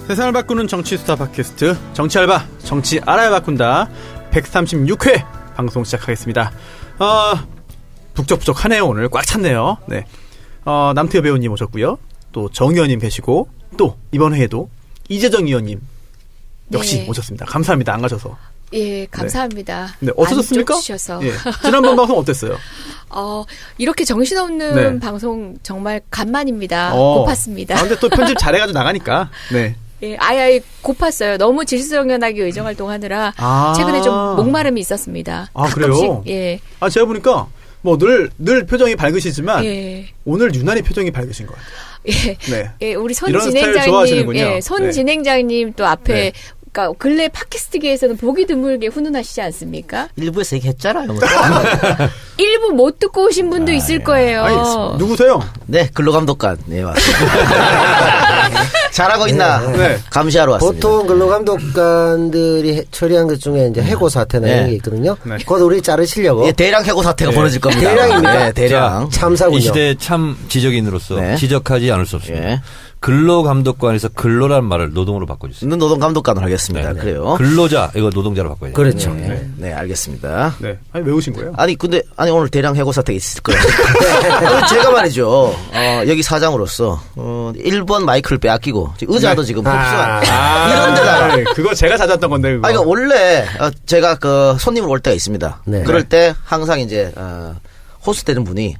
세상을 바꾸는 정치 수다 팟캐스트 정치 알바 정치 알아야 바꾼다 136회 방송 시작하겠습니다. 북적북적하네요. 오늘 꽉 찼네요. 네. 남태호 배우님 오셨고요. 또 정 의원님 계시고 또 이번 회에도 이재정 의원님 역시 네. 오셨습니다. 감사합니다. 안 가셔서. 예, 감사합니다. 네, 어떠셨습니까? 쫓으셔서. 예. 지난번 방송 어땠어요? 이렇게 정신없는 네. 방송 정말 간만입니다. 고팠습니다. 근데 또 편집 잘해가지고 나가니까. 네. 예, 아예 고팠어요. 너무 질서정연하게 의정활동하느라 최근에 좀 목마름이 있었습니다. 그래요? 가끔씩, 예. 제가 보니까 뭐 늘 표정이 밝으시지만 예. 오늘 유난히 표정이 밝으신 것 같아요. 예. 네. 예, 우리 손 이런 스타일 진행자님, 좋아하시는군요. 예, 손 네. 진행자님 또 앞에 네. 그러니까 근래 팟캐스트계에서는 보기 드물게 훈훈하시지 않습니까? 일부에서 얘기했잖아요. 일부 못 듣고 오신 분도 있을 거예요. 아니, 누구세요? 네, 근로감독관. 네, 맞습니다. 잘하고 있나? 네. 감시하러 왔습니다. 보통 근로감독관들이 처리한 것 중에 이제 해고 사태나 네. 이런 게 있거든요. 네. 그것 우리 자르시려고 예, 대량 해고 사태가 벌어질 겁니다. 대량입니까? 네, 대량. 참사군요. 이 시대의 참 지적인으로서 네. 지적하지 않을 수 없습니다. 예. 근로감독관에서 근로란 말을 노동으로 바꿔주세요. 있는 노동감독관을 하겠습니다. 네. 그래요. 근로자 이거 노동자로 바꿔야 돼요. 그렇죠. 네, 네, 알겠습니다. 네. 왜 오신 거예요? 아니 오늘 대량 해고 사태가 있을 거예요. 제가 말이죠. 여기 사장으로서 1번 마이크를 빼앗기고 의자도 지금 흡수한 이런 데다가. 그거 제가 찾았던 건데 그거. 그러니까 원래 제가 손님을 올 때가 있습니다. 네. 그럴 때 항상 이제 호스트 되는 분이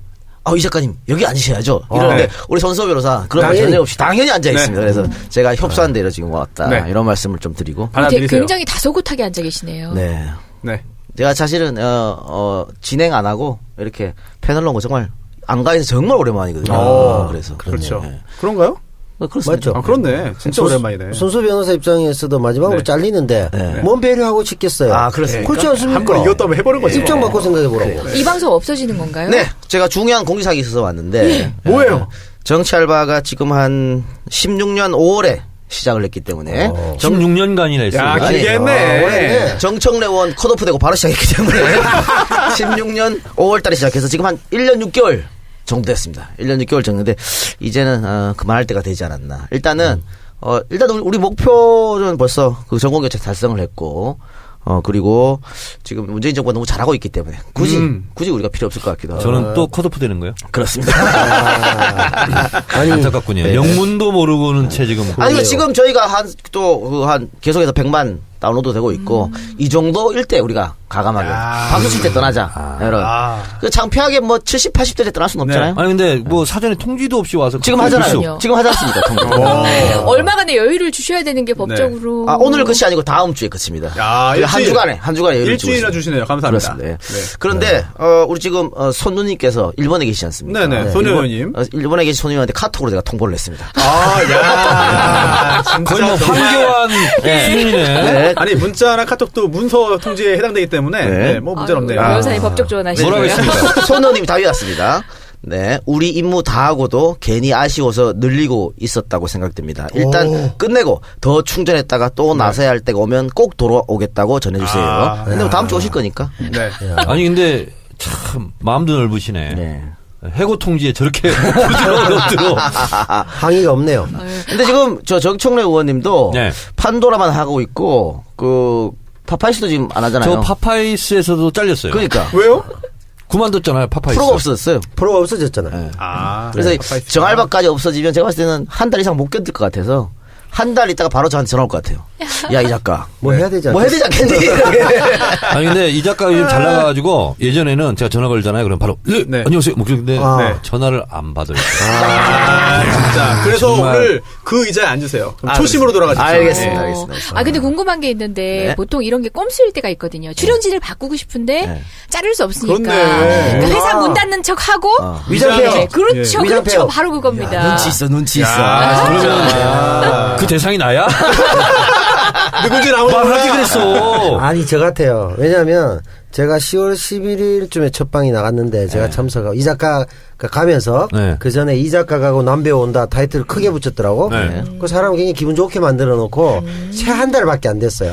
이 작가님 여기 앉으셔야죠. 이러는데 네. 우리 손수호 변호사 그런 말 전혀 없이 당연히 앉아 있습니다. 네. 그래서 제가 협소한 데로 지금 왔다 네. 이런 말씀을 좀 드리고. 받아들이세요. 굉장히 다소곳하게 앉아 계시네요. 네. 네. 제가 사실은 진행 안 하고 이렇게 패널 놓은 거 정말 안가에서 정말 오랜만이거든요. 그래서 그렇죠. 네. 그런가요? 그렇습니다. 맞죠. 그렇네. 진짜 오랜만이네. 손수 변호사 입장에서도 마지막으로 네. 잘리는데 네. 뭔 배려하고 싶겠어요. 그렇습니까? 그렇지 않습니까? 한번 이것도 한번 해보는 거죠. 입장 바꿔 생각해보라고. 이 방송 없어지는 건가요? 네, 제가 중요한 공지사항이 있어서 왔는데 뭐예요? 정치 알바가 지금 한 16년 5월에 시작을 했기 때문에 16년간이나 했어요. 야, 아니, 길게 했네. 정청래 의원 컷오프 되고 바로 시작했기 때문에 16년 5월 달에 시작해서 지금 한 1년 6개월 정도 됐습니다. 1년 6개월 정도인데 이제는 그만할 때가 되지 않았나. 일단 우리 목표는 벌써 그 전공교체 달성을 했고 그리고 지금 문재인 정부가 너무 잘하고 있기 때문에 굳이 우리가 필요 없을 것 같기도 하고. 저는 또 컷오프 되는 거예요? 그렇습니다. 아니, 안타깝군요. 네. 영문도 모르고는 채 지금. 아니 지금 저희가 한 계속해서 100만 다운로드 되고 있고 이 정도일 때 우리가 가감하게 박수 칠 때 떠나자. 여러분. 그 창피하게 70, 80대에 떠날 수는 없잖아요. 아니 근데 뭐 사전에 통지도 없이 와서 지금 컷오프 하잖아요. 있어. 지금 하지 않습니까? 통지. 얼마간의 여유를 주셔야 되는 게 법적으로. 오늘 끝이 아니고 다음 주에 끝입니다. 야, 한 주간에 여유를 주고 일주일이나 있습니다. 주시네요. 감사합니다. 그렇습니다. 네. 그런데 우리 지금 손누님께서 일본에 계시지 않습니까? 네네. 손 의원님. 일본에 계신 손님한테 카톡으로 제가 통보를 했습니다. 야, 거의 뭐 황교안 수준이네. 네. 아니 문자나 카톡도 문서 통지에 해당되기 때문에 네. 뭐 문제는 없네요. 변호사님 법적 조언하시네요. 뭐라고 했습니까? 손누님이 답이 왔습니다. 네, 우리 임무 다 하고도 괜히 아쉬워서 늘리고 있었다고 생각됩니다. 일단 끝내고 더 충전했다가 또 나서야 할 때가 오면 꼭 돌아오겠다고 전해주세요. 근데 뭐 다음 주 오실 거니까. 네. 아니 근데 참 마음도 넓으시네. 네. 해고 통지에 저렇게 부드러운 것들로. 항의가 없네요. 근데 지금 정청래 의원님도 네. 판도라만 하고 있고 파파이스도 지금 안 하잖아요. 저 파파이스에서도 잘렸어요. 그러니까 왜요? 그만뒀잖아요. 파파이스. 프로가 없어졌어요. 프로가 없어졌잖아요. 네. 그래서 그래서 정알바까지 없어지면 제가 봤을 때는 한 달 이상 못 견딜 것 같아서 한 달 있다가 바로 저한테 전화 올 것 같아요. 야, 이 작가. 뭐 해야 되지 뭐 해야 되지 않겠니? 아니 근데 이 작가가 요즘 잘 나가가지고 예전에는 제가 전화 걸잖아요. 그럼 바로 네. 안녕하세요. 목소리인데 네. 전화를 안 받아요. 진짜. 그래서 정말. 오늘 그 의자에 앉으세요. 그럼 초심으로 돌아가시죠. 알겠습니다. 네. 알겠습니다. 근데 궁금한 게 있는데 네. 보통 이런 게 꼼수일 때가 있거든요. 출연진을 바꾸고 싶은데 네. 자를 수 없으니까. 그렇네. 그러니까 회사 문 닫는 척 하고. 위장폐업. 네, 그렇죠, 예. 그렇죠. 위장폐업. 바로 그겁니다. 눈치 있어. 그러면 그 대상이 나야? 누군지 아무도 말하지 몰라. 그랬어. 아니 저 같아요. 왜냐하면 제가 10월 11일쯤에 첫 방이 나갔는데 제가 네. 참석하고 이 작가가 가면서 네. 그 전에 이 작가가 가고 남배우 온다 타이틀을 크게 붙였더라고. 네. 그 사람 굉장히 기분 좋게 만들어 놓고 채 한 달밖에 안 됐어요.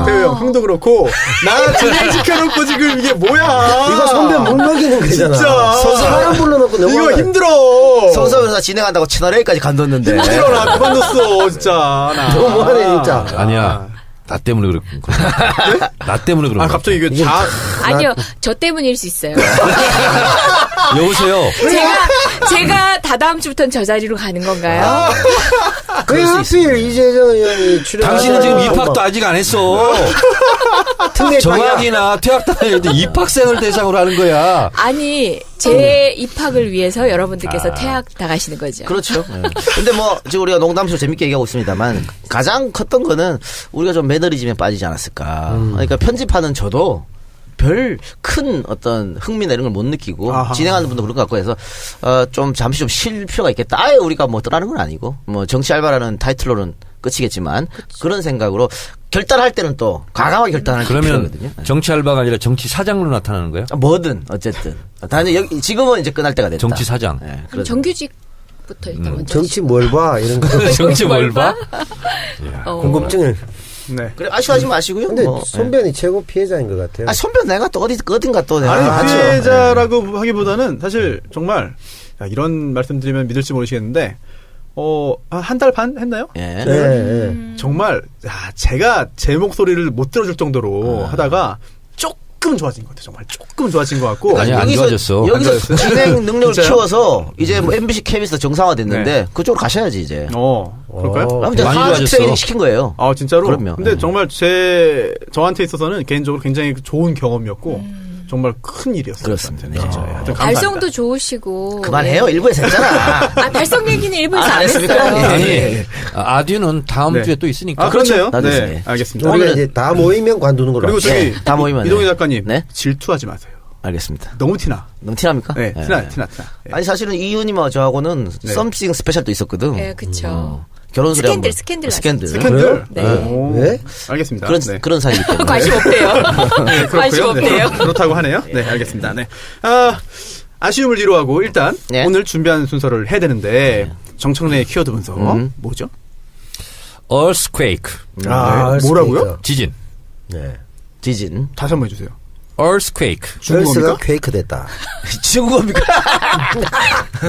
태우 형, 형도 그렇고 나 진행시켜놓고 지금 이게 뭐야? 이거 선배 못 먹이는 거잖아. 진짜. 사람 불러놓고 이거 너무 힘들어. 성서변호사 진행한다고 채널A까지 간뒀는데. 힘들어 나 그만뒀어 진짜. 나. 너무하네 진짜. 아니야. 나 때문에 그렇군. 나 때문에 그런 아 거야. 갑자기 이게 아니요, 저 때문일 수 있어요. 여보세요. 제가 다다음 주부터는 저 자리로 가는 건가요? 왜 하필 이재정 의원이 출연? 당신은 지금 입학도 아직 안 했어. 특례 정학이나 퇴학단인데 입학생을 대상으로 하는 거야. 아니, 제 입학을 위해서 여러분들께서 퇴학 나가시는 거죠. 그렇죠. 근데 뭐 지금 우리가 농담식으로 재밌게 얘기하고 있습니다만 가장 컸던 거는 우리가 좀 매너리즘에 빠지지 않았을까. 그러니까 편집하는 저도 별 큰 어떤 흥미나 이런 걸 못 느끼고 아하. 진행하는 분도 그런 것 같고 해서 좀 잠시 좀 쉴 필요가 있겠다. 아예 우리가 뭐 떠나는 건 아니고 뭐 정치 알바라는 타이틀로는 끝이겠지만 그런 생각으로 결단할 때는 또 과감하게 결단할 그러면 필요거든요. 정치 알바가 아니라 정치 사장으로 나타나는 거예요? 뭐든 어쨌든 단지 여기 지금은 이제 끝날 때가 됐다. 정치 사장. 네, 그럼 그래서 정규직부터 일단 먼저. 정치 뭘 봐 이런 거. 정치 뭘 봐? 궁금증을. 네. 그래 아쉬워하지 마시고요. 근데 뭐. 손변이 최고 피해자인 것 같아요. 아 선배 내가 또 어딘가 또 내가 아니 하죠. 피해자라고 하기보다는 사실 정말 야, 이런 말씀드리면 믿을지 모르시겠는데 한 달 반 했나요? 예. 네, 네. 정말 제가 제 목소리를 못 들어줄 정도로 하다가 조금 좋아진 것 같아요. 정말 조금 좋아진 것 같고 아니, 안 좋아졌어. 여기서 안 좋아졌어요? 진행 능력을 진짜요? 키워서 이제 뭐 MBC KBS 정상화됐는데 네. 그쪽으로 가셔야지 이제. 그럴까요? 그럼 이제 많이 하나씩 좋아졌어. 트레이닝 시킨 거예요. 아 진짜로? 그럼요. 근데 정말 저한테 있어서는 개인적으로 굉장히 좋은 경험이었고 정말 큰 일이었어요. 그렇습니다. 저한테는. 진짜. 하여튼 감사합니다. 발성도 좋으시고. 그만해요. 예. 일부에서 했잖아. 아, 발성 얘기는 일부에서 안 안 했습니까? 했어요. 예. 아니, 아듀는 다음 네. 주에 또 있으니까. 아 그렇네요. 나도 네, 있어요. 알겠습니다. 우리가 오늘은- 이제 다 모이면 관두는 걸로. 그리고 합시다. 저기 네, 다 모이면 이동희 작가님 네? 질투하지 마세요. 알겠습니다. 너무 티나. 너무 티납니까? 네, 예. 티나. 예. 아니 사실은 이윤이와 저하고는 네. 썸씽 스페셜도 있었거든. 예, 그쵸. 결혼 소리 스캔들, 한번. 스캔들 스캔들. 스캔들. 네. 오, 왜? 알겠습니다. 그런 네. 그런 사이기 때문에. 관심 없대요. 네, 관심 그렇고요. 없대요. 네, 그렇다고 하네요. 네, 알겠습니다. 네. 아쉬움을 뒤로하고 일단 네. 오늘 준비한 순서를 해야 되는데 정청래의 키워드 분석 뭐죠? earthquake. 뭐라고요? 지진. 네. 지진. 다시 한번 해주세요. earthquake. 열스가 중국어입니까? 퀘이크 됐다. 중국어입니까?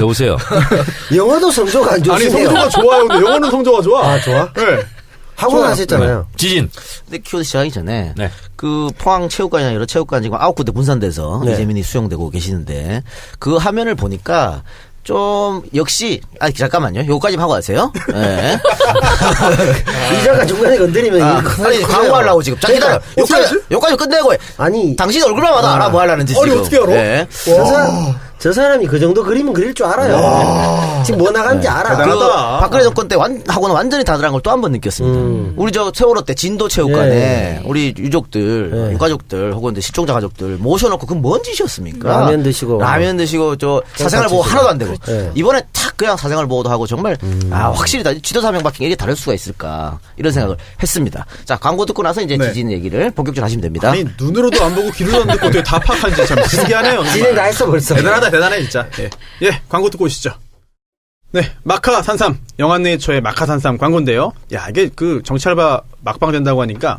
여보세요. 영어도 성적 안 아니 좋으시네요. 성조가 좋아요. 근데 영어는 성조가 좋아. 아 좋아? 네. 학원 좋아요. 하셨잖아요. 지진. 근데 키워드 시작하기 전에 네. 그 포항 체육관이나 여러 체육관 지금 9군데 분산돼서 네. 이재민이 수용되고 계시는데 그 화면을 보니까 좀 역시 잠깐만요. 요거까지 하고 가세요. 네. 이자가 중간에 건드리면 이거 큰일 아니 나요. 광고하려고 지금. 자 기다려. 요까지 끝내고 아니 당신 얼굴만 봐도 알아 뭐 하려는지 아니, 지금. 어떻게 알아? 네. 저 사람이 그 정도 그림은 그릴 줄 알아요. 지금 뭐 나간지 알아. 대단하다. 그 박근혜 정권 때 하고는 완전히 다르다는 걸 또 한 번 느꼈습니다. 우리 저 세월호 때 진도 체육관에 예. 우리 유족들, 예. 유가족들 혹은 이제 실종자 가족들 모셔놓고 그 뭔 짓이었습니까? 라면 드시고. 저 사생활 보호 하나도 안 되고 예. 이번에 탁 그냥 사생활 보호도 하고 정말 확실히 지도사 명밖에 이게 다를 수가 있을까 이런 생각을 했습니다. 자 광고 듣고 나서 이제 네. 지진 얘기를 본격적으로 하시면 됩니다. 아니 눈으로도 안 보고 귀로도 안 듣고 어떻게 다 파악한지 참 신기하네요. 진행 다 했어 벌써. 대단하다 대단해 진짜. 예, 광고 듣고 오시죠. 네, 마카 산삼 영한네이처의 마카 산삼 광고인데요. 야 이게 그 정치알바 막방 된다고 하니까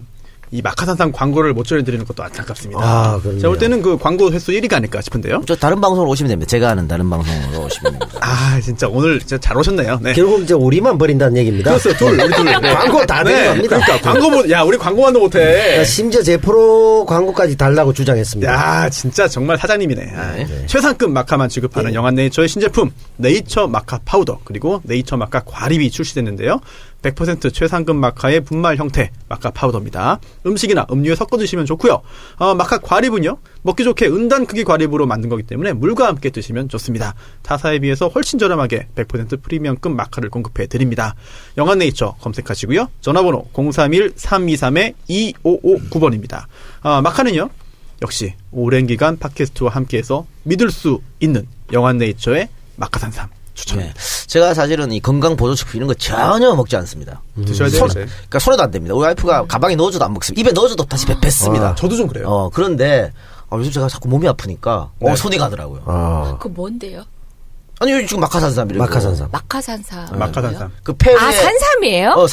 이 마카 산삼 광고를 못 전해드리는 것도 안타깝습니다. 아, 그럼요. 제가 볼 때는 그 광고 횟수 1위가 아닐까 싶은데요. 저 다른 방송으로 오시면 됩니다. 제가 하는 다른 방송으로 오시면 됩니다. 아 진짜 오늘 진짜 잘 오셨네요. 네. 결국 이제 우리만 버린다는 얘기입니다. 그렇어요, 우리 둘. 네. 광고 다 내려갑니다. 그러니까 광고 야 우리 광고만도 못해. 심지어 제 프로 광고까지 달라고 주장했습니다. 야 진짜 정말 사장님이네. 최상급 마카만 취급하는 영한네이처의 신제품 네이처 마카 파우더 그리고 네이처 마카 과립이 출시됐는데요. 100% 최상급 마카의 분말 형태 마카 파우더입니다. 음식이나 음료에 섞어 드시면 좋고요. 마카 과립은요. 먹기 좋게 은단 크기 과립으로 만든 거기 때문에 물과 함께 드시면 좋습니다. 타사에 비해서 훨씬 저렴하게 100% 프리미엄급 마카를 공급해 드립니다. 영한네이처 검색하시고요. 전화번호 031-323-2559번입니다. 마카는요. 역시 오랜 기간 팟캐스트와 함께해서 믿을 수 있는 영한네이처의 마카산삼 추천합니다. 제가 사실은 이 건강 보조식품 이런 거 전혀 먹지 않습니다. 드셔야 돼요. 이제. 그러니까 손에도 안 됩니다. 우리 와이프가 가방에 넣어줘도 안 먹습니다. 입에 넣어줘도 다시 뱉습니다. 저도 좀 그래요. 그런데 요즘 제가 자꾸 몸이 아프니까 손이 가더라고요. 그거 뭔데요? 아니 지금 마카산삼이래요. 마카산삼. 마카산삼. 마카산삼. 그 페루의 산삼이에요?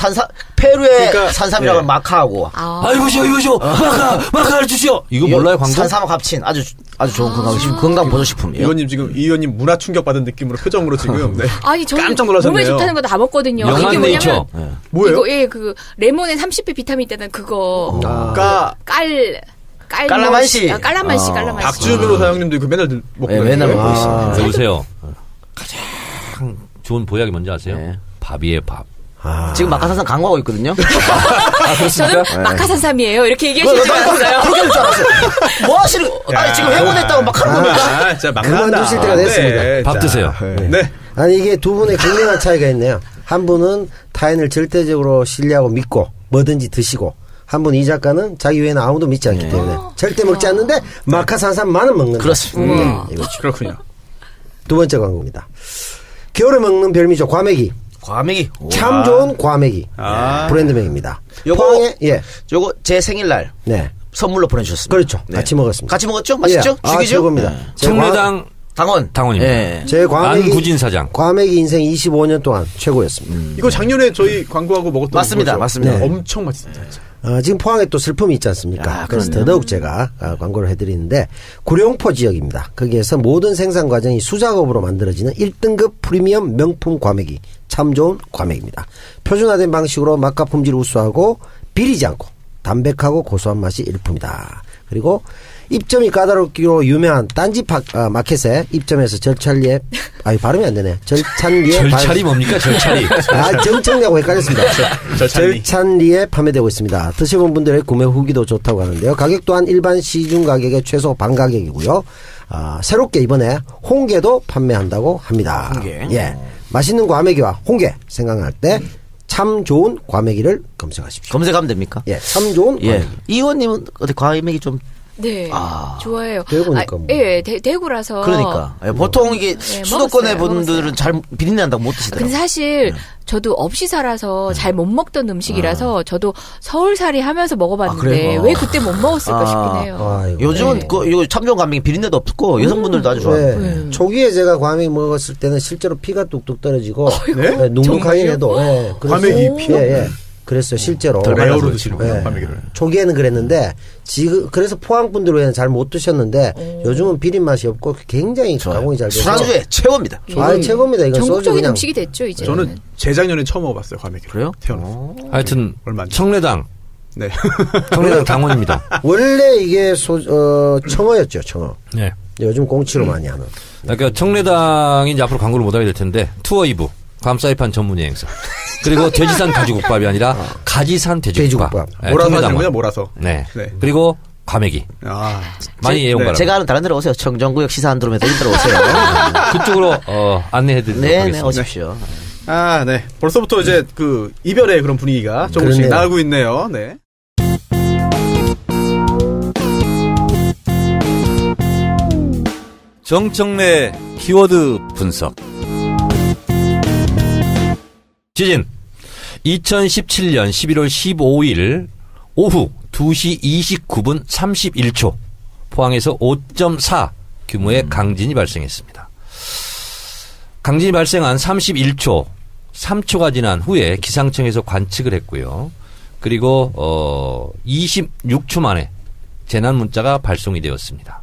페루의 그러니까, 산삼이라고 하면 마카하고 이거죠. 마카를 주시오. 이거 몰라요, 광고? 산삼하고 합친 아주 좋은 건강 보조식품이에요. 이 의원님 문화 충격 받은 느낌으로 표정으로 지금 네. 아니 저는 깜짝 놀라셨네요. 몸에 좋다는 거 다 먹거든요. 영한 이게 네이처. 뭐냐면 뭐예요? 이거 그 레몬에 30배 비타민 있다는 그거 깔라만시. 깔라만시. 박지우 변호사 형님도 이거 맨날 먹고 네, 맨날 먹고 있습니다. 여보세요. 가장 좋은 보약이 뭔지 아세요? 네. 밥이에요, 밥. 지금 마카산삼 강구하고 있거든요. 저는 마카산삼이에요. 이렇게 얘기하실 줄 알았어요. 그렇게 될 줄 알았어요. 뭐 하시는 지금 회고냈다고 막 하는 겁니까? 진짜 그만두실 때가 됐습니다. 밥 드세요. 네. 아니 이게 두 분의 극명한 차이가 있네요. 한 분은 타인을 절대적으로 신뢰하고 믿고 뭐든지 드시고, 한 분 이 작가는 자기 외에는 아무도 믿지 않기 때문에 절대 먹지 않는데 마카산삼만은 먹는다. 그렇습니다. 그렇군요. 두 번째 광고입니다. 겨울에 먹는 별미죠. 과메기. 과메기. 참 좋은 과메기. 브랜드명입니다. 요거 포항에 요거 제 생일날 네. 선물로 보내주셨습니다. 그렇죠. 같이 먹었습니다. 같이 먹었죠? 맛있죠? 예. 죽이죠? 최고입니다. 제 청래당 당원입니다. 예. 제 과메기 안구진 사장. 과메기 인생 25년 동안 최고였습니다. 이거 작년에 저희 광고하고 먹었던 맞습니다. 거죠? 맞습니다. 네. 엄청 맛있습니다. 진짜. 지금 포항에 또 슬픔이 있지 않습니까? 그래서 더더욱 제가 광고를 해드리는데, 구룡포 지역입니다. 거기에서 모든 생산 과정이 수작업으로 만들어지는 1등급 프리미엄 명품 과메기, 참 좋은 과메기입니다. 표준화된 방식으로 맛과 품질을 우수하고 비리지 않고 담백하고 고소한 맛이 일품이다. 그리고 입점이 까다롭기로 유명한 딴지 마켓에 입점해서 절찬리에 발음이 안 되네. 절찬리 뭡니까? 절찬리. 정청리하고 헷갈렸습니다. 절찬리에 판매되고 있습니다. 드셔본 분들의 구매 후기도 좋다고 하는데요. 가격 또한 일반 시중 가격의 최소 반 가격이고요. 새롭게 이번에 홍게도 판매한다고 합니다. 홍게. 예, 맛있는 과메기와 홍게 생각날 때 참 좋은 과메기를 검색하십시오. 검색하면 됩니까? 예, 참 좋은 과메기. 예. 이 의원님은 어디 과메기 좀 네, 좋아해요. 대구니까 뭐. 예, 대구라서. 그러니까 보통 이게 수도권의 분들은 잘 비린내 난다고 못 드시더라고요. 근데 사실 저도 없이 살아서 잘 못 먹던 음식이라서 저도 서울살이 하면서 먹어봤는데 왜 그때 못 먹었을까 싶긴 해요. 아이고. 요즘은 네. 이거 참좋은 과메기 비린내도 없고 여성분들도 아주 좋아해요. 네. 초기에 제가 과메기 먹었을 때는 실제로 피가 뚝뚝 떨어지고 네? 눅눅하긴 해도 과메기 피요? 예. 그랬어요, 실제로. 레어로 드시는군요, 과메기를. 초기에는 그랬는데 지금 그래서 포항 분들 외에는 잘 못 드셨는데 요즘은 비린 맛이 없고 굉장히 가공이 잘 돼서 술안주에 최고입니다. 최고입니다. 이건 소주 전국적인 그냥 음식이 됐죠, 이제. 저는 재작년에 처음 먹어봤어요, 과메기. 그래요? 태어나서. 하여튼 얼마 안 청래당. 네. 청래당 당원입니다. 원래 이게 청어였죠, 청어. 네. 요즘 꽁치로 많이 하는. 그러니까 청래당이 이제 앞으로 광고를 못하게 될 텐데 투어 2부 감사이판 전문 여행사 그리고 돼지산 가지국밥이 아니라 가지산 돼지국밥. 돼지국밥. 네, 몰아서 청래당 하시는 거냐, 몰아서. 네. 네. 그리고 과메기 많이 애용 바랍니다. 제가 아는 다른 데로 오세요. 청정구역 시사 안드로메다 이런 데로 오세요. 그쪽으로 안내해드리도록 네, 하겠습니다. 오십시오. 네. 벌써부터 이제 그 이별의 그런 분위기가 조금씩 그러네요. 나오고 있네요. 네. 정청래 키워드 분석. 지진 2017년 11월 15일 오후 2시 29분 31초 포항에서 5.4 규모의 강진이 발생했습니다. 강진이 발생한 31초 3초가 지난 후에 기상청에서 관측을 했고요. 그리고 26초 만에 재난 문자가 발송이 되었습니다.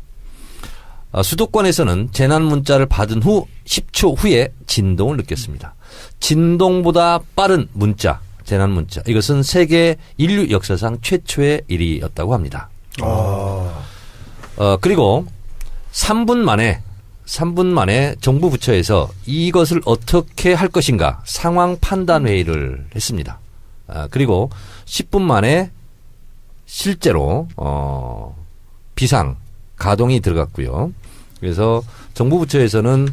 수도권에서는 재난 문자를 받은 후 10초 후에 진동을 느꼈습니다. 진동보다 빠른 문자, 재난 문자. 이것은 세계 인류 역사상 최초의 일이었다고 합니다. 그리고 3분 만에 정부 부처에서 이것을 어떻게 할 것인가 상황 판단 회의를 했습니다. 그리고 10분 만에 실제로 비상 가동이 들어갔고요. 그래서 정부 부처에서는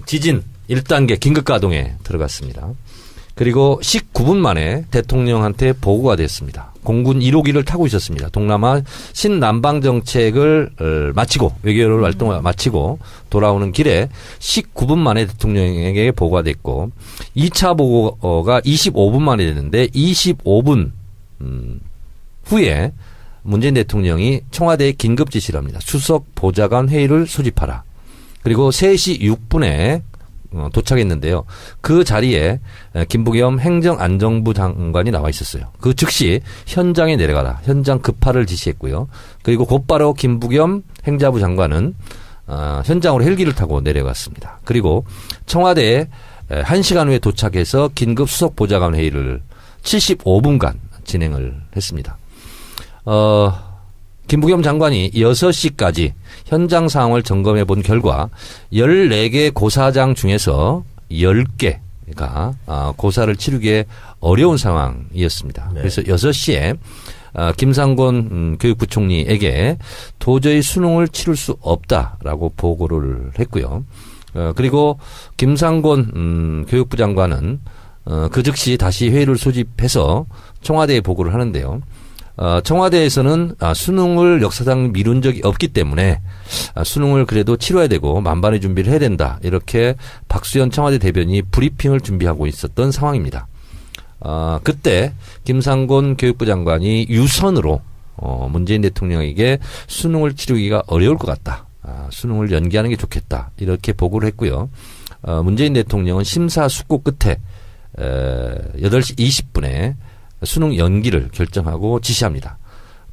지진 1단계 긴급 가동에 들어갔습니다. 그리고 19분 만에 대통령한테 보고가 됐습니다. 공군 1호기를 타고 있었습니다. 동남아 신남방 정책을 마치고 외교를 활동을 마치고 돌아오는 길에 19분 만에 대통령에게 보고가 됐고 2차 보고가 25분 만에 됐는데 25분 후에 문재인 대통령이 청와대에 긴급 지시를 합니다. 수석 보좌관 회의를 소집하라. 그리고 3시 6분에 도착했는데요. 그 자리에 김부겸 행정안전부 장관이 나와 있었어요. 그 즉시 현장에 내려가라. 현장 급파를 지시했고요. 그리고 곧바로 김부겸 행자부 장관은 현장으로 헬기를 타고 내려갔습니다. 그리고 청와대에 1시간 후에 도착해서 긴급 수석 보좌관 회의를 75분간 진행을 했습니다. 김부겸 장관이 6시까지 현장 상황을 점검해 본 결과 14개 고사장 중에서 10개가 고사를 치르기에 어려운 상황이었습니다. 네. 그래서 6시에 김상곤 교육부총리에게 도저히 수능을 치를 수 없다라고 보고를 했고요. 그리고 김상곤 교육부 장관은 그 즉시 다시 회의를 소집해서 청와대에 보고를 하는데요. 청와대에서는 수능을 역사상 미룬 적이 없기 때문에 수능을 그래도 치러야 되고 만반의 준비를 해야 된다. 이렇게 박수현 청와대 대변인이 브리핑을 준비하고 있었던 상황입니다. 그때 김상곤 교육부 장관이 유선으로 문재인 대통령에게 수능을 치르기가 어려울 것 같다. 수능을 연기하는 게 좋겠다. 이렇게 보고를 했고요. 문재인 대통령은 심사숙고 끝에 8시 20분에 수능 연기를 결정하고 지시합니다.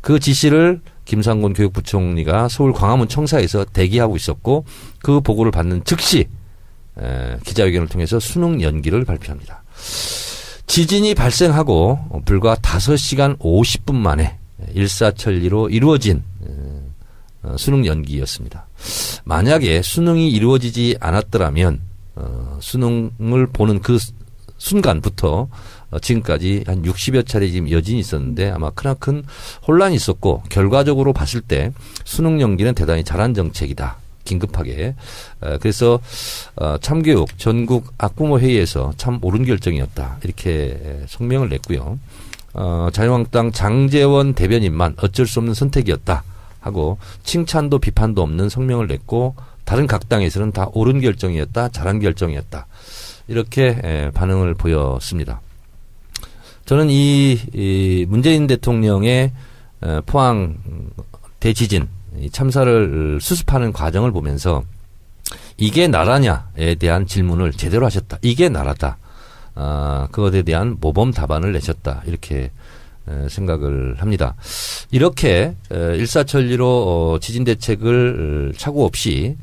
그 지시를 김상곤 교육부총리가 서울 광화문 청사에서 대기하고 있었고 그 보고를 받는 즉시 기자회견을 통해서 수능 연기를 발표합니다. 지진이 발생하고 불과 5시간 50분 만에 일사천리로 이루어진 수능 연기였습니다. 만약에 수능이 이루어지지 않았더라면 수능을 보는 그 순간부터 지금까지 한 60여 차례 지금 여진이 있었는데 아마 크나큰 혼란이 있었고 결과적으로 봤을 때 수능 연기는 대단히 잘한 정책이다. 긴급하게. 그래서 참교육 전국 학부모 회의에서 참 옳은 결정이었다. 이렇게 성명을 냈고요. 자유한국당 장제원 대변인만 어쩔 수 없는 선택이었다 하고 칭찬도 비판도 없는 성명을 냈고 다른 각 당에서는 다 옳은 결정이었다. 잘한 결정이었다. 이렇게 반응을 보였습니다. 저는 이 문재인 대통령의 포항 대지진 참사를 수습하는 과정을 보면서 이게 나라냐에 대한 질문을 제대로 하셨다. 이게 나라다. 그것에 대한 모범 답안을 내셨다. 이렇게 생각을 합니다. 이렇게 일사천리로 지진 대책을 착오 없이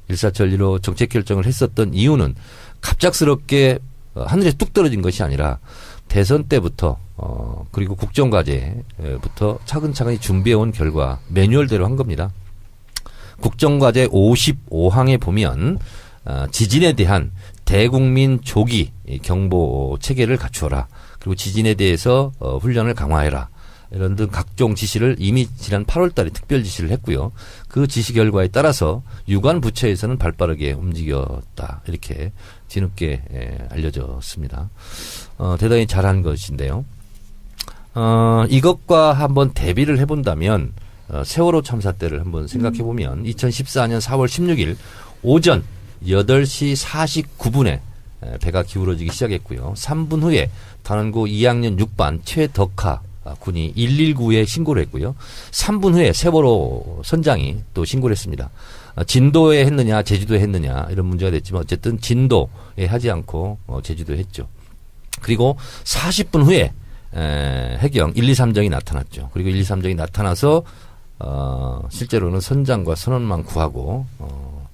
일사천리로 정책 결정을 했었던 이유는 갑작스럽게 하늘에 뚝 떨어진 것이 아니라 대선 때부터 그리고 국정과제부터 차근차근히 준비해온 결과 매뉴얼대로 한 겁니다. 국정과제 55항에 보면 지진에 대한 대국민 조기 경보 체계를 갖추어라. 그리고 지진에 대해서 훈련을 강화해라. 이런 등 각종 지시를 이미 지난 8월 달에 특별 지시를 했고요. 그 지시 결과에 따라서 유관 부처에서는 발빠르게 움직였다. 이렇게 뒤늦게 알려졌습니다. 대단히 잘한 것인데요. 이것과 한번 대비를 해본다면 세월호 참사 때를 한번 생각해보면 2014년 4월 16일 오전 8시 49분에 배가 기울어지기 시작했고요. 3분 후에 단원고 2학년 6반 최덕하 군이 119에 신고를 했고요. 3분 후에 세월호 선장이 또 신고를 했습니다. 진도에 했느냐 제주도에 했느냐 이런 문제가 됐지만 어쨌든 진도에 하지 않고 제주도에 했죠. 그리고 40분 후에 해경 1, 2, 3정이 나타났죠. 그리고 1, 2, 3정이 나타나서 실제로는 선장과 선원만 구하고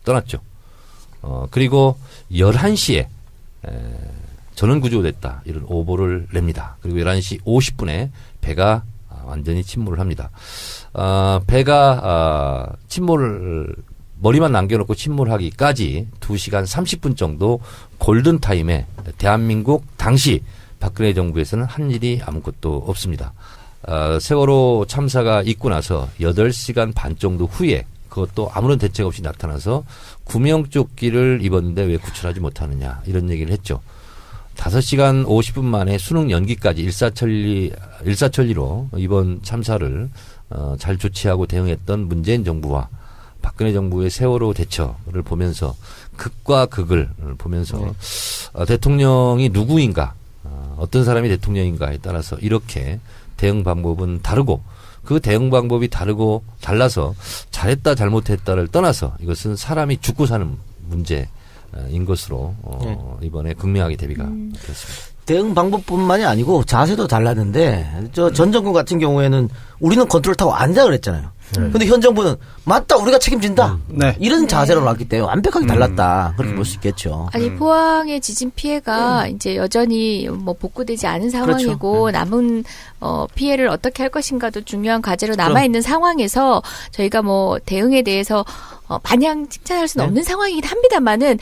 떠났죠. 그리고 11시에 전원 구조됐다. 이런 오보를 냅니다. 그리고 11시 50분에 배가 완전히 침몰을 합니다. 배가 침몰을 머리만 남겨놓고 침몰하기까지 2시간 30분 정도 골든타임에 대한민국 당시 박근혜 정부에서는 한 일이 아무것도 없습니다. 세월호 참사가 있고 나서 8시간 반 정도 후에 그것도 아무런 대책 없이 나타나서 구명조끼를 입었는데 왜 구출하지 못하느냐 이런 얘기를 했죠. 5시간 50분 만에 수능 연기까지 일사천리로 이번 참사를 잘 조치하고 대응했던 문재인 정부와 박근혜 정부의 세월호 대처를 보면서 극과 극을 보면서 대통령이 누구인가, 어떤 사람이 대통령인가에 따라서 이렇게 대응 방법은 다르고 그 대응 방법이 달라서 잘했다 잘못했다를 떠나서 이것은 사람이 죽고 사는 문제인 것으로 이번에 극명하게 대비가 되었습니다. 대응 방법뿐만이 아니고 자세도 달랐는데 전 정권 같은 경우에는 우리는 컨트롤 타워 앉아 그랬잖아요. 근데 현 정부는 맞다 우리가 책임진다 네. 이런 자세로 나왔기 때문에 완벽하게 달랐다 그렇게 볼 수 있겠죠. 아니 포항의 지진 피해가 이제 여전히 뭐 복구되지 않은 상황이고 남은 피해를 어떻게 할 것인가도 중요한 과제로 남아 있는 상황에서 저희가 뭐 대응에 대해서 마냥 칭찬할 수는 없는 상황이긴 합니다만은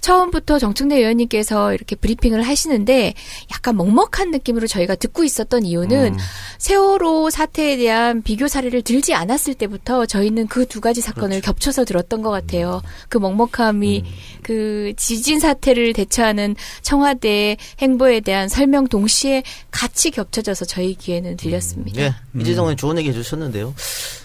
처음부터 정청래 의원님께서 이렇게 브리핑을 하시는데 약간 먹먹한 느낌으로 저희가 듣고 있었던 이유는 세월호 사태에 대한 비교 사례를 들지 않았을 때부터 저희는 그 두 가지 사건을 겹쳐서 들었던 것 같아요. 그 먹먹함이 그 지진 사태를 대처하는 청와대의 행보에 대한 설명 동시에 같이 겹쳐져서 저희 귀에는 들렸습니다. 예, 이재정 의원 좋은 얘기 해주셨는데요.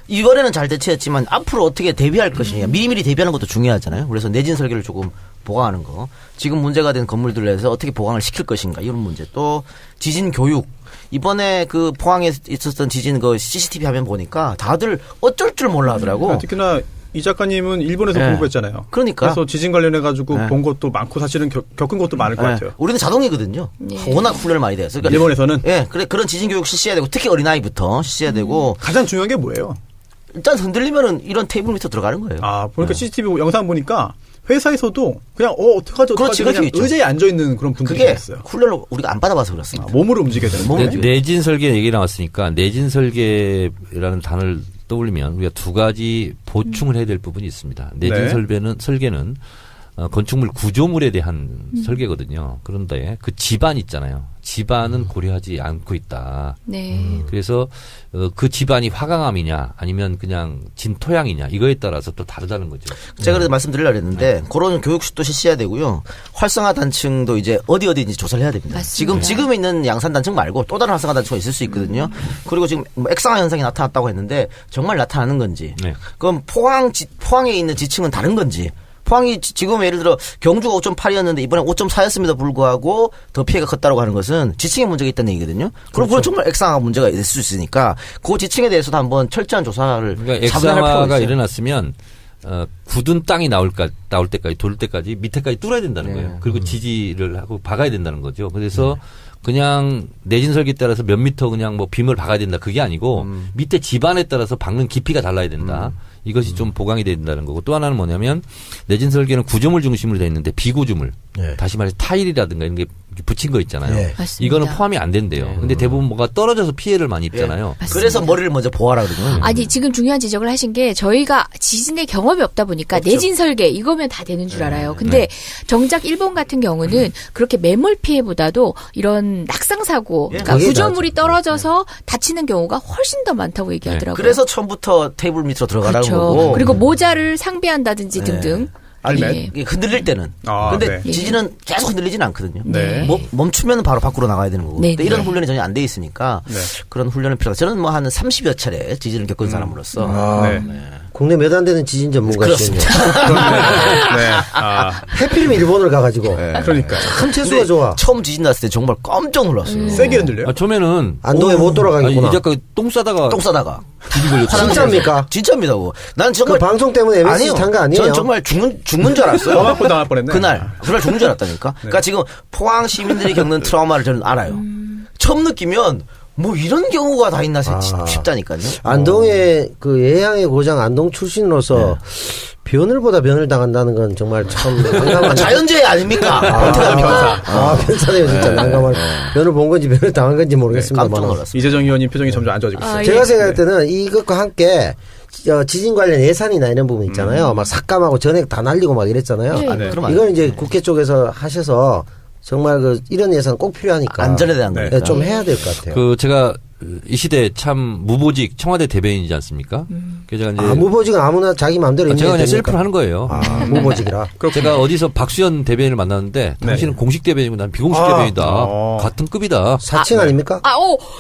이번에는 잘 대처했지만 앞으로 어떻게 대비할 것이냐 미리미리 대비하는 것도 중요하잖아요. 그래서 내진 설계를 조금 보강하는 거, 지금 문제가 된 건물들에 대해서 어떻게 보강을 시킬 것인가 이런 문제, 또 지진 교육. 이번에 그 포항에 있었던 지진 그 CCTV 화면 보니까 다들 어쩔 줄 몰라 하더라고. 특히나 이 작가님은 일본에서 공부했잖아요. 그러니까. 그래서 지진 관련해가지고 본 것도 많고 사실은 겪은 것도 많을 것 같아요. 우리는 자동이거든요. 워낙 훈련을 많이 돼서. 그러니까 일본에서는 그런 지진 교육 실시해야 되고 특히 어린아이부터 실시해야 되고. 가장 중요한 게 뭐예요? 일단 흔들리면은 이런 테이블 밑으로 들어가는 거예요. 보니까 CCTV 영상 보니까 회사에서도 그냥 어떡하지 그냥 있죠. 의자에 앉아 있는 그런 분들이 그게 있어요. 훈련을 우리가 안 받아봐서 그렇습니다. 몸으로 움직여야 되는 거예요. 내진 설계 얘기 나왔으니까 내진 설계라는 단어를 떠올리면 우리가 두 가지 보충을 해야 될 부분이 있습니다. 내진 설계는 건축물 구조물에 대한 설계거든요. 그런데 그 지반 있잖아요. 지반은 고려하지 않고 있다. 네. 그래서 그 지반이 화강암이냐 아니면 그냥 진토양이냐 이거에 따라서 또 다르다는 거죠. 제가 그래서 말씀드리려고 했는데 그런 교육도 실시해야 되고요. 활성화 단층도 이제 어디인지 조사를 해야 됩니다. 맞습니다. 지금 있는 양산 단층 말고 또 다른 활성화 단층이 있을 수 있거든요. 그리고 지금 뭐 액상화 현상이 나타났다고 했는데 정말 나타나는 건지, 그럼 포항에 있는 지층은 다른 건지. 포항이 지금 예를 들어 경주가 5.8이었는데 이번에 5.4였음에도 불구하고 더 피해가 컸다고 하는 것은 지층에 문제가 있다는 얘기거든요. 그럼 그건 정말 액상화가 문제가 있을 수 있으니까 그 지층에 대해서도 한번 철저한 조사를 그러니까 액상화가 일어났으면 굳은 땅이 나올 때까지 돌 때까지 밑에까지 뚫어야 된다는 거예요. 그리고 지지를 하고 박아야 된다는 거죠. 그래서 그냥 내진 설계에 따라서 몇 미터 그냥 뭐 빔을 박아야 된다 그게 아니고 밑에 지반에 따라서 박는 깊이가 달라야 된다. 이것이 좀 보강이 돼야 된다는 거고, 또 하나는 뭐냐면 내진 설계는 구조물 중심으로 되어 있는데 비구조물, 다시 말해서 타일이라든가 이런 게 붙인 거 있잖아요. 이거는 포함이 안 된대요. 근데 대부분 뭐가 떨어져서 피해를 많이 입잖아요. 그래서 머리를 먼저 보아라 그러거든요. 아니 지금 중요한 지적을 하신 게 저희가 지진의 경험이 없다 보니까 내진 설계 이거면 다 되는 줄 알아요. 근데 정작 일본 같은 경우는 그렇게 매몰 피해보다도 이런 낙상 사고, 그러니까 구조물이 떨어져서 다치는 경우가 훨씬 더 많다고 얘기하더라고요. 그래서 처음부터 테이블 밑으로 들어가라는 그렇죠. 거고. 그리고 모자를 상비한다든지 등등. 알면 이게 흔들릴 때는. 근데 지진은 계속 흔들리지는 않거든요. 멈추면 바로 밖으로 나가야 되는 거고. 근데 이런 훈련이 전혀 안 돼 있으니까 그런 훈련을 필요하다. 저는 뭐 한 30여 차례 지진을 겪은 사람으로서. 국내 몇 안 되는 지진 전문가시군요. 해필이면 일본을 가가지고. 그러니까 참 재수가 좋아. 처음 지진 났을 때 정말 깜짝 놀랐어요. 세게 흔들려요? 처음에는 안동에 못 돌아가겠구나. 이 작가 똥 싸다가 지진 걸렸어요. 진짜입니까? 진짜입니다. 난 정말 그 방송 때문에 MSG 탄 거 아니에요? 전 정말 죽는 줄 알았어요. 더 맞고 당할 뻔했네. 그날 죽는 줄 알았다니까. 그러니까 지금 포항 시민들이 겪는 트라우마를 저는 알아요. 처음 느끼면 뭐 이런 경우가 다 있나 싶다니까요. 안동의 그 예향의 고장 안동 출신으로서 변을보다 변을 당한다는 건 정말 참 난감한. 자연재해 아닙니까? 변사네요 진짜 난감한. 변을 본 건지 변을 당한 건지 모르겠습니다만. 깜짝 놀랐어요. 이재정 의원님 표정이 점점 안 좋아지고 있어요. 제가 생각할 때는 이것과 함께 지진 관련 예산이나 이런 부분 있잖아요. 막 삭감하고 전액 다 날리고 막 이랬잖아요. 이건 이제 국회 쪽에서 하셔서 정말 이런 예산 꼭 필요하니까 안전에 대한 거니까 좀 해야 될 것 같아요. 제가 이 시대 참 무보직 청와대 대변인이지 않습니까? 그래서 제가 이제 무보직은 아무나 자기 마음대로 제가 그냥 됩니까? 셀프를 하는 거예요. 무보직이라. 제가 어디서 박수현 대변인을 만났는데 당신은 공식 대변인이고 난 비공식 대변이다. 같은 급이다. 사칭 아닙니까?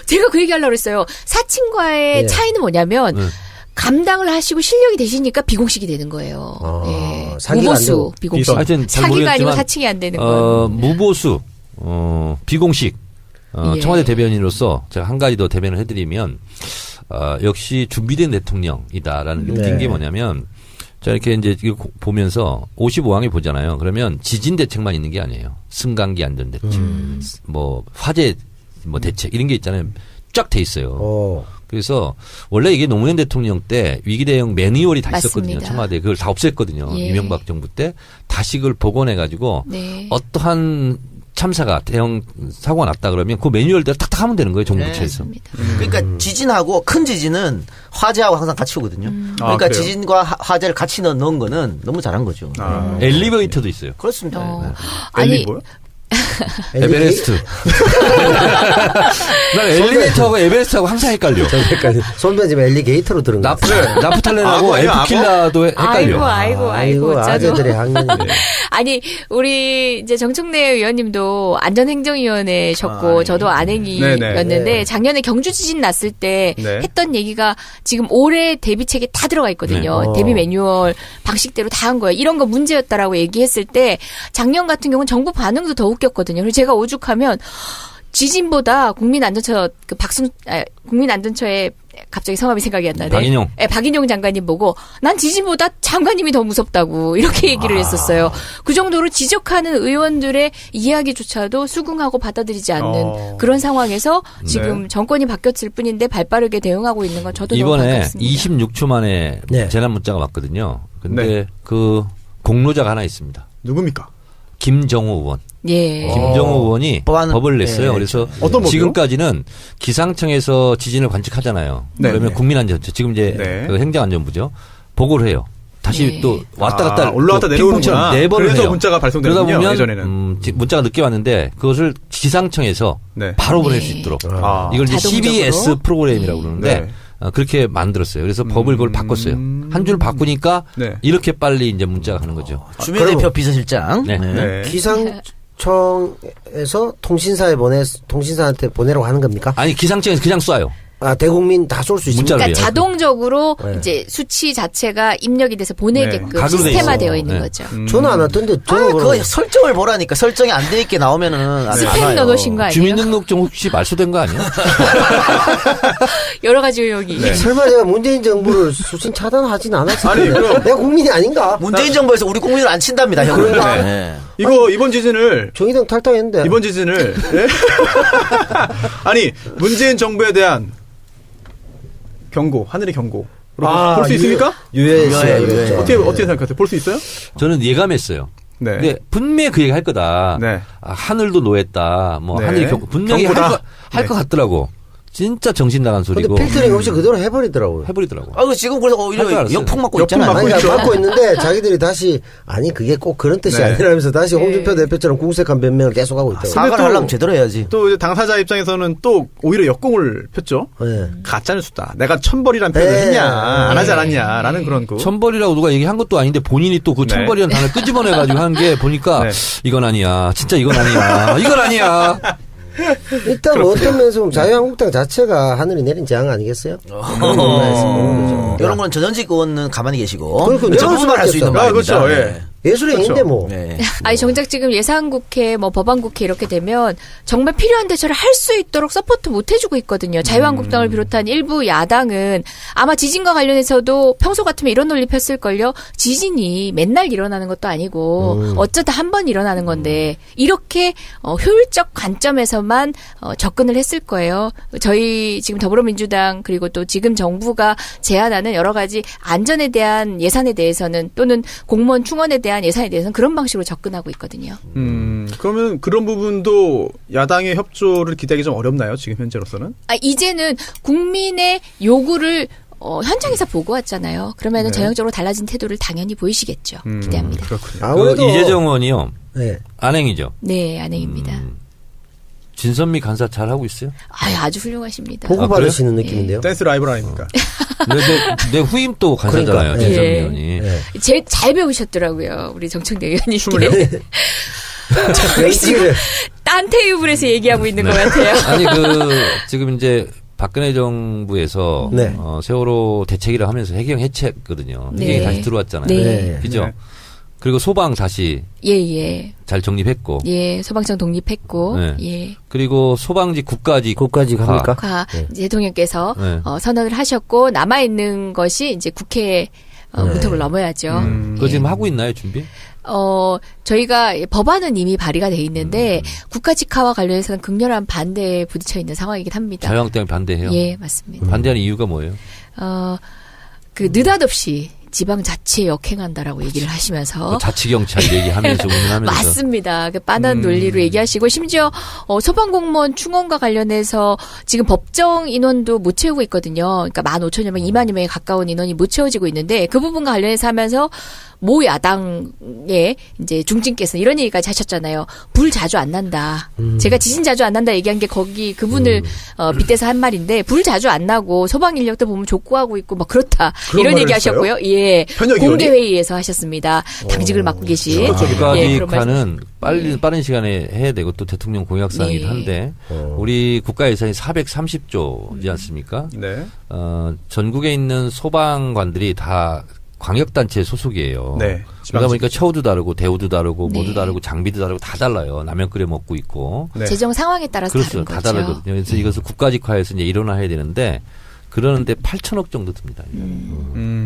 제가 그 얘기 하려고 그랬어요. 사칭과의 예. 차이는 뭐냐면 감당을 하시고 실력이 되시니까 비공식이 되는 거예요. 예. 사기가 안 무보수 되고. 비공식. 하여튼 잘 사기가 아니고 모르겠지만 사칭이 안 되는 거. 무보수 비공식 예. 청와대 대변인으로서 제가 한 가지 더 대변을 해드리면 역시 준비된 대통령이다라는 게 웃긴 게 뭐냐면 자 이렇게 이제 이거 보면서 55항에 보잖아요. 그러면 지진 대책만 있는 게 아니에요. 승강기 안전 대책, 뭐 화재 뭐 대책 이런 게 있잖아요. 쫙 돼 있어요. 그래서 원래 이게 노무현 대통령 때 위기 대응 매뉴얼이 다 있었거든요. 맞습니다. 청와대 그걸 다 없앴거든요. 예. 이명박 정부 때 다시 그걸 복원해 가지고 네. 어떠한 참사가 대형 사고가 났다 그러면 그 매뉴얼대로 탁탁 하면 되는 거예요. 정부 부처에서. 맞습니다. 그러니까 지진하고 큰 지진은 화재하고 항상 같이 오거든요. 그러니까 그래요? 지진과 화재를 같이 넣은 거는 너무 잘한 거죠. 엘리베이터도 있어요. 그렇습니다. 아니 뭐요? 에베레스트. 난 엘리베이터하고 에베레스트하고 항상 헷갈려. 손편집 엘리게이터로 들은 거. 나프탈렌하고 악어예요, 악어? 에프킬라도 헷갈려. 아이고, 어쩌죠. 아재들의 학년. 아니, 우리 이제 정청래 의원님도 안전행정위원회셨고, 저도 안행이였는데, 네네. 작년에 경주 지진 났을 때 네. 했던 얘기가 지금 올해 대비책에 다 들어가 있거든요. 네. 대비 매뉴얼 방식대로 다 한 거예요. 이런 거 문제였다라고 얘기했을 때, 작년 같은 경우는 정부 반응도 더 웃겼거든요. 그래서 제가 오죽하면, 지진보다 국민안전처 국민안전처에 갑자기 성함이 생각이 안 나네. 박인용. 네, 박인용 장관님 보고 난 지진보다 장관님이 더 무섭다고 이렇게 얘기를 했었어요. 그 정도로 지적하는 의원들의 이야기조차도 수긍하고 받아들이지 않는 그런 상황에서 지금 정권이 바뀌었을 뿐인데 발빠르게 대응하고 있는 건 저도 너무 이번에 반갑습니다. 26초 만에 네. 재난 문자가 왔거든요. 근데 네. 그 공로자가 하나 있습니다. 누굽니까? 김정우 의원. 예. 김정우 의원이 법을 냈어요. 네. 그래서 어떤 법이요? 지금까지는 기상청에서 지진을 관측하잖아요. 네. 그러면 네. 국민안전처 지금 이제 네. 그 행정안전부죠. 보고를 해요. 다시 네. 또 왔다 갔다 올라갔다 내려오는구나. 핑퐁처럼 네 번을 그래서 해요. 문자가 발송되는군요, 그러다 보면 예전에는. 문자가 늦게 왔는데 그것을 기상청에서 네. 바로 보낼 네. 수 있도록 아. 이걸 이제 자동적으로? CBS 프로그램이라고 그러는데 네. 그렇게 만들었어요. 그래서 법을 그걸 바꿨어요. 한 줄 바꾸니까 네. 이렇게 빨리 이제 문자가 가는 거죠. 주민 대표 비서실장. 네. 네. 기상청에서 통신사한테 보내라고 하는 겁니까? 아니 기상청에서 그냥 쏴요. 대국민 다 쏠 수 있습니까? 문자로. 그러니까 그래요. 자동적으로 네. 이제 수치 자체가 입력이 돼서 보내게끔 네. 각으로 돼 시스템화되어 있어요. 있는 네. 거죠. 저는 안 왔던데. 저는 그거 설정을 보라니까 설정이 안 돼 있게 나오면은 안 스팸 와요. 넣어놓으신 거 아니에요? 주민등록증 혹시 말소된 거 아니야? 여러 가지 의혹이. 설마 제가 문재인 정부를 수신 차단하진 않았을 아니, 텐데. 그럼- 내가 국민이 아닌가? 문재인 정부에서 우리 국민을 안 친답니다. 형. 그러니까. 네. 이번 지진을 정의당 탈당했는데. 이번 지진을 예? 아니 문재인 정부에 대한 경고, 하늘의 경고. 볼 수 있습니까? 유해했어요. 유해. 어떻게 생각하세요? 볼 수 있어요? 저는 예감했어요. 네. 근데 분명히 그 얘기 할 거다. 네. 하늘도 노했다. 뭐 네. 하늘이 분명히 경고다. 할 것 같더라고. 진짜 정신 나간 근데 소리고 필터링 없이 그대로 해버리더라고요. 해버리더라고. 그 지금 그래서 할줄 오히려 알았어요. 역풍 맞고 역풍 있잖아요. 맞고 아니, 있죠. 받고 있는데 자기들이 다시 그게 꼭 그런 뜻이 네. 아니라면서 다시 홍준표 대표처럼 궁색한 변명을 계속하고 있다고. 사과를 또- 하려면 제대로 해야지. 또 이제 당사자 입장에서는 또 오히려 역공을 폈죠. 네. 가짜뉴스다. 내가 천벌이란 표현을 네. 했냐, 안 하지 않았냐라는 그런 거. 천벌이라고 누가 얘기한 것도 아닌데 본인이 또 그 네. 천벌이라는 단어를 끄집어내가지고 한 게 보니까 네. 이건 아니야. 진짜 이건 아니야. 이건 아니야. 일단 뭐 어떤 면에서 보면 자유한국당 자체가 하늘이 내린 재앙 아니겠어요? 그런 면에서 보는 거죠. 이런 건 전현직 의원은 가만히 계시고. 그러니까 저 부분만 할 수 있는 아, 말입니다. 그렇죠. 예. 네. 예술의 그렇죠. 인데 뭐. 네. 아니 정작 지금 예산국회, 뭐 법안국회 이렇게 되면 정말 필요한 대처를 할 수 있도록 서포트 못 해주고 있거든요. 자유한국당을 비롯한 일부 야당은 아마 지진과 관련해서도 평소 같으면 이런 논리 폈을걸요. 지진이 맨날 일어나는 것도 아니고 어쩌다 한 번 일어나는 건데 이렇게 효율적 관점에서만 접근을 했을 거예요. 저희 지금 더불어민주당 그리고 또 지금 정부가 제안하는 여러 가지 안전에 대한 예산에 대해서는 또는 공무원 충원에 대한 예산에 대해서는 그런 방식으로 접근하고 있거든요. 그러면 그런 부분도 야당의 협조를 기대하기 좀 어렵나요? 지금 현재로서는? 이제는 국민의 요구를 현장에서 보고 왔잖아요. 그러면은 네. 전형적으로 달라진 태도를 당연히 보이시겠죠. 기대합니다. 그렇군요. 그 아무래도 이재정 의원이요. 네. 안행이죠. 네, 안행입니다. 진선미 간사 잘 하고 있어요? 아주 훌륭하십니다. 보고 아, 받으시는 느낌인데요. 댄스 라이벌 아닙니까? 내 후임 또 간사잖아요. 그러니까, 진선미 예. 의원이. 네. 제일 잘 배우셨더라고요. 우리 정청래 의원님께. 춤을요? 왠지를 딴 테이블에서 얘기하고 있는 것 같아요. 아니 지금 이제 박근혜 정부에서 네. 세월호 대책이라 하면서 해경 해체했거든요. 네. 해경이 다시 들어왔잖아요. 네. 그죠? 네. 그리고 소방 다시 예. 잘 정립했고. 예, 소방청 독립했고, 네. 예. 그리고 소방지 국가지 합니까? 이제 대통령께서 네. 선언을 하셨고 남아 있는 것이 이제 국회 문턱을 넘어야죠. 그거 지금 하고 있나요, 준비? 저희가 법안은 이미 발의가 돼 있는데 국가직화와 관련해서는 극렬한 반대에 부딪혀 있는 상황이긴 합니다. 자유한국당이 반대해요. 예, 맞습니다. 반대하는 이유가 뭐예요? 느닷없이 지방자치에 역행한다라고 얘기를 하시면서 자치경찰 얘기하면서 운운하면서. 맞습니다. 그 빤한 논리로 얘기하시고 심지어 소방공무원 충원과 관련해서 지금 법정 인원도 못 채우고 있거든요. 그러니까 15,000여 명, 2만여 명에 가까운 인원이 못 채워지고 있는데 그 부분과 관련해서 하면서 모 야당의 이제 중진께서는 이런 얘기까지 하셨잖아요. 불 자주 안 난다. 제가 지진 자주 안 난다 얘기한 게 거기 그분을 빗대서 한 말인데 불 자주 안 나고 소방 인력도 보면 족구하고 있고 막 그렇다. 그런 이런 말을 얘기 했어요? 하셨고요. 예. 현역 의원이? 공개 회의에서 하셨습니다. 당직을 맡고 계신. 국가직화는 빠른 시간에 해야 되고 또 대통령 공약 사항이긴 네. 한데 우리 국가 예산이 430조이지 않습니까? 네. 전국에 있는 소방관들이 다 광역단체 소속이에요. 네. 그러다 보니까 처우도 다르고 대우도 다르고 네. 모두 다르고 장비도 다르고 다 달라요. 라면 끓여 먹고 있고. 네. 재정 상황에 따라서 그렇죠. 다른 다 거죠. 다르거든요. 그래서 이것을 국가직화해서 이제 일원화해야 되는데 그러는데 8천억 정도 듭니다.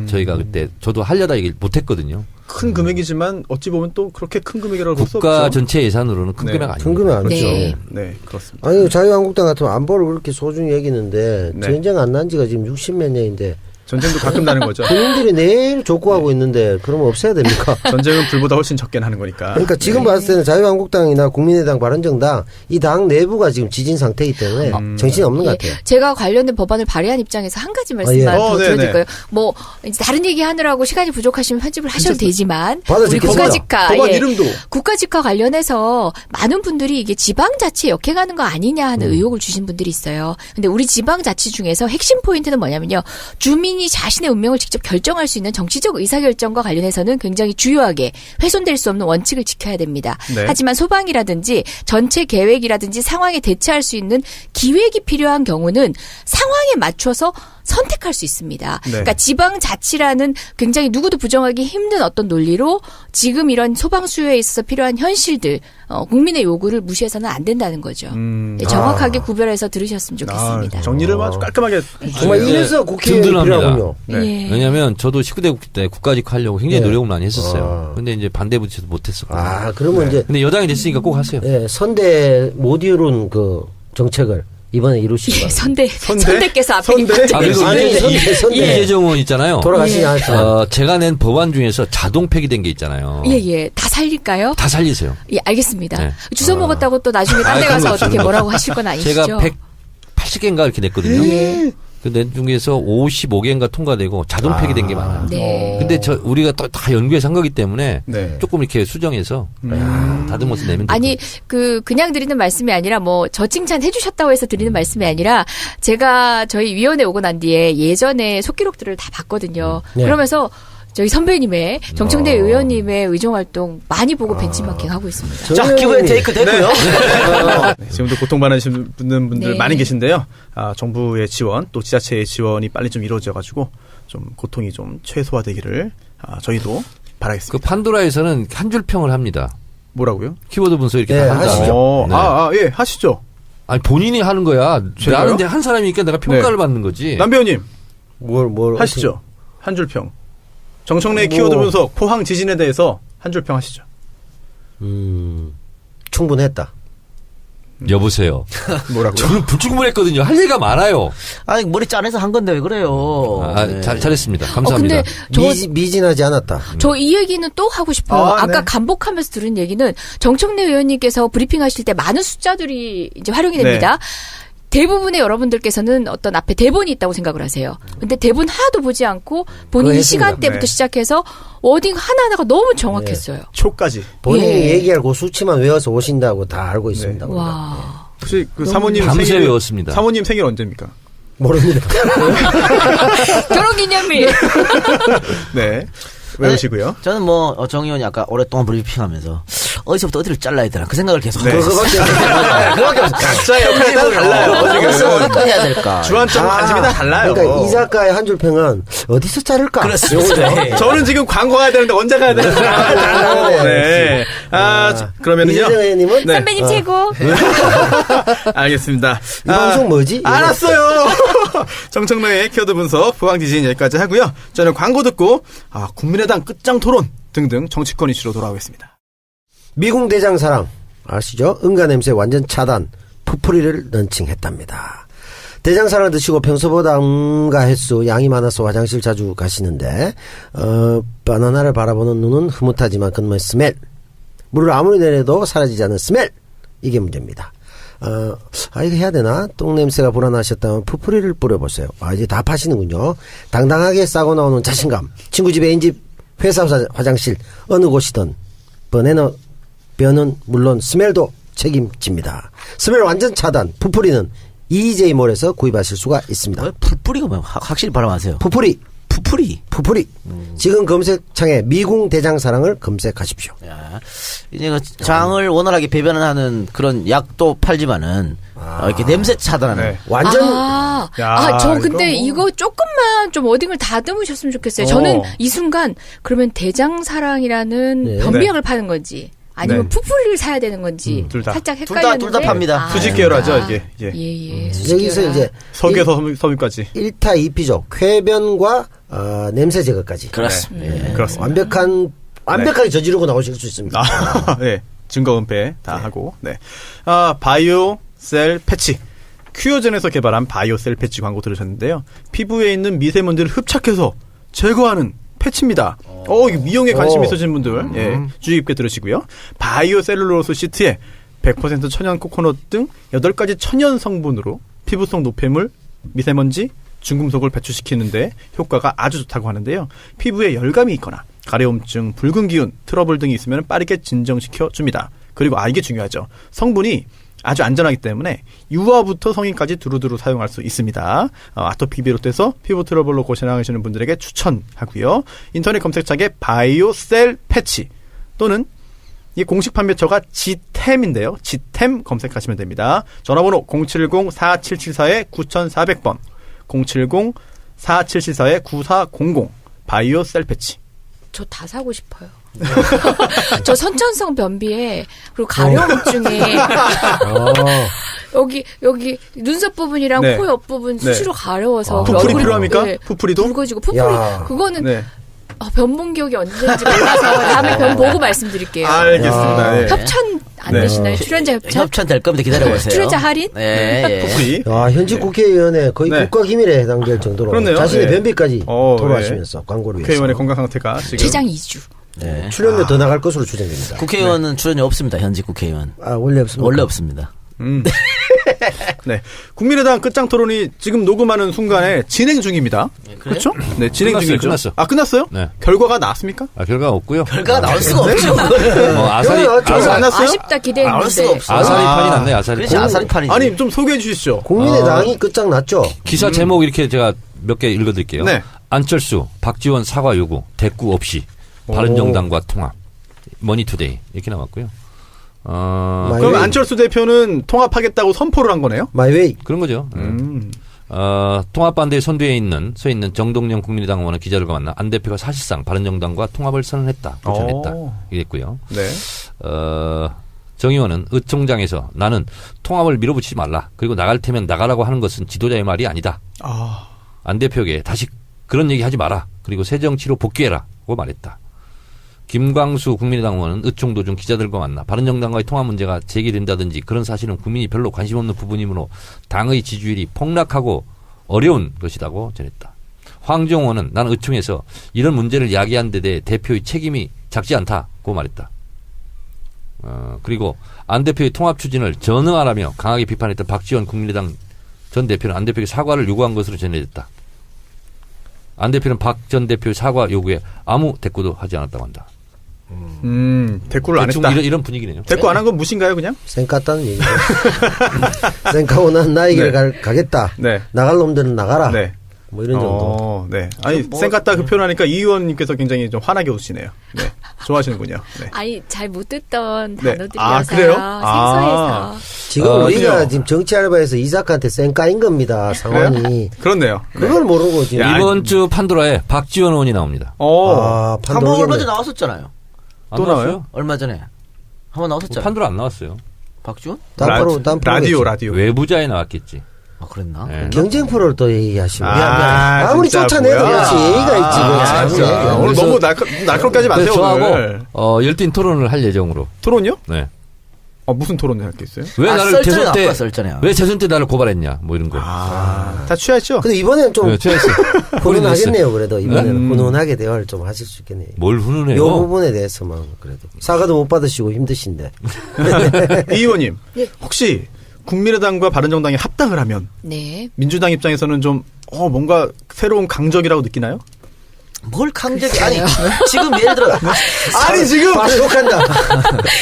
저희가 그때 저도 하려다 얘기 못했거든요. 큰 금액이지만 어찌 보면 또 그렇게 큰 금액이라고 볼 수 국가 없죠. 전체 예산으로는 큰 네. 금액 아니에요. 큰 금액 아니죠. 네. 네, 그렇습니다. 아니 자유한국당 같으면 안보를 그렇게 소중히 여기는데 네. 전쟁 안 난 지가 지금 60몇 년인데 전쟁도 가끔 나는 거죠. 국민들이 내일 족구하고 있는데 그러면 없애야 됩니까? 전쟁은 불보다 훨씬 적게 나는 거니까. 그러니까 지금 봤을 때는 자유한국당이나 국민의당, 바른정당 이 당 내부가 지금 지진 상태이기 때문에 정신이 없는 것 예, 같아요. 제가 관련된 법안을 발의한 입장에서 한 가지 말씀만 예. 더 네네. 드려드릴까요? 뭐 이제 다른 얘기 하느라고 시간이 부족하시면 편집을 하셔도 되지만 우리 받아듣겠습니다. 국가직화, 법안 이름도. 국가직화 관련해서 많은 분들이 이게 지방자치 역행하는 거 아니냐 하는 의혹을 주신 분들이 있어요. 근데 우리 지방자치 중에서 핵심 포인트는 뭐냐면요. 주민이 자신의 운명을 직접 결정할 수 있는 정치적 의사결정과 관련해서는 굉장히 주요하게 훼손될 수 없는 원칙을 지켜야 됩니다. 네. 하지만 소방이라든지 전체 계획이라든지 상황에 대처할 수 있는 기획이 필요한 경우는 상황에 맞춰서 선택할 수 있습니다. 네. 그러니까 지방자치라는 굉장히 누구도 부정하기 힘든 어떤 논리로 지금 이런 소방 수요에 있어서 필요한 현실들, 국민의 요구를 무시해서는 안 된다는 거죠. 네, 정확하게 구별해서 들으셨으면 좋겠습니다. 정리를 아주 깔끔하게. 정말 해주시네요. 이래서 국회에 든든합니다. 필요하군요. 네. 예. 왜냐하면 저도 19대 국회 때 국가직화 하려고 굉장히 네. 노력을 많이 했었어요. 아. 근데 이제 반대 부딪혀서 못했었거든요. 아 그러면 이제 근데 여당이 됐으니까 꼭 하세요. 예, 선대 못 이룬 그 정책을 이번에 이루시기 예, 바랍니다. 선대께서 앞에 선대? 갑자기 아, 그리고 아니, 이제 선대. 이재정 의원 있잖아요. 돌아가시지 예. 않았지만 제가 낸 법안 중에서 자동 폐기된 게 있잖아요. 예. 다 살릴까요? 다 살리세요. 예, 알겠습니다. 네. 주워 먹었다고 또 나중에 딴 데 아이, 가서 그건 어떻게 없죠. 뭐라고 하실 건 아니시죠? 제가 180개인가 이렇게 냈거든요. 예. 그 중에서 55개인가 통과되고 자동 폐기된 게 많아요. 네. 근데 우리가 다 연구해서 한 거기 때문에 네. 조금 이렇게 수정해서 다듬어서 내면 아니 되거든요. 그냥 드리는 말씀이 아니라 뭐 저 칭찬 해주셨다고 해서 드리는 말씀이 아니라 제가 저희 위원회 오고 난 뒤에 예전에 속기록들을 다 봤거든요. 네. 그러면서 저희 선배님의 정청래 의원님의 의정 활동 많이 보고 벤치마킹 하고 있습니다. 자, 기브앤테이크 됐고요. 네, 지금도 고통받으시는 분들 네. 많이 계신데요. 정부의 지원, 또 지자체의 지원이 빨리 좀 이루어져가지고 좀 고통이 좀 최소화되기를 저희도 그 바라겠습니다. 판도라에서는 한 줄 평을 합니다. 뭐라고요? 키워드 분석 이렇게 네, 다 한다. 하시죠. 네. 예, 하시죠. 아니 본인이 하는 거야. 제가요? 나는 이제 한 사람이니까 내가 평가를 네. 받는 거지. 남배우님 뭘 하시죠. 한 줄 평. 정청래 뭐. 키워드 분석, 포항 지진에 대해서 한 줄 평 하시죠. 충분했다. 여보세요. 뭐라고요? 저는 불충분했거든요. 할 얘기가 많아요. 아니, 머리 짜내서 한 건데 왜 그래요? 네. 잘했습니다. 감사합니다. 근데 저 미진하지 않았다. 저 이 얘기는 또 하고 싶어요. 아, 아까 네. 간복하면서 들은 얘기는 정청래 의원님께서 브리핑하실 때 많은 숫자들이 이제 활용이 됩니다. 대부분의 여러분들께서는 어떤 앞에 대본이 있다고 생각을 하세요. 근데 대본 하나도 보지 않고 본인이 그거 했습니다. 시간대부터 네. 시작해서 워딩 하나하나가 너무 정확했어요. 초까지. 본인이 예. 얘기할 그 수치만 외워서 오신다고 다 알고 있습니다. 우리가. 와. 혹시 그 사모님 밤새 생일 외웠습니다. 사모님 생일 언제입니까? 모릅니다. 결혼기념일. 네. 외우시고요. 저는 뭐 정 의원이 아까 오랫동안 브리핑하면서 어디서부터 어디를 잘라야 되나 그 생각을 계속 하고 있어요. 그거밖에 없어요. 각자의 역할이 다 달라요. 어디서 어디까지 해야 될까? 주안점 관심이 다 달라요. 그러니까 이 작가의 한 줄 평은 어디서 자를까? 그렇습니다. 네. 저는 지금 광고 가야 되는데 언제 가야 되나? 네. 그러면은요. 이재정 의원님은 네. 선배님 최고. 알겠습니다. 이 방송 뭐지? 알았어요. 정청래의 키워드 분석, 부황 디자인 여기까지 하고요. 저는 광고 듣고 국민의당 끝장 토론 등등 정치권 이슈로 돌아오겠습니다. 미궁 대장사랑 아시죠? 응가 냄새 완전 차단, 푸풀이를 런칭했답니다. 대장사랑 드시고 평소보다 응가 횟수 양이 많아서 화장실 자주 가시는데 바나나를 바라보는 눈은 흐뭇하지만 그놈의 스멜, 물을 아무리 내려도 사라지지 않는 스멜, 이게 문제입니다. 이거 해야 되나? 똥냄새가 불안하셨다면 푸풀이를 뿌려보세요. 이제 다 파시는군요. 당당하게 싸고 나오는 자신감. 친구 집, 애인 집, 회사 화장실, 어느 곳이든 변은 물론 스멜도 책임집니다. 스멜 완전 차단, 푸풀이는 EJ몰에서 구입하실 수가 있습니다. 푸풀이가 뭐야? 확실히 발음하세요. 푸풀이. 푸풀이. 지금 검색창에 미궁 대장사랑을 검색하십시오. 야, 이제 그 장을 원활하게 배변하는 그런 약도 팔지만은 이렇게 냄새 차단하는. 네. 완전 저 근데 이거 조금만 좀 어딘가를 다듬으셨으면 좋겠어요. 저는 이 순간 그러면 대장사랑이라는 네. 변비약을 파는 건지 아니면 네. 푸풀이를 사야 되는 건지 둘 다. 살짝 헷갈렸는데. 둘 다 팝니다. 수직 계열하죠, 이게. 예. 예. 여기서 이제 석유에서 섬유까지. 1타 2피죠. 쾌변과 냄새 제거까지. 그렇습니다. 네. 그렇습니다. 완벽하게 저지르고 나오실 수 있습니다. 네. 증거 은폐 다 하고. 네. 바이오셀 패치. 큐어젠에서 개발한 바이오셀 패치 광고 들으셨는데요. 피부에 있는 미세먼지를 흡착해서 제거하는 패치입니다. 이게 미용에 관심 있으신 분들, 주의 깊게 들으시고요. 바이오셀룰로스 시트에 100% 천연 코코넛 등 8가지 천연 성분으로 피부속 노폐물, 미세먼지, 중금속을 배출시키는데 효과가 아주 좋다고 하는데요. 피부에 열감이 있거나 가려움증, 붉은 기운, 트러블 등이 있으면 빠르게 진정시켜 줍니다. 그리고 이게 중요하죠. 성분이 아주 안전하기 때문에 유아부터 성인까지 두루두루 사용할 수 있습니다. 아토피 비롯해서 피부 트러블로 고생하시는 분들에게 추천하고요. 인터넷 검색창에 바이오셀 패치 또는 이 공식 판매처가 지템인데요. 지템 검색하시면 됩니다. 전화번호 070-4774-9400번 070-4774-9400 바이오셀 패치. 저 다 사고 싶어요. 저 선천성 변비에 그리고 가려움증에 여기 눈썹 부분이랑 네. 코 옆 부분 수시로 가려워서 푸풀이 얼굴이, 필요합니까? 네, 푸풀이도? 붉어지고 푸풀이 야. 그거는 네. 변 본 기억이 언제인지 몰라서 다음에 변 보고 말씀드릴게요. 알겠습니다. 네. 협찬 안 네. 되시나요? 출연자 협찬? 협찬 될 겁니다. 기다려보세요. 출연자 할인? 네. 푸풀이. 현직 국회의원의 거의 네. 국가기밀에 해당될 정도로 그렇네요. 자신의 네. 변비까지 토로하시면서 광고를 위해서 국회의원의 건강 상태가 지금 최장 2주. 네. 출연료 더 나갈 것으로 추정됩니다. 국회의원은 출연료 없습니다. 현직 국회의원. 원래 없습니까? 원래 없습니다. 네. 국민의당 끝장 토론이 지금 녹음하는 순간에 진행 중입니다. 그렇죠? 네, 진행 끝났어요, 중이죠. 끝났어. 끝났어요? 네. 결과가 나왔습니까? 결과가 없고요. 결과가 나올 수가 없죠. 아사리 결과 안 났어요? 아쉽다 나올 수가 기대했는데. 없어. 아사리판이 났네. 아사리판. 그렇지, 아사리판이지. 아니, 좀 소개해 주시죠. 국민의당이 끝장났죠. 기사 제목 이렇게 제가 몇 개 읽어드릴게요. 네. 안철수, 박지원 사과 요구, 대꾸 없이 바른정당과 통합. 머니투데이 이렇게 나왔고요. 마이웨이. 그럼 안철수 대표는 통합하겠다고 선포를 한 거네요? 마이웨이. 그런 거죠. 통합 반대에 서 있는 정동영 국민의당 의원은 기자들과 만나 안 대표가 사실상 바른정당과 통합을 선언했다, 전했다 이랬고요. 네. 정 의원은 의총장에서 나는 통합을 밀어붙이지 말라. 그리고 나갈 테면 나가라고 하는 것은 지도자의 말이 아니다. 안 대표에게 다시 그런 얘기 하지 마라. 그리고 새정치로 복귀해라고 말했다. 김광수 국민의당 의원은 의총 도중 기자들과 만나 바른정당과의 통합 문제가 제기된다든지 그런 사실은 국민이 별로 관심 없는 부분이므로 당의 지지율이 폭락하고 어려운 것이라고 전했다. 황정 의원은 나는 의총에서 이런 문제를 야기한 데 대해 대표의 책임이 작지 않다고 말했다. 그리고 안 대표의 통합 추진을 전응하라며 강하게 비판했던 박지원 국민의당 전 대표는 안 대표에게 사과를 요구한 것으로 전해졌다. 안 대표는 박 전 대표의 사과 요구에 아무 대꾸도 하지 않았다고 한다. 대꾸를 안 대충 했다. 이런 분위기네요. 대꾸 안 한 건 무신가요, 그냥? 쌩깠다는 얘기죠. 쌩까고 난 나의 길을 가겠다. 네. 나갈 놈들은 나가라. 네. 뭐 이런 정도. 네. 아니, 쌩깠다 그 표현하니까 이 의원님께서 굉장히 좀 환하게 웃으시네요. 네. 좋아하시는군요. 네. 아니 잘 못 듣던 네. 단어들이어서요. 그래요? 생소해서. 지금 우리가 그래요? 지금 정치 알바에서 이삭한테 쌩까인 겁니다. 상황이. 그렇네요. 그걸 모르고 지금. 야, 이번 주 판도라에 박지원 의원이 나옵니다. 아, 한번 얼마 전에 판독이네. 나왔었잖아요. 안 또 나왔어요? 나와요? 얼마 전에 한번 나왔었잖아요. 판도라 안 나왔어요. 박지원? 라디오. 외부자에 나왔겠지. 아 그랬나? 네. 경쟁 프로를 또 얘기하시고. 아, 아무리 진짜 쫓아내도 뭐야. 그렇지. 예의가 있지. 아, 그렇지. 진짜. 아무리 오늘 그래서- 너무 날카롭까지 마세요, 그래서 오늘. 저하고 열띤 토론을 할 예정으로. 토론요? 네. 무슨 토론을 할 게 있어요? 왜 아, 나를 썰전에 대선 때 나왔구나, 썰전에. 왜 대선 때 나를 고발했냐 뭐 이런 거. 다 취하했죠? 근데 이번에는 좀 네, 취했어. 훈훈하겠네요. 그래도 이번에는 네? 훈훈하게 대화를 좀 하실 수 있겠네요. 뭘 이 훈훈해요? 부분에 대해서만 그래도 사과도 못 받으시고 힘드신데. 이 의원님, 네. 혹시 국민의당과 바른정당이 합당을 하면 네. 민주당 입장에서는 좀 뭔가 새로운 강적이라고 느끼나요? 뭘 강제기 아니 지금 예를 들어 아니 지금 욕한다.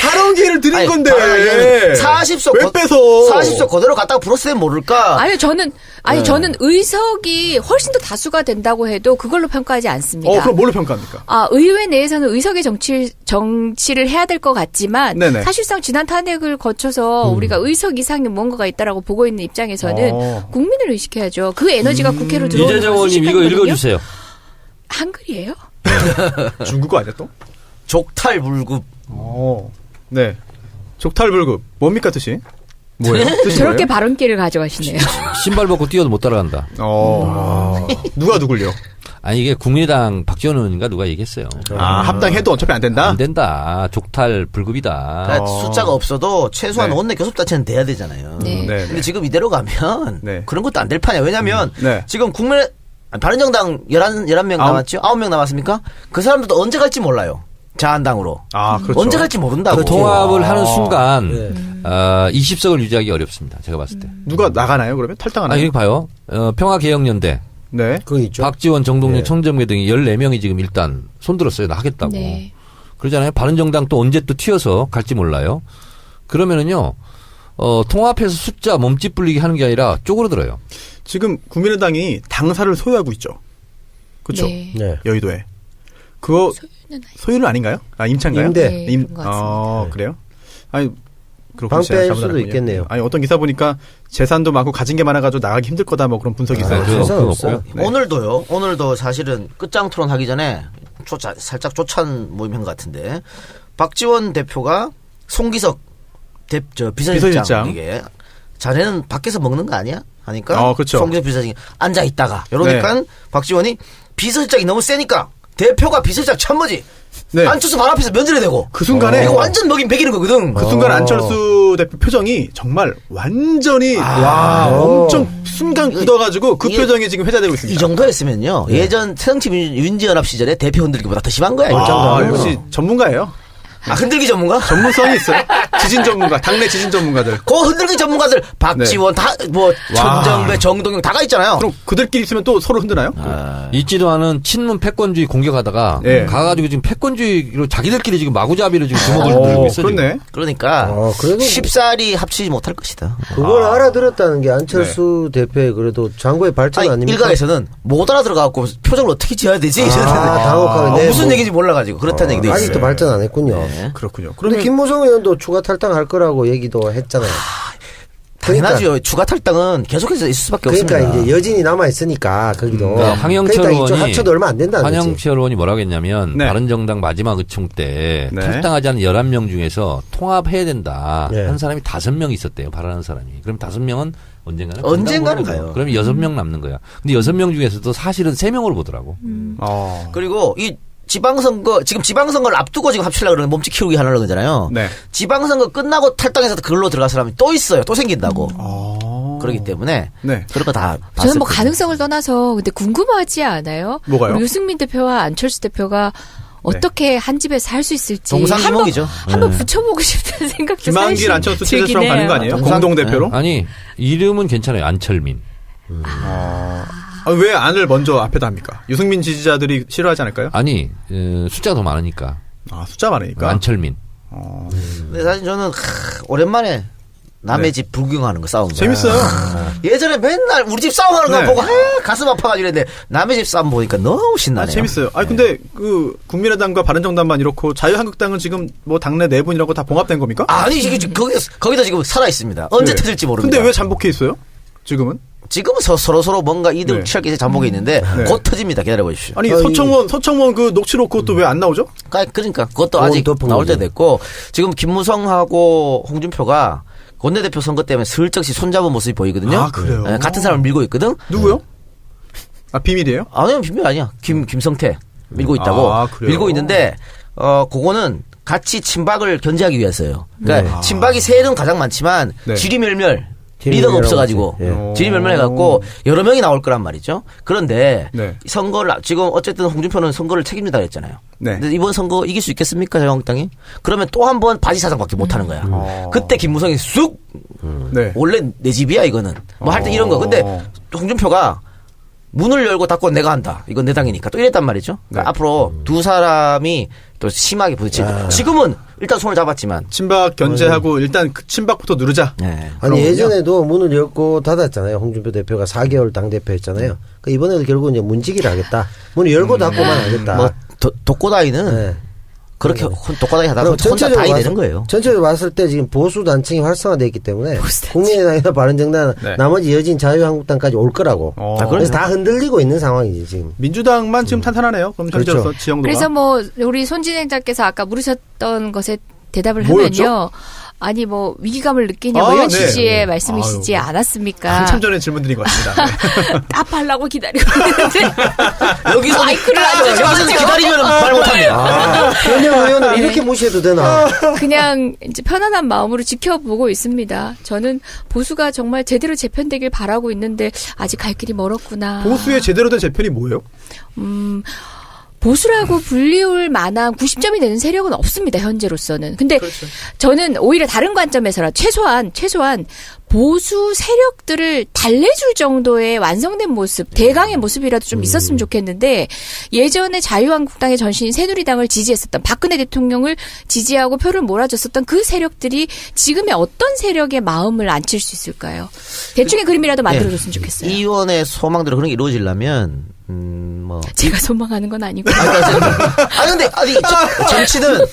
하라운 기회를 드린 아니, 건데 40석 왜 뺏어? 40석 그대로 갖다가 불었으면 모를까? 아니 저는 의석이 훨씬 더 다수가 된다고 해도 그걸로 평가하지 않습니다. 그럼 뭘로 평가합니까? 의회 내에서는 의석의 정치를 해야 될 것 같지만 네네. 사실상 지난 탄핵을 거쳐서 우리가 의석 이상의 뭔가가 있다라고 보고 있는 입장에서는 국민을 의식해야죠. 그 에너지가 국회로 들어오는 이재정 건 의원님 이거 순식간이거든요. 읽어주세요. 한글이에요? 중국어 아니야 또? 족탈불급. 네. 족탈불급 뭡니까 뜻이? 뭐예요? 뜻이 저렇게 뭐예요? 발언기를 가져가시네요. 신발 벗고 뛰어도 못 따라간다. 누가 누굴요? 아니 이게 국민의당 박지원 의원인가 누가 얘기했어요. 합당해도 어차피 안 된다. 안 된다. 족탈 불급이다. 그러니까 숫자가 없어도 최소한 네. 원내 교섭단체는 돼야 되잖아요. 네. 네. 근데 지금 이대로 가면 네. 그런 것도 안 될 판이야. 왜냐면 네. 지금 바른정당 11명 남았죠? 9명 남았습니까? 그 사람들도 언제 갈지 몰라요. 자한당으로. 그렇죠. 언제 갈지 모른다고. 그 통합을 하는 아. 순간 네. 20석을 유지하기 어렵습니다. 제가 봤을 때. 누가 나가나요? 그러면 탈당하나요? 이렇게 봐요. 평화개혁연대 네. 그거 있죠. 박지원, 정동영, 네. 청정배 등이 14명이 지금 일단 손들었어요. 나 하겠다고. 네. 그러잖아요. 바른정당 또 언제 또 튀어서 갈지 몰라요. 그러면은요. 통합해서 숫자 몸집 불리기 하는 게 아니라 쪼그러들어요. 지금 국민의당이 당사를 소유하고 있죠. 그렇죠. 네. 네. 여의도에. 그거 소유는 소유는 아닌가요? 임차인가요? 임대. 네, 그런 것 같습니다. 그래요? 아니, 그렇군요. 방패일 제가 잘못 수도 알았군요. 있겠네요. 아니, 어떤 기사 보니까 재산도 많고 가진 게 많아가지고 나가기 힘들 거다 뭐 그런 분석이 있어요. 그건 세상 없고요. 없어요. 네. 오늘도 사실은 끝장 토론 하기 전에 살짝 조찬 모임 한 것 같은데 박지원 대표가 송기석 비서실장에게 자네는 밖에서 먹는 거 아니야? 하니까 그렇죠. 송기석 비서실장이 앉아 있다가 이러니까 박지원이 비서실장이 너무 세니까 대표가 비서실장 참모지. 네. 안철수 발 앞에서 면전에 대고 그 순간에 이거 완전 먹인 베기는 거거든. 그 순간 안철수 대표 표정이 정말 완전히 엄청 순간 굳어가지고 그 이게- 표정이 지금 회자되고 있습니다. 이 정도였으면요. 예전 새정치민주연합 시절에 대표 흔들기보다 더 심한 거야. 이거. 역시 전문가예요. 흔들기 전문가? 전문성이 있어요. 지진 전문가, 당내 지진 전문가들. 그 흔들기 전문가들 박지원 천정배 정동영 다가 있잖아요. 그럼 그들끼리 있으면 또 서로 흔드나요? 있지도 않은 친문 패권주의 공격하다가 예. 가가지고 지금 패권주의로 자기들끼리 지금 마구잡이로 지금 주먹을 들고 있어요. 지금. 그렇네. 그러니까 그래도 쉽사리 합치지 못할 것이다. 그걸 알아들었다는 게 안철수 대표의 그래도 장고의 발전 아니, 아닙니까? 일각에서는 못 알아들어가고 표정을 어떻게 지어야 되지? 당혹하게. 네, 무슨 뭐. 얘기인지 몰라가지고 그렇다는 얘기도 있어요. 아직도 발전 안 했군요. 그렇군요. 근데 그러면 김무성 의원도 추가 탈당할 거라고 얘기도 했잖아요. 당연하죠. 추가 탈당은 계속해서 있을 수밖에 그러니까 없습니다. 이제 여진이 남아 있으니까 거기도. 그러니까 황영철 그러니까 이쪽 의원이 합쳐도 얼마 안 된다는 거지. 황영철 의원이 뭐라고 했냐면 네. 바른정당 마지막 의총 때 네. 탈당하지 않은 11명 중에서 통합해야 된다 네. 한 사람이 5명 있었대요. 바라는 사람이. 그럼 5명은 언젠가는 언젠가는 건강으로 가요. 그럼 6명 남는 거야. 근데 6명 중에서도 사실은 3명으로 보더라고. 그리고 이 지금 지방선거를 앞두고 지금 합치려고 그러는 몸집 키우기 하려고 그러잖아요. 네. 지방선거 끝나고 탈당해서 그걸로 들어갈 사람이 또 있어요. 또 생긴다고. 그렇기 때문에 네. 그런 거 다 저는 뭐 가능성을 떠나서 근데 궁금하지 않아요? 뭐가요? 우리 유승민 대표와 안철수 대표가 어떻게 한 집에서 할 수 있을지 동상이몽이죠. 한번 붙여보고 싶다는 생각도 김한길 사실 안철수 들긴 체제처럼 가는 거 해요. 아니에요? 공동 대표로? 아니 이름은 괜찮아요. 안철민. 왜 안을 먼저 앞에다 합니까? 유승민 지지자들이 싫어하지 않을까요? 아니 숫자가 더 많으니까. 아, 숫자 많으니까. 안철민. 근데 사실 저는 오랜만에 남의 집 불구경하는 거 싸움. 재밌어요. 예전에 맨날 우리 집 싸움하는 거 네. 보고 가슴 아파가지고 이랬는데 남의 집 싸움 보니까 너무 신나네요. 재밌어요. 아니 근데 그 국민의당과 바른정당만 이렇고 자유한국당은 지금 뭐 당내 내분이라고 다 봉합된 겁니까? 아니 지금 거기다 지금 살아 있습니다. 언제 네. 터질지 모릅니다. 근데 왜 잠복해 있어요? 지금은? 지금은 서로 뭔가 이득을 네. 취할 게 잠복해 있는데 네. 곧 터집니다. 기다려 보십시오. 아니 서청원 그 녹취록 그것도 왜 안 나오죠? 그러니까 그것도 아직 덮은 나올 때 거죠. 됐고 지금 김무성하고 홍준표가 원내대표 선거 때문에 슬쩍씩 손잡은 모습이 보이거든요. 아, 그래요? 네, 같은 사람을 밀고 있거든. 누구요? 아 비밀이에요? 아니요, 비밀 아니야. 김성태 밀고 있다고. 아, 그래요? 밀고 있는데, 그거는 같이 친박을 견제하기 위해서요. 그러니까 네. 친박이 세는 가장 많지만, 네. 지리멸멸. 지리멸멸 리더가 없어가지고, 예. 지리멸멸 해갖고, 여러 명이 나올 거란 말이죠. 그런데, 네. 선거를, 지금 어쨌든 홍준표는 선거를 책임진다 그랬잖아요. 네. 근데 이번 선거 이길 수 있겠습니까, 자유한국당이? 그러면 또 한 번 바지 사장밖에 못 하는 거야. 그때 김무성이 쑥! 네. 원래 내 집이야, 이거는. 뭐 할 때 이런 거. 근데 홍준표가 문을 열고 닫고 내가 한다. 이건 내 당이니까. 또 이랬단 말이죠. 그러니까 네. 앞으로 두 사람이 또 심하게 부딪히다. 지금은 일단 손을 잡았지만. 친박 견제하고 일단 그 친박부터 누르자. 네. 아니 그렇군요. 예전에도 문을 열고 닫았잖아요. 홍준표 대표가 4개월 당대표였잖아요. 그 이번에도 결국 이제 문지기를 하겠다. 문을 열고 닫고만 하겠다. 뭐, 독고다이는 네. 그렇게 독고다이 하다가 혼자 다이 되는 거예요. 전체적으로 봤을 때 지금 보수 단층이 활성화되어 있기 때문에 국민의당이나 바른정당은 네. 나머지 여진 자유한국당까지 올 거라고. 그래서 다 흔들리고 있는 상황이지 지금. 민주당만 지금 탄탄하네요. 그럼 그렇죠. 현재로서 지형도가. 그래서 뭐 우리 손진행자께서 아까 물으셨던 것에 대답을 뭐였죠? 하면요. 아니 뭐 위기감을 느끼냐 아, 뭐 이런 네. 취지의 말씀이시지 아유, 않았습니까? 한참 전에 질문 드린 것 같습니다. 네. 답하려고 기다리고 있는데 여기서 마이크를 안 여기서 주셔가지고. 기다리면 말 못합니다. 현역 의원을 이렇게 무시해도 되나? 그냥 이제 편안한 마음으로 지켜보고 있습니다. 저는 보수가 정말 제대로 재편되길 바라고 있는데 아직 갈 길이 멀었구나. 보수의 제대로 된 재편이 뭐예요? 보수라고 불리울 만한 90점이 되는 세력은 없습니다. 현재로서는. 근데 저는 오히려 다른 관점에서라 최소한 보수 세력들을 달래줄 정도의 완성된 모습, 대강의 모습이라도 좀 있었으면 좋겠는데 예전에 자유한국당의 전신인 새누리당을 지지했었던 박근혜 대통령을 지지하고 표를 몰아줬었던 그 세력들이 지금의 어떤 세력의 마음을 안칠 수 있을까요? 대충의 그림이라도 만들어줬으면 좋겠어요. 이 의원의 소망대로 그런 게 이루어지려면 뭐 제가 소망하는 건 아니고. 근데 정치는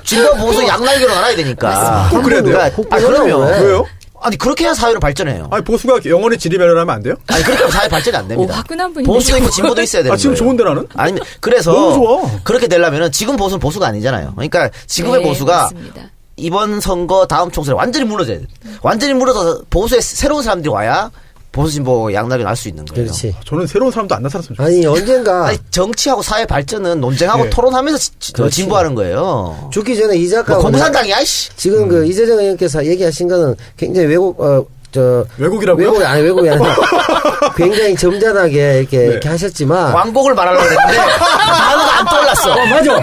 진보 보수 양날개로 나눠야 되니까. 그래야 돼요? 그러면 왜요? 아니 그렇게 해야 사회로 발전해요. 아니 보수가 영원히 지리멸렬하면 안 돼요? 아니 그렇게 하면 사회 발전이 안 오, 됩니다. 화끈한 분이 보수도 있고 진보도 있어야 되는 아 지금 거예요. 좋은데 나는? 아니 그래서 너무 좋아. 그렇게 되려면은 지금 보수는 보수가 아니잖아요. 그러니까 지금의 네, 보수가 맞습니다. 이번 선거 다음 총선에 완전히 무너져야 돼. 완전히 무너져서 보수에 새로운 사람들이 와야 보수 진보 양날개 날 수 있는 거예요. 그렇지. 저는 새로운 사람도 안 나타났으면 좋겠어요. 아니 언젠가 아니, 정치하고 사회 발전은 논쟁하고 네. 토론하면서 그렇지. 진보하는 거예요. 죽기 전에 이 작가 뭐 공산당이야, 이씨. 지금 그 이재정 의원께서 얘기하신 거는 굉장히 외국이라고요? 외국이 아니라 굉장히 점잖하게 이렇게 하셨지만 왕곡을 말하려고 했는데 단어가 안 떠올랐어. 맞아.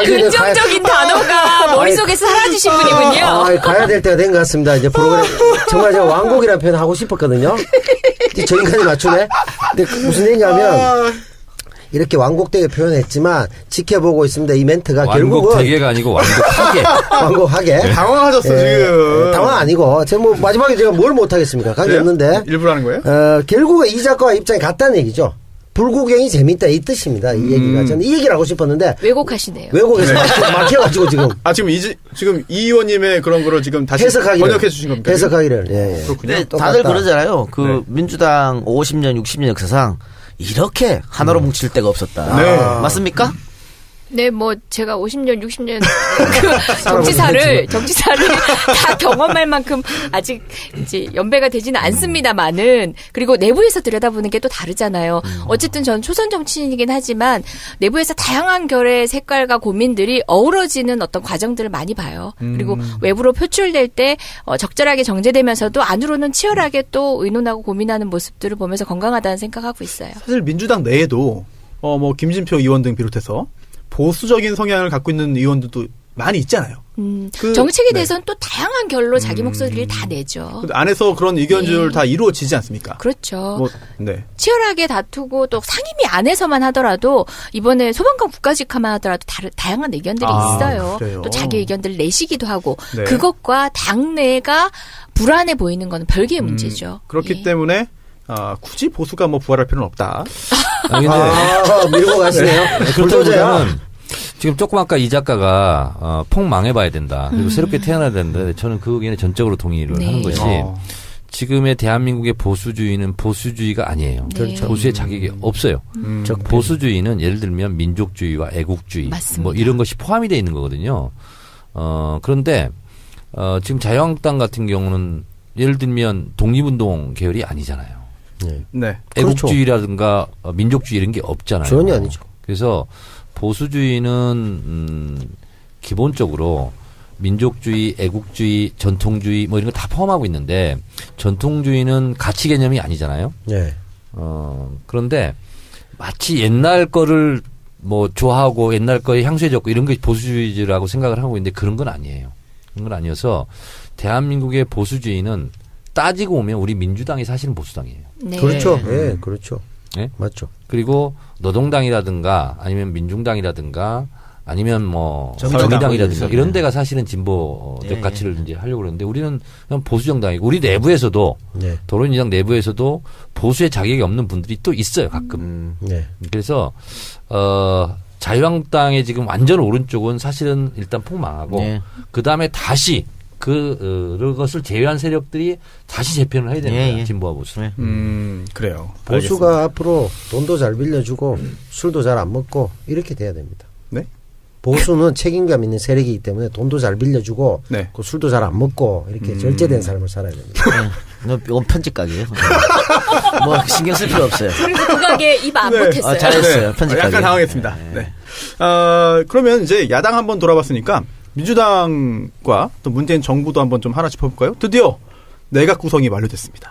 긍정적인 단어가 머릿속에서 사라지신 분이군요. 가야 될 때가 된 것 같습니다. 이제 프로그램 정말 제가 왕곡이라는 표현 하고 싶었거든요. 이제 저 인간이 맞추네. 근데 무슨 얘기냐면 이렇게 왕곡되게 표현했지만 지켜보고 있습니다. 이 멘트가 결국은 왕곡대게가 아니고 왕곡하게. 왕곡하게. 당황하셨어 지금. 당황 아니고 제가 뭐 마지막에 제가 뭘 못하겠습니까? 관계 없는데. 일부러 하는 거예요? 결국에 이 작가와 입장이 같다는 얘기죠. 불구경이 재밌다 이 뜻입니다. 이 얘기가 저는 이 얘기를 하고 싶었는데 왜곡하시네요. 외국에서 막혀가지고 지금 지금 지금 이 의원님의 그런 거를 지금 다시 해석하기를 번역해 주신 겁니까? 해석하기를 예. 그렇군요. 근데 똑같다. 다들 그러잖아요. 그 네. 민주당 50년, 60년 역사상 이렇게 하나로 뭉칠 때가 없었다. 네. 맞습니까? 네, 뭐 제가 50년, 60년 그 정치사를 다 경험할 만큼 아직 이제 연배가 되지는 않습니다만은 그리고 내부에서 들여다보는 게 또 다르잖아요. 어쨌든 전 초선 정치인이긴 하지만 내부에서 다양한 결의 색깔과 고민들이 어우러지는 어떤 과정들을 많이 봐요. 그리고 외부로 표출될 때 적절하게 정제되면서도 안으로는 치열하게 또 의논하고 고민하는 모습들을 보면서 건강하다는 생각하고 있어요. 사실 민주당 내에도 뭐 김진표 의원 등 비롯해서 보수적인 성향을 갖고 있는 의원들도 많이 있잖아요. 정책에 네. 대해서는 또 다양한 결로 자기 목소리를 다 내죠. 근데 안에서 그런 의견 조율 예. 다 이루어지지 않습니까? 그렇죠. 뭐, 네. 치열하게 다투고 또 상임위 안에서만 하더라도 이번에 소방관 국가직화만 하더라도 다양한 의견들이 아, 있어요. 그래요? 또 자기 의견들을 내시기도 하고 네. 그것과 당내가 불안해 보이는 건 별개의 문제죠. 그렇기 예. 때문에 굳이 보수가 뭐 부활할 필요는 없다. 아니, 근데 밀고 가시네요. 그렇다면 지금 조금 아까 이 작가가 폭 망해봐야 된다. 그리고 새롭게 태어나야 된다. 저는 그 의견에 전적으로 동의를 네. 하는 것이 지금의 대한민국의 보수주의는 보수주의가 아니에요. 네. 그렇죠. 보수의 자격이 없어요. 보수주의는 예를 들면 민족주의와 애국주의 맞습니다. 뭐 이런 것이 포함이 되어 있는 거거든요. 그런데 지금 자유한국당 같은 경우는 예를 들면 독립운동 계열이 아니잖아요. 네. 애국주의라든가 민족주의 이런 게 없잖아요. 전혀 아니죠. 그래서 보수주의는 기본적으로 민족주의, 애국주의, 전통주의 뭐 이런 거 다 포함하고 있는데 전통주의는 가치 개념이 아니잖아요. 네. 그런데 마치 옛날 거를 뭐 좋아하고 옛날 거에 향수에 젖고 이런 게 보수주의라고 생각을 하고 있는데 그런 건 아니에요. 그런 건 아니어서 대한민국의 보수주의는 따지고 보면 우리 민주당이 사실은 보수당이에요. 네. 그렇죠. 예, 그렇죠. 네? 맞죠. 그리고 노동당이라든가 아니면 민중당이라든가 아니면 뭐 정의당. 정의당이라든가 이런 데가 사실은 진보적 가치를 이제 하려고 그러는데 우리는 그냥 보수 정당이고 우리 내부에서도 네. 도론인당 내부에서도 보수의 자격이 없는 분들이 또 있어요 가끔. 네. 그래서 자유한국당의 지금 완전 오른쪽은 사실은 일단 폭망하고 네. 그 다음에 다시 그것을 제외한 세력들이 다시 재편을 해야 됩니다. 예, 예. 진보와 보수. 네. 그래요. 보수가 앞으로 돈도 잘 빌려주고 술도 잘 안 먹고 이렇게 돼야 됩니다. 네? 보수는 책임감 있는 세력이기 때문에 돈도 잘 빌려주고 네. 그 술도 잘 안 먹고 이렇게 절제된 삶을 살아야 됩니다. 이건 편집각이에요. 뭐 신경 쓸 필요 없어요. 그래서 그 가게 입 안 네. 못했어요. 잘했어요. 편집각이. 약간 당황했습니다. 네. 그러면 이제 야당 한번 돌아봤으니까 민주당과 또 문재인 정부도 한번 좀 하나 짚어볼까요? 드디어 내각 구성이 완료됐습니다.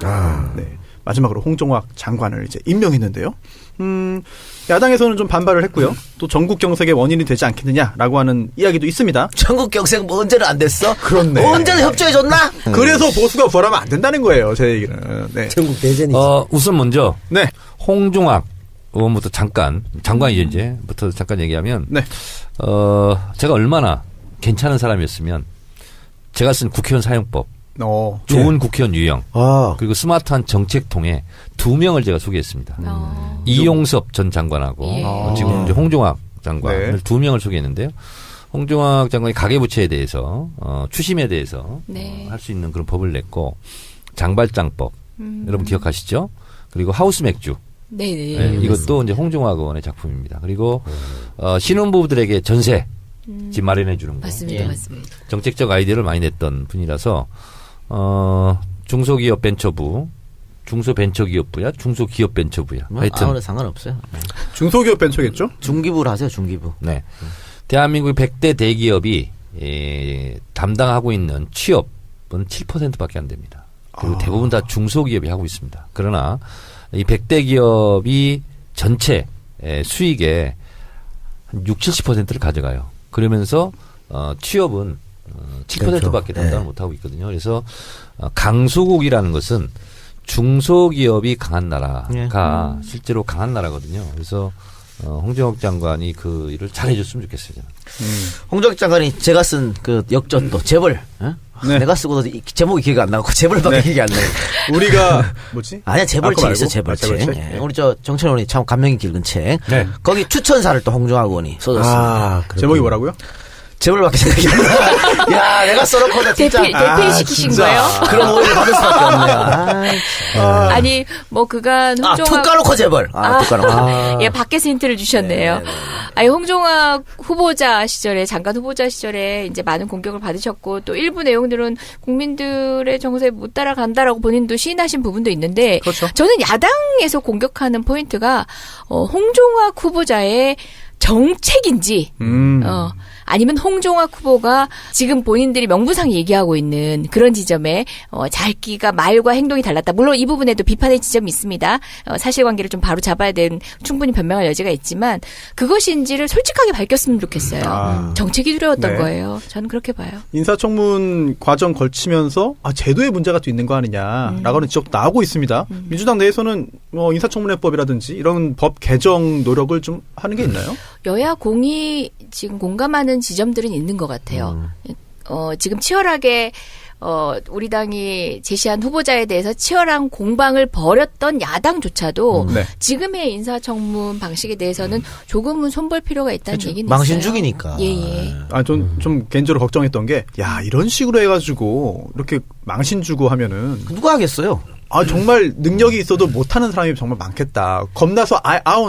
네. 마지막으로 홍종학 장관을 이제 임명했는데요. 야당에서는 좀 반발을 했고요. 또 전국 경색의 원인이 되지 않겠느냐라고 하는 이야기도 있습니다. 전국 경색 뭐 언제는 안 됐어? 그렇네. 언제는 협조해줬나? 그래서 보수가 부활하면 안 된다는 거예요. 제 얘기는. 네. 전국 대전이죠. 우선 먼저 네. 홍종학 의원부터 장관이죠 이제부터 잠깐 얘기하면 네. 제가 얼마나 괜찮은 사람이었으면 제가 쓴 국회의원 사용법, 좋은 국회의원 유형, 그리고 스마트한 정책통에 2명을 제가 소개했습니다. 이용섭 전 장관하고 예. 지금 이제 홍종학 장관을 네. 2명을 소개했는데요. 홍종학 장관이 가계부채에 대해서 추심에 대해서 네. 할 수 있는 그런 법을 냈고 장발장법 여러분 기억하시죠? 그리고 하우스 맥주 네네. 네, 이것도 이제 홍종학 의원의 작품입니다. 그리고 신혼부부들에게 전세 집 마련해 주는 거. 맞습니다. 예. 맞습니다. 정책적 아이디어를 많이 냈던 분이라서 중소기업 벤처부, 중소벤처기업부야, 중소기업벤처부야. 하여튼 아무래도 상관없어요. 중소기업 벤처겠죠? 중기부를 하세요. 중기부. 네. 대한민국 100대 대기업이 담당하고 있는 취업은 7%밖에 안 됩니다. 그리고 대부분 다 중소기업이 하고 있습니다. 그러나 이 100대 기업이 전체 수익의 한 60-70%를 가져가요. 그러면서 취업은 7%밖에 담당을 못하고 있거든요. 그래서 강소국이라는 것은 중소기업이 강한 나라가 실제로 강한 나라거든요. 그래서 홍종학 장관이 그 일을 잘해줬으면 좋겠어요. 저는. 홍종학 장관이 제가 쓴 그 역전도 재벌. 네. 내가 쓰고도 제목이 기억이 안 나고 재벌밖에 기억이 안 나요. 우리가 뭐지? 아니야 재벌책 그거 있어 말고? 재벌책. 재벌책? 예. 우리 저 정철 의원이 참 감명이 깊은 책. 네. 거기 추천사를 또 홍종학 의원이 써줬습니다. 제목이 뭐라고요? 재벌밖에 생각이 안 나. 야 내가 써놓고 나 진짜 대필시키신 진짜. 거예요? 그런 오해를 받을 수밖에 없네요. 아니 뭐 그간 툭 홍종학 까놓고 재벌. 툭 까놓고. 예, 밖에서 힌트를 주셨네요. 아니, 홍종학 후보자 시절에, 장관 후보자 시절에 이제 많은 공격을 받으셨고, 또 일부 내용들은 국민들의 정서에 못 따라간다라고 본인도 시인하신 부분도 있는데, 그렇죠. 저는 야당에서 공격하는 포인트가, 홍종학 후보자의 정책인지, 아니면 홍종학 후보가 지금 본인들이 명분상 얘기하고 있는 그런 지점에 자기가 말과 행동이 달랐다. 물론 이 부분에도 비판의 지점이 있습니다. 사실관계를 좀 바로 잡아야 되는 충분히 변명할 여지가 있지만 그것인지를 솔직하게 밝혔으면 좋겠어요. 정책이 두려웠던 네. 거예요. 저는 그렇게 봐요. 인사청문 과정 걸치면서 제도에 문제가 또 있는 거 아니냐라고 하는 지적도 나오고 있습니다. 민주당 내에서는 인사청문회법이라든지 이런 법 개정 노력을 좀 하는 게 있나요? 여야 공이 지금 공감하는 지점들은 있는 것 같아요. 지금 치열하게 우리 당이 제시한 후보자에 대해서 치열한 공방을 벌였던 야당조차도 네. 지금의 인사청문 방식에 대해서는 조금은 손볼 필요가 있다는 그렇죠. 얘기는 망신 있어요. 중이니까. 예. 좀 개인적으로 걱정했던 게, 이런 식으로 해가지고, 이렇게 망신 주고 하면은, 누가 하겠어요? 정말 능력이 있어도 못하는 사람이 정말 많겠다. 겁나서,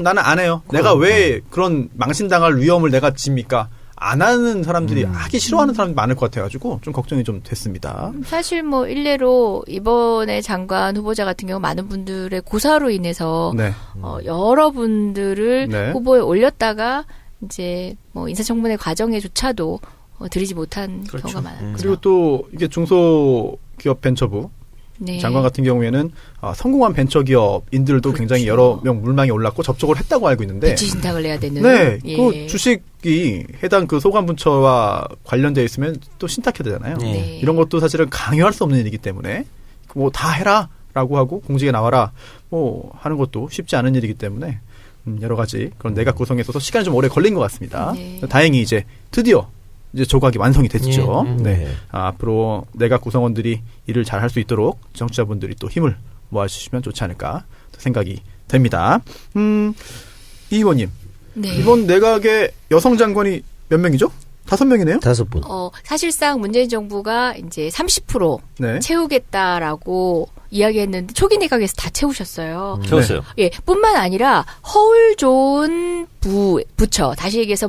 나는 안 해요. 내가 왜 그런 망신당할 위험을 내가 집니까? 안 하는 사람들이 하기 싫어하는 사람들이 많을 것 같아가지고 좀 걱정이 좀 됐습니다. 사실 일례로 이번에 장관 후보자 같은 경우 많은 분들의 고사로 인해서 네. 여러분들을 네. 후보에 올렸다가 이제 인사청문회 과정에조차도 들이지 못한 경우가 많았죠. 그리고 또 이게 중소기업 벤처부 네. 장관 같은 경우에는 성공한 벤처기업인들도 굉장히 여러 명 물망에 올랐고 접촉을 했다고 알고 있는데 배치 신탁을 내야 되는. 네, 예. 그 주식이 해당 그 소관부처와 관련되어 있으면 또 신탁해야 되잖아요. 네. 이런 것도 사실은 강요할 수 없는 일이기 때문에 다 해라라고 하고 공직에 나와라 하는 것도 쉽지 않은 일이기 때문에 여러 가지 그런 내각 구성에 있어서 시간이 좀 오래 걸린 것 같습니다. 네. 다행히 이제 드디어 조각이 완성이 됐죠. 예. 네. 앞으로 내각 구성원들이 일을 잘 할 수 있도록 정치자분들이 또 힘을 모아주시면 좋지 않을까 생각이 됩니다. 이 의원님, 네. 이번 내각의 여성 장관이 몇 명이죠? 5명이네요? 5분. 사실상 문재인 정부가 이제 30% 네. 채우겠다라고 이야기했는데 초기 내각에서 다 채우셨어요. 채웠어요. 예, 뿐만 아니라 허울 좋은 부처 다시 얘기해서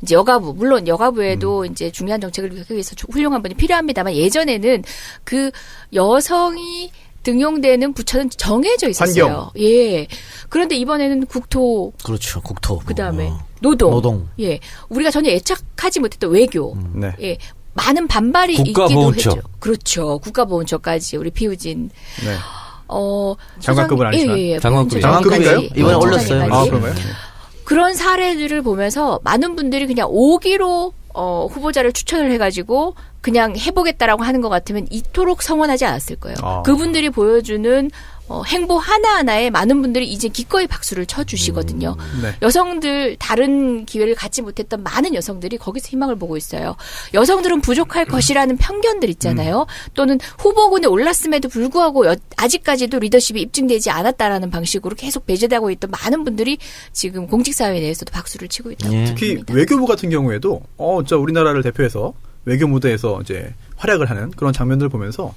이제 여가부 물론 여가부에도 이제 중요한 정책을 하기 위해서 훌륭한 분이 필요합니다만 예전에는 그 여성이 등용되는 부처는 정해져 있었어요. 예. 그런데 이번에는 국토 그렇죠. 국토. 그다음에 노동. 노동. 예. 우리가 전혀 예측하지 못했던 외교. 네. 예. 많은 반발이 국가보훈처. 있기도 했죠. 그렇죠. 국가보훈처까지 우리 피우진. 네. 장관급은 아니지만. 예. 장관급이에요. 장관급인가요? 이번에 올렸어요. 그런가요? 그런 사례들을 보면서 많은 분들이 그냥 오기로 후보자를 추천을 해가지고 그냥 해보겠다라고 하는 것 같으면 이토록 성원하지 않았을 거예요. 그분들이 보여주는 행보 하나하나에 많은 분들이 이제 기꺼이 박수를 쳐주시거든요. 네. 여성들 다른 기회를 갖지 못했던 많은 여성들이 거기서 희망을 보고 있어요. 여성들은 부족할 것이라는 편견들 있잖아요. 또는 후보군에 올랐음에도 불구하고 아직까지도 리더십이 입증되지 않았다라는 방식으로 계속 배제되고 있던 많은 분들이 지금 공직사회에 대해서도 박수를 치고 있다고 예. 특히 봅니다. 외교부 같은 경우에도 우리나라를 대표해서 외교 무대에서 이제 활약을 하는 그런 장면들을 보면서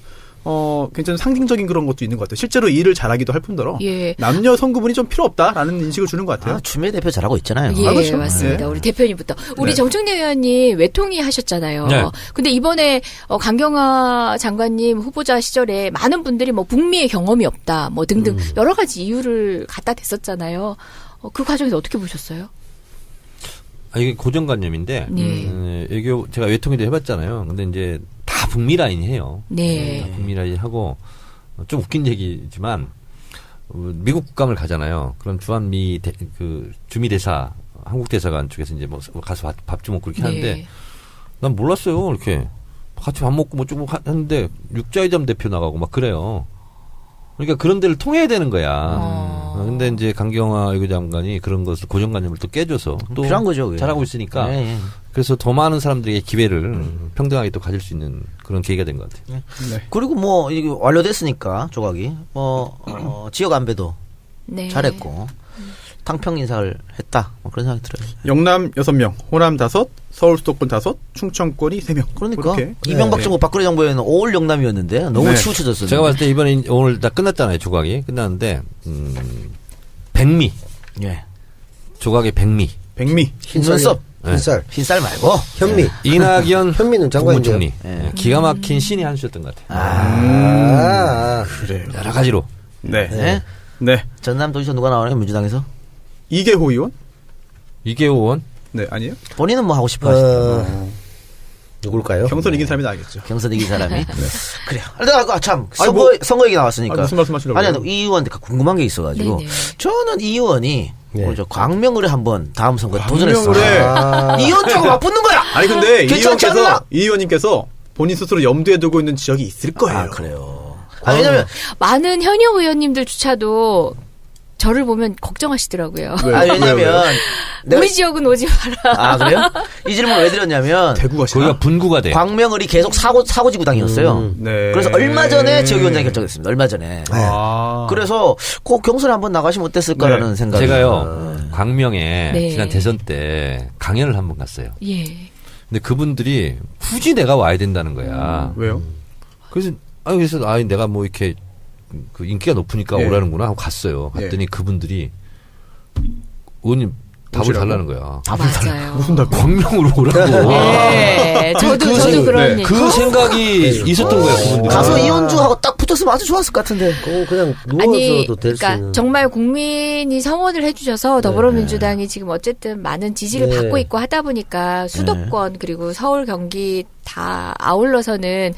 굉장히 상징적인 그런 것도 있는 것 같아요. 실제로 일을 잘하기도 할 뿐더러 예. 남녀 성구분이 좀 필요 없다라는 인식을 주는 것 같아요. 추미애 대표 잘하고 있잖아요. 예, 그렇죠. 맞습니다. 네. 우리 대표님부터. 우리 네. 정청래 의원님 외통위 하셨잖아요. 네. 근데 이번에 강경화 장관님 후보자 시절에 많은 분들이 북미의 경험이 없다, 등등 여러 가지 이유를 갖다 댔었잖아요. 그 과정에서 어떻게 보셨어요? 이게 고정관념인데, 네. 외교, 제가 외통위도 해봤잖아요. 근데 이제 다 북미 라인이에요. 네. 다 북미 라인 하고, 좀 웃긴 얘기지만, 미국 국감을 가잖아요. 그럼 주한미 주미 대사, 한국 대사관 쪽에서 이제 가서 밥 좀 먹고 이렇게 하는데, 네. 난 몰랐어요. 이렇게. 같이 밥 먹고 조금 하는데, 육자회담 대표 나가고 막 그래요. 그러니까 그런 데를 통해야 되는 거야. 근데 이제 강경화 외교장관이 그런 것을 고정관념을 또 깨줘서 또 필요한 거죠, 그게. 잘하고 있으니까 예, 예. 그래서 더 많은 사람들에게 기회를 평등하게 또 가질 수 있는 그런 계기가 된 것 같아요. 네. 그리고 이게 완료됐으니까 조각이 지역 안배도 네. 잘했고 탕평 인사를 했다. 그런 생각이 들어요. 영남 6명, 호남 5, 서울 수도권 5, 충청권이 3명. 그러니까 그렇게. 이명박 네. 정부 박근혜 정부에는 5월 영남이었는데 너무 네. 치우쳐졌어요. 제가 봤을 때 이번에 오늘 다 끝났잖아요. 조각이 끝났는데 백미 예. 조각의 백미 백미. 눈썹 흰쌀. 흰쌀 말고 현미. 이낙연 현미는 장관인데요. 국무총리 기가 막힌 신이 한 수였던 것 같아요. 그래요. 여러 가지로. 네. 네. 네. 전남 도지사 누가 나오나요 민주당에서? 이계호 의원? 이계호 의원 네, 아니에요? 본인은 뭐 하고 싶어 하시나요? 누굴까요? 경선 이긴 사람이 나겠죠. 경선 이긴 사람이. 네. 그래요. 내가 참 아니, 선거 얘기 나왔으니까. 아니, 무슨 말씀하시려고요? 아니, 이 의원한테 궁금한 게 있어가지고 네네. 저는 이 의원이 네. 광명을에 한번 다음 선거에 광명을에. 도전했어. 이 의원 쪽으로 맞붙는 거야. 아니 근데 괜찮지 않나? 이 의원님께서 본인 스스로 염두에 두고 있는 지역이 있을 거예요. 아, 그래요. 왜냐면 많은 현역 의원님들조차도 저를 보면 걱정하시더라고요. 왜냐면 내가- 우리 지역은 오지 마라. 아, 그래요? 이 질문을 왜 드렸냐면 대구가 거기가 분구가 돼. 광명을이 계속 사고지구당이었어요. 네. 그래서 얼마 전에 지역위원장이 결정했습니다. 얼마 전에. 아. 그래서 꼭 경선에 한번 나가시면 어땠을까라는 네. 생각이. 제가요 광명에 네. 지난 대선 때 강연을 한번 갔어요. 예. 근데 그분들이 굳이 내가 와야 된다는 거야. 왜요? 그래서 내가 뭐 이렇게 그 인기가 높으니까 예. 오라는구나 하고 갔어요. 갔더니 그분들이 의원님 답을 오시라고? 달라는 거야. 맞아요. 무슨 답? 광명으로 오라고. 예. 저도 그런 네, 그 생각이 있었던 거예요. 그분들. 가서 이현주하고 딱 붙었으면 아주 좋았을 것 같은데. 그냥 아니, 누워서도 될 수 그러니까 있는. 정말 국민이 성원을 해주셔서 더불어민주당이 지금 어쨌든 많은 지지를 네. 받고 있고 하다 보니까 수도권 그리고 서울, 경기 다 아울러서는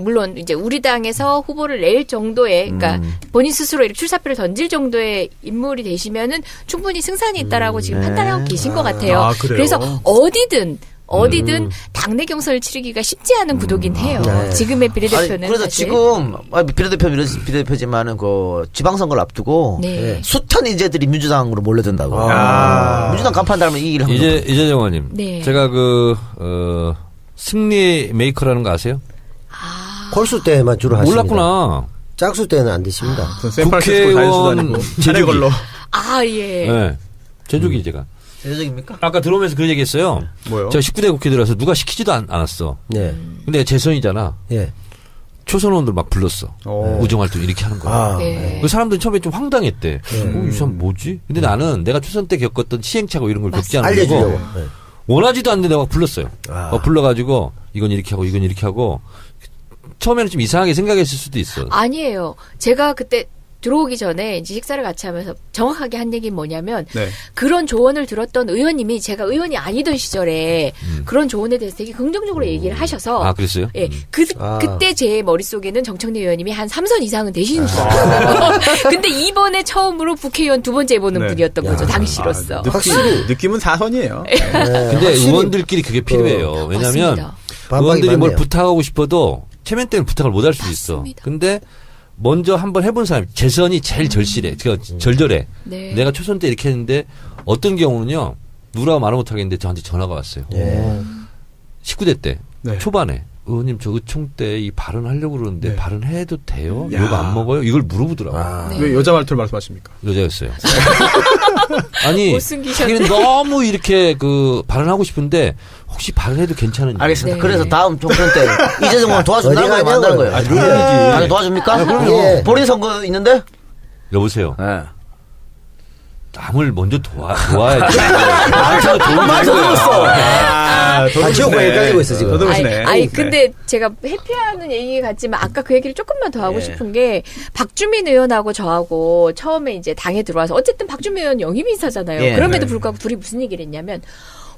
물론 이제 우리 당에서 후보를 낼 정도의 그러니까 본인 스스로 이렇게 출사표를 던질 정도의 인물이 되시면은 충분히 승산이 있다라고 지금 판단하고 계신 것 같아요. 아, 그래요? 그래서 어디든 당내 경선을 치르기가 쉽지 않은 구도긴 해요. 네. 지금의 비례대표는 아니, 그래서 사실. 지금 비례대표지만은 그 지방선거를 앞두고 네. 숱한 인재들이 민주당으로 몰려든다고. 아. 민주당 간판 달면 이 일을 합니다. 이재정 의원님. 네. 제가 승리 메이커라는 거 아세요? 콜수 때만 주로 하십니다. 몰랐구나. 짝수 때는 안 되십니다. 샌프란시스코 자연수도 아니고 국회의원 자네 걸로. 아, 예. 네. 제주기 제가. 대적입니까? 아까 들어오면서 그 얘기했어요. 뭐요? 제가 19대 국회 들어서 누가 시키지도 않았어. 네. 근데 재선이잖아. 예. 초선 의원들 막 불렀어. 오. 우정활동 이렇게 하는 거야. 아. 네. 그 사람들이 처음에 좀 황당했대. 이 사람 뭐지? 근데 나는 내가 초선 때 겪었던 시행착오 이런 걸 겪지 않은 알려주려고. 거고 네. 원하지도 않는데 내가 불렀어요. 아. 불러가지고 이건 이렇게 하고 이건 이렇게 하고 처음에는 좀 이상하게 생각했을 수도 있어. 아니에요. 제가 그때 들어오기 전에 이제 식사를 같이 하면서 정확하게 한 얘기는 뭐냐면 네. 그런 조언을 들었던 의원님이 제가 의원이 아니던 시절에 그런 조언에 대해서 되게 긍정적으로 얘기를 하셔서 아, 그랬어요? 예, 아. 그때 제 머릿속에는 정청래 의원님이 한 3선 이상은 되시는 줄 알았어요. 근데 이번에 처음으로 국회의원 두 번째 해보는 네. 분이었던 거죠, 당시로서. 느낌은 4선이에요. 근데 확실히 의원들끼리 그게 필요해요. 왜냐하면 맞습니다. 의원들이 뭘 맞네요. 부탁하고 싶어도 체면 때문에 부탁을 못 할 수도 있어. 맞습니다. 근데 먼저 한번 해본 사람, 재선이 제일 절실해. 절절해. 네. 내가 초선 때 이렇게 했는데 어떤 경우는요, 누구라고 말을 못 하겠는데 저한테 전화가 왔어요. 예. 19대 때, 네. 초반에. 의원님 저 의총 때 이 발언하려고 그러는데 네. 발언해도 돼요? 야. 욕 안 먹어요? 이걸 물어보더라고요. 아. 네. 왜 여자 말투를 말씀하십니까? 여자였어요. 아니, 못 숨기셨네. 자기는 너무 이렇게 발언하고 싶은데 혹시 발언해도 괜찮은지. 알겠습니다. 네. 그래서 다음 총선 때 이재정 의원 도와준다는 어디 거예요? 안 한다는 거예요? 가냐고요. 당연하지. 당연히 도와줍니까? 그럼요. 예. 본인 선거 있는데? 여보세요. 네. 남을 먼저 도와야지. 말투가 도움이 되는 거야. 지옥과 헷갈리고 있어, 지금. 더듬으시네. 아니, 근데 제가 회피하는 얘기 같지만 아까 그 얘기를 조금만 더 하고 예. 싶은 게 박주민 의원하고 저하고 처음에 이제 당에 들어와서 어쨌든 박주민 의원 영입 인사잖아요. 예. 그럼에도 네. 불구하고 둘이 무슨 얘기를 했냐면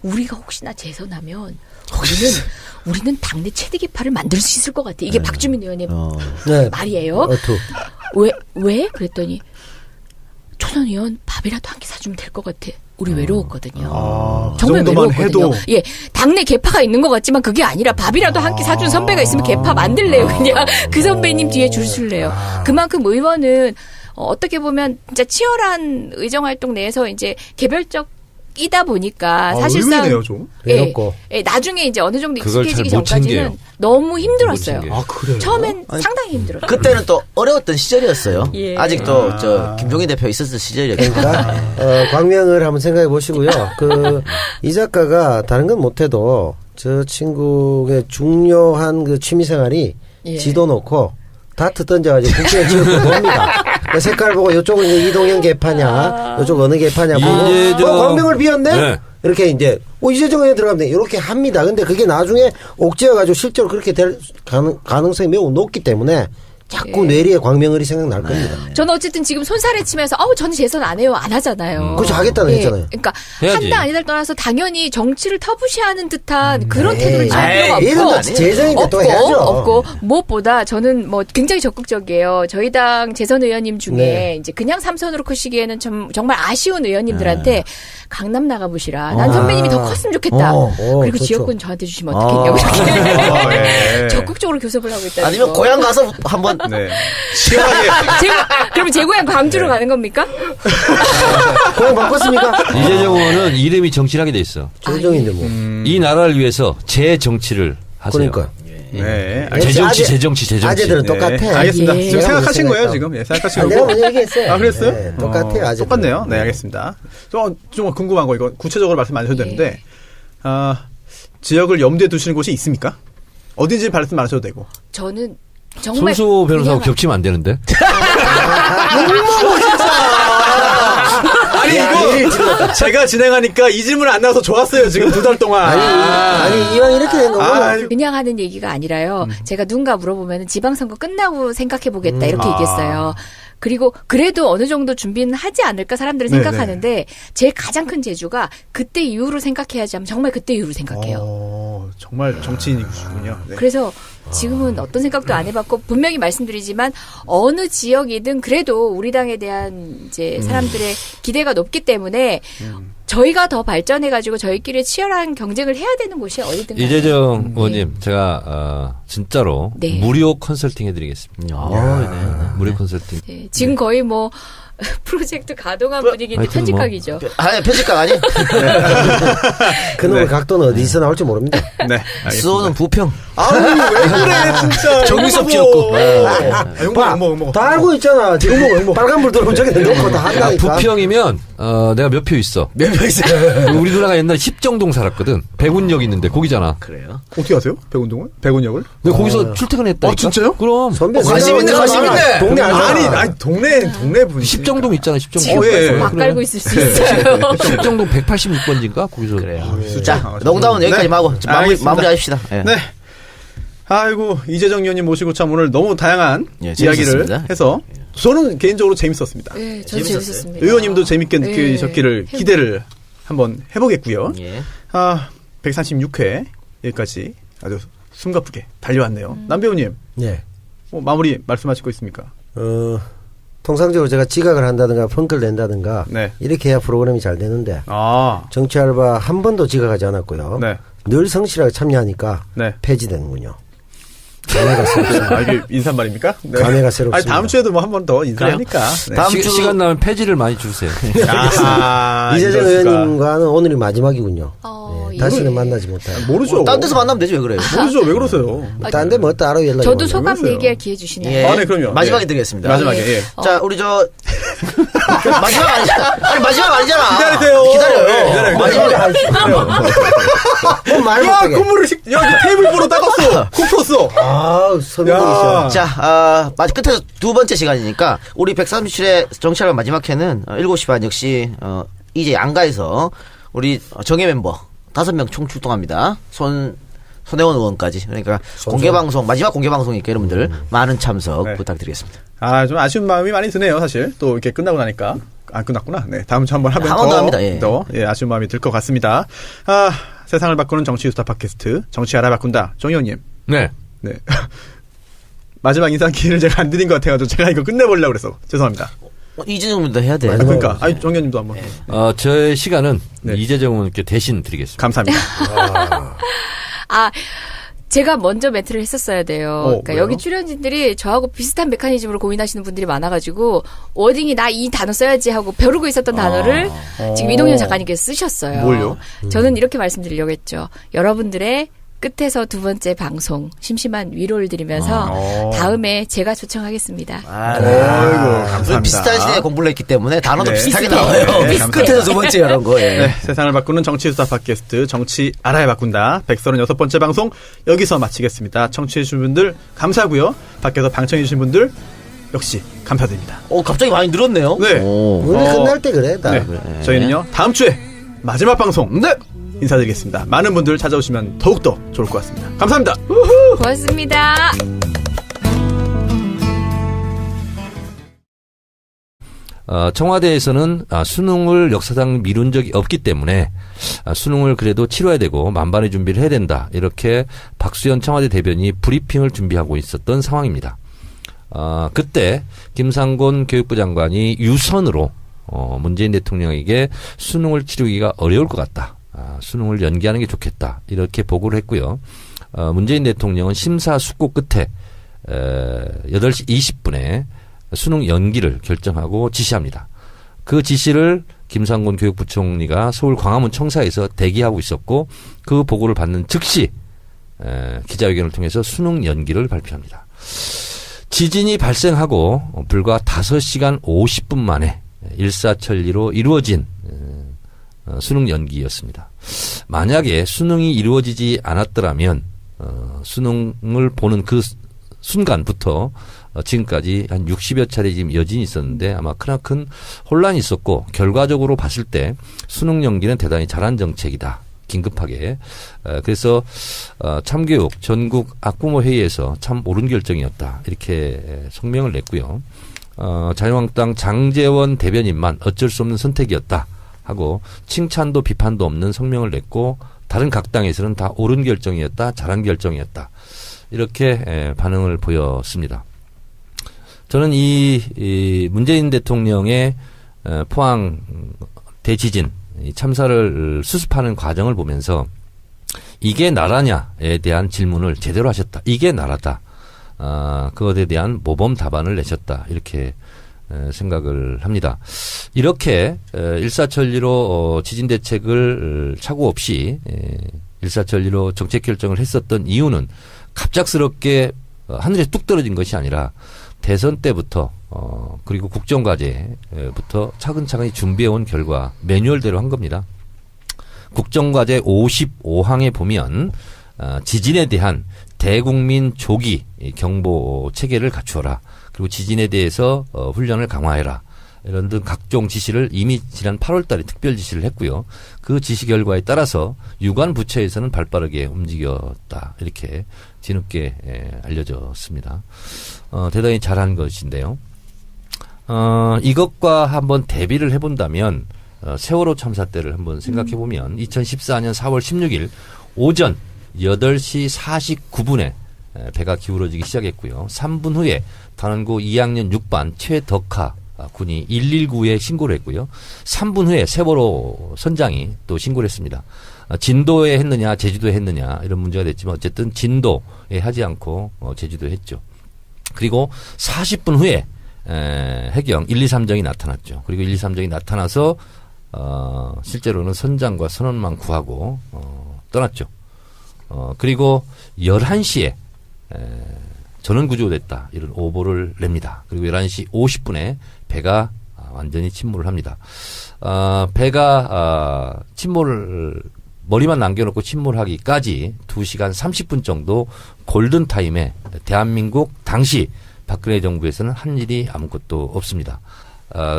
우리가 혹시나 재선하면 우리는 당내 최대 기파를 만들 수 있을 것 같아. 이게 박주민 의원의 네. 말이에요. 어투. 왜? 그랬더니 초선 의원 밥이라도 한 끼 사주면 될 것 같아. 우리 외로웠거든요. 그 정말 정도만 외로웠거든요. 해도 예, 당내 개파가 있는 것 같지만 그게 아니라 밥이라도 한 끼 사준 선배가 있으면 개파 만들래요. 그냥 그 선배님 뒤에 줄 설래요. 그만큼 의원은 어떻게 보면 진짜 치열한 의정활동 내에서 이제 개별적이다 보니까 사실상 의외네요, 좀. 외롭고. 예, 나중에 이제 어느 정도 그걸 익숙해지기 잘못 전까지는 챙겨요. 너무 힘들었어요. 못 챙겨요. 아, 그래요? 처음엔 상당히 힘들었어요. 그때는 또 어려웠던 시절이었어요. 예. 아직도 김종인 대표 있었을 시절이었죠. 그러니까 광명을 한번 생각해 보시고요. 이 작가가 다른 건 못해도 저 친구의 중요한 그 취미생활이 예. 지도 놓고 다트 던져가지고 국회에 찍고 봅니다. 그 색깔 보고 이쪽은 이제 이동형 개파냐, 이쪽 어느 개파냐 보고 광명을 비웠네. 네. 이렇게 이제 이재정 의원 들어가면 돼. 이렇게 합니다. 근데 그게 나중에 옥죄어가지고 실제로 그렇게 될 가능성이 매우 높기 때문에 자꾸 뇌리에 광명을이 생각날 겁니다. 저는 어쨌든 지금 손살에 치면서 저는 재선 안 해요. 안 하잖아요. 그렇죠. 하겠다는 했잖아요. 그러니까 해야지. 한다 아니다를 떠나서 당연히 정치를 터부시하는 듯한 그런 태도를 취할 에이, 필요가 이건 없고 재선인데 또 해야죠. 없고 무엇보다 저는 뭐 굉장히 적극적이에요. 저희 당 재선 의원님 중에 네. 이제 그냥 삼선으로 크시기에는 정말 아쉬운 의원님들한테 강남 나가보시라. 난 선배님이 더 컸으면 좋겠다. 그리고 좋죠. 지역군 저한테 주시면 어떻겠냐고 이렇게 예. 적극적으로 교섭을 하고 있다. 아니면 고향 가서 한번 네. 시원하게. 그럼 제 고향 광주로 가는 겁니까? 고향 바꿨습니까? 이재정 의원은 이름이 정치하게 돼 있어. 조정인데 뭐. 이 나라를 위해서 재정치를 하세요. 그러니까. 네. 재정치. 아재들은 네. 똑같아. 알겠습니다. 예. 지금 제가 생각하신 먼저 거예요, 생각했다고. 지금? 예, 생각하신 아, 거고. 내가 먼저 얘기했어요. 아, 그랬어요? 네, 똑같아요, 아재들은. 똑같네요. 네, 알겠습니다. 좀 궁금한 거, 이거 구체적으로 말씀 안 하셔도 되는데, 지역을 염두에 두시는 곳이 있습니까? 어딘지 말씀 안 하셔도 되고. 저는 정말 손수 변호사하고 그냥 겹치면 안 되는데. 아니, 이거 제가 진행하니까 이 질문 안 나와서 좋았어요, 지금 2달 동안. 아니, 이왕 이렇게 된 거고. 그냥 하는 얘기가 아니라요. 제가 누군가 물어보면 지방선거 끝나고 생각해보겠다 이렇게 얘기했어요. 그리고 그래도 어느 정도 준비는 하지 않을까 사람들은 네네. 생각하는데 제일 가장 큰 재주가 그때 이후로 생각해야지 하면 정말 그때 이후로 생각해요. 정말 정치인이시군요. 네. 그래서 지금은 어떤 생각도 안 해봤고 분명히 말씀드리지만 어느 지역이든 그래도 우리 당에 대한 이제 사람들의 기대가 높기 때문에 저희가 더 발전해가지고 저희끼리 치열한 경쟁을 해야 되는 곳이 어디든 간에. 이재정 의원님, 제가 진짜로 네. 무료 컨설팅 해드리겠습니다. 무료 컨설팅. 네, 지금 거의 뭐 프로젝트 가동한 분위기인데 하여튼 뭐. 편집각이죠. 아니 편집각 아니? 그놈의 네. 각도는 어디서 나올지 모릅니다. 네. 알겠습니다. 수호는 부평. 아우, 왜 그래, 진짜. 정유섭 지었고. 봐, 다 알고 있잖아. 지금 빨간불 들어오면 저기 넣고 다 한다니까. 부평이면 내가 몇 표 있어. 몇 명 있어요? 우리 누나가 옛날에 십정동 살았거든. 백운역 있는데 거기잖아. 그래요? 어떻게 아세요? 백운동을? 백운역을? 근데 거기서 출퇴근했다. 진짜요? 그럼. 선배 관심 있네, 관심 있네. 동네 알잖아. 아니, 동네 분이. 십정동 있잖아. 십정동. 지금 예. 벌써 막 깔고 있을 수 있어요. 십정동 186번지인가 거기서. 그래요. 예. 자, 농담은 여기까지만 하고 좀 알겠습니다. 마무리하십시다. 예. 네. 아이고, 이재정 의원님 모시고 참 오늘 너무 다양한 예, 이야기를 재밌었습니다. 해서 저는 개인적으로 재밌었습니다. 네, 저도 재밌었습니다. 의원님도 재밌게 네. 느끼셨기를 기대를 한번 해보겠고요. 예. 136회 여기까지 아주 숨가쁘게 달려왔네요. 남배우님, 네. 마무리 말씀하실 거 있습니까? 통상적으로 제가 지각을 한다든가 펑크를 낸다든가 네. 이렇게 해야 프로그램이 잘 되는데 정치 알바 한 번도 지각하지 않았고요. 네. 늘 성실하게 참여하니까 네. 폐지되는군요. 감회가 새롭습니다. 이게 인사말입니까? 네. 감회가 새롭습니다. 아니, 다음 주에도 뭐 한 번 더 인사하니까. 네. 다음 주 시간 나면 폐지를 많이 주세요. 이재정 이럴 수가. 의원님과는 오늘이 마지막이군요. 예. 다시는 만나지 못해요. 모르죠. 딴 데서 만나면 되지 왜 그래요? 모르죠. 왜 그러세요? 딴 데 뭐 따로 연락이 저도 오면. 소감 그러세요. 얘기할 기회 주시네요. 예. 네, 그럼요. 마지막에 네. 드리겠습니다. 마지막에, 예. 예. 자, 우리 마지막 아니잖아. 아니, 마지막 아니잖아. 기다리세요. 기다려요. 네, 기다려요. 마지막에. 말 야, 못하게. 콧물을 테이블 보러 따갔어. 코 풀었어. 아, 선배님이셔. 자, 끝에서 두 번째 시간이니까 우리 137회 정치알바 마지막 회는 7시 반 역시 이제 양가에서 우리 정예 멤버 5명 총 출동합니다. 손혜원 의원까지. 그러니까 공개방송 마지막 공개방송이니까 여러분들 많은 참석 네. 부탁드리겠습니다. 좀 아쉬운 마음이 많이 드네요, 사실. 또 이렇게 끝나고 나니까. 안 끝났구나. 네, 다음 주 한번 하면 한번 더 합니다. 예. 더 아쉬운 마음이 들 것 같습니다. 세상을 바꾸는 정치유스타 팟캐스트 정치 알아바꾼다. 정 의원님. 네. 네. 마지막 인사 기회를 제가 안 드린 것 같아가지고 제가 이거 끝내보려고 그래서 죄송합니다. 이재정님도 해야 돼. 그러니까 정 의원님도 한번. 저의 시간은 네. 이재정 의원께 대신 드리겠습니다. 감사합니다. 제가 먼저 멘트를 했었어야 돼요. 그러니까 왜요? 여기 출연진들이 저하고 비슷한 메커니즘으로 고민하시는 분들이 많아가지고 워딩이 나 이 단어 써야지 하고 벼르고 있었던 단어를 지금 이동현 작가님께서 쓰셨어요. 뭘요? 저는 이렇게 말씀드리려고 했죠. 여러분들의 끝에서 두 번째 방송 심심한 위로를 드리면서 다음에 제가 초청하겠습니다. 아이고, 감사합니다. 비슷한 시대에 공부를 했기 때문에 단어도 네. 비슷하게 비슷해요. 나와요. 네, 감사합니다. 끝에서 두 번째 이런 거. 예. 네, 세상을 바꾸는 정치유스타 팟캐스트 정치 알아야 바꾼다 136번째 방송 여기서 마치겠습니다. 청취해주신 분들 감사하고요. 밖에서 방청해주신 분들 역시 감사드립니다. 갑자기 많이 늘었네요. 네. 원래 끝날 때 그래. 다. 네. 저희는요 다음 주에 마지막 방송 인사드리겠습니다. 많은 분들 찾아오시면 더욱더 좋을 것 같습니다. 감사합니다. 고맙습니다. 청와대에서는 수능을 역사상 미룬 적이 없기 때문에 수능을 그래도 치러야 되고 만반의 준비를 해야 된다. 이렇게 박수현 청와대 대변인이 브리핑을 준비하고 있었던 상황입니다. 그때 김상곤 교육부 장관이 유선으로 문재인 대통령에게 수능을 치르기가 어려울 것 같다. 수능을 연기하는 게 좋겠다. 이렇게 보고를 했고요. 문재인 대통령은 심사숙고 끝에 8시 20분에 수능 연기를 결정하고 지시합니다. 그 지시를 김상곤 교육부총리가 서울 광화문 청사에서 대기하고 있었고 그 보고를 받는 즉시 기자회견을 통해서 수능 연기를 발표합니다. 지진이 발생하고 불과 5시간 50분 만에 일사천리로 이루어진 수능 연기였습니다. 만약에 수능이 이루어지지 않았더라면 수능을 보는 그 순간부터 지금까지 한 60여 차례 지금 여진이 있었는데 아마 크나큰 혼란이 있었고 결과적으로 봤을 때 수능 연기는 대단히 잘한 정책이다. 긴급하게. 그래서 참교육 전국 학부모 회의에서 참 옳은 결정이었다. 이렇게 성명을 냈고요. 자유한국당 장제원 대변인만 어쩔 수 없는 선택이었다 하고 칭찬도 비판도 없는 성명을 냈고 다른 각 당에서는 다 옳은 결정이었다. 잘한 결정이었다. 이렇게 반응을 보였습니다. 저는 이 문재인 대통령의 포항 대지진 참사를 수습하는 과정을 보면서 이게 나라냐에 대한 질문을 제대로 하셨다. 이게 나라다. 그것에 대한 모범 답안을 내셨다. 이렇게 생각을 합니다. 이렇게 일사천리로 지진 대책을 착오 없이 일사천리로 정책 결정을 했었던 이유는 갑작스럽게 하늘에 뚝 떨어진 것이 아니라 대선 때부터 그리고 국정과제부터 차근차근히 준비해온 결과 매뉴얼대로 한 겁니다. 국정과제 55항에 보면 지진에 대한 대국민 조기 경보 체계를 갖추어라. 그리고 지진에 대해서 훈련을 강화해라. 이런 등 각종 지시를 이미 지난 8월 달에 특별 지시를 했고요. 그 지시 결과에 따라서 유관 부처에서는 발빠르게 움직였다. 이렇게 뒤늦게 알려졌습니다. 대단히 잘한 것인데요. 이것과 한번 대비를 해본다면 세월호 참사 때를 한번 생각해보면 2014년 4월 16일 오전 8시 49분에 배가 기울어지기 시작했고요. 3분 후에 단원고 2학년 6반 최덕하 군이 119에 신고를 했고요. 3분 후에 세월호 선장이 또 신고를 했습니다. 진도에 했느냐 제주도에 했느냐 이런 문제가 됐지만 어쨌든 진도에 하지 않고 제주도에 했죠. 그리고 40분 후에 해경 1, 2, 3정이 나타났죠. 그리고 1, 2, 3정이 나타나서 실제로는 선장과 선원만 구하고 떠났죠. 그리고 11시에 전원 구조됐다. 이런 오보를 냅니다. 그리고 11시 50분에 배가 완전히 침몰을 합니다. 배가 침몰을 머리만 남겨놓고 침몰하기까지 2시간 30분 정도 골든타임에 대한민국 당시 박근혜 정부에서는 한 일이 아무것도 없습니다.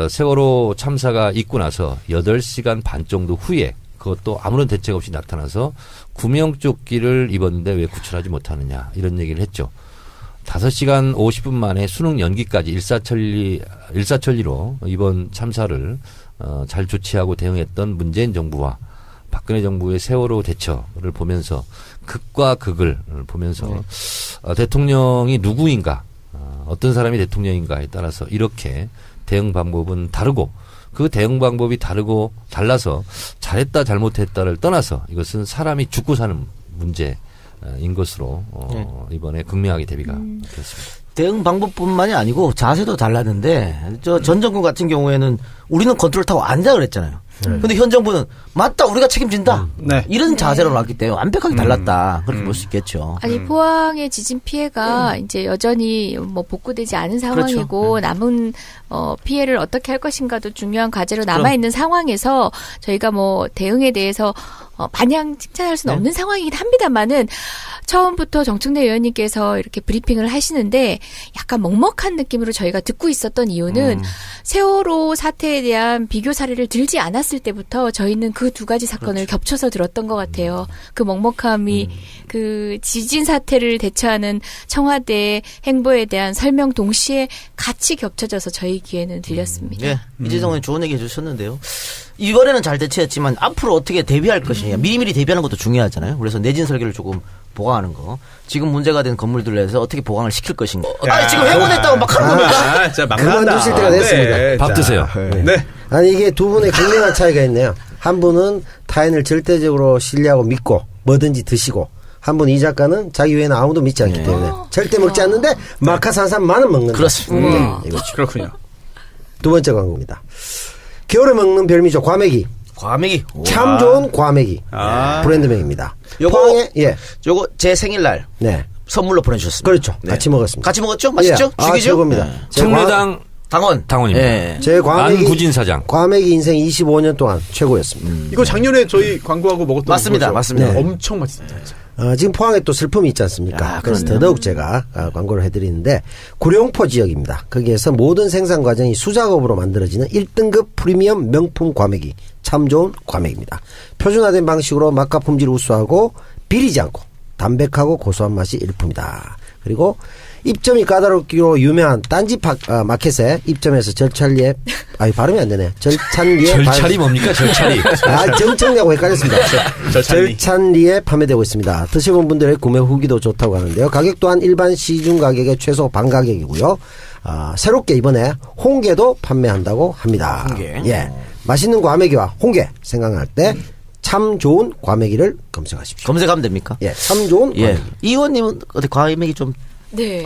세월호 참사가 있고 나서 8시간 반 정도 후에 그것도 아무런 대책 없이 나타나서 구명조끼를 입었는데 왜 구출하지 못하느냐 이런 얘기를 했죠. 5시간 50분 만에 수능 연기까지 일사천리로 이번 참사를 잘 조치하고 대응했던 문재인 정부와 박근혜 정부의 세월호 대처를 보면서 극과 극을 보면서 대통령이 누구인가 어떤 사람이 대통령인가에 따라서 이렇게 대응 방법은 다르고 그 대응 방법이 다르고 달라서 잘했다 잘못했다를 떠나서 이것은 사람이 죽고 사는 문제인 것으로 이번에 극명하게 대비가 되었습니다. 대응 방법뿐만이 아니고 자세도 달랐는데 전 정권 같은 경우에는 우리는 컨트롤 타워 앉아 그랬잖아요. 근데 현 정부는 맞다 우리가 책임진다 네. 이런 자세로 나왔기 때문에 완벽하게 달랐다 그렇게 볼 수 있겠죠. 아니 포항의 지진 피해가 이제 여전히 뭐 복구되지 않은 상황이고 그렇죠. 남은 피해를 어떻게 할 것인가도 중요한 과제로 남아 있는 상황에서 저희가 뭐 대응에 대해서 마냥 칭찬할 수는 없는 상황이긴 합니다만은 처음부터 정청래 의원님께서 이렇게 브리핑을 하시는데 약간 먹먹한 느낌으로 저희가 듣고 있었던 이유는 세월호 사태에 대한 비교 사례를 들지 않았습니다. 들었을 때부터 저희는 그 두 가지 사건을 겹쳐서 들었던 것 같아요. 그 먹먹함이 그 지진 사태를 대처하는 청와대의 행보에 대한 설명 동시에 같이 겹쳐져서 저희 귀에는 들렸습니다. 예, 이재성 의원 좋은 얘기 해주셨는데요. 이번에는 잘 대처했지만 앞으로 어떻게 대비할 것이냐. 미리미리 대비하는 것도 중요하잖아요. 그래서 내진 설계를 조금 보강하는 거. 지금 문제가 된 건물들을 해서 어떻게 보강을 시킬 것인가. 지금 회원했다고 막 하는 겁니까? 진짜 막 그만두실 때가 됐습니다. 밥 드세요. 네. 아니 이게 두 분의 극명한 차이가 있네요. 한 분은 타인을 절대적으로 신뢰하고 믿고 뭐든지 드시고, 한 분 이 작가는 자기 외에는 아무도 믿지 않기 때문에 절대 먹지 않는데 마카산삼만은 먹는다. 그렇습니다. 이거죠. 그렇군요. 두 번째 광고입니다. 겨울에 먹는 별미죠. 과메기. 과메기. 참 좋은 과메기. 브랜드명입니다. 요거, 예. 요거 제 생일날 네. 선물로 보내주셨습니다. 그렇죠. 네. 같이 먹었습니다. 같이 먹었죠? 맛있죠? 예. 죽이죠? 최고입니다. 네. 청래당 당원입니다. 예. 제 과메기 안구진 사장. 과메기 인생 25년 동안 최고였습니다. 이거 작년에 저희 광고하고 먹었던 맞습니다. 거죠? 맞습니다. 네. 엄청 맛있습니다. 진짜. 지금 포항에 또 슬픔이 있지 않습니까? 그래서 더더욱 제가 광고를 해드리는데, 구룡포 지역입니다. 거기에서 모든 생산 과정이 수작업으로 만들어지는 1등급 프리미엄 명품 과메기, 참 좋은 과메기입니다. 표준화된 방식으로 맛과 품질을 우수하고 비리지 않고 담백하고 고소한 맛이 일품이다. 그리고 입점이 까다롭기로 유명한 딴지 마켓에 입점해서 절찬리에 발음이 안 되네. 절차리 뭡니까? 절차리. 정청리하고 헷갈렸습니다. 절찬리에 판매되고 있습니다. 드셔본 분들의 구매 후기도 좋다고 하는데요. 가격 또한 일반 시중 가격의 최소 반 가격이고요. 새롭게 이번에 홍게도 판매한다고 합니다. 홍게. 예, 맛있는 과메기와 홍게 생각날 때 참 좋은 과메기를 검색하십시오. 검색하면 됩니까? 예, 참 좋은 과메기. 예. 이 의원님은 어떻게 과메기 좀 네,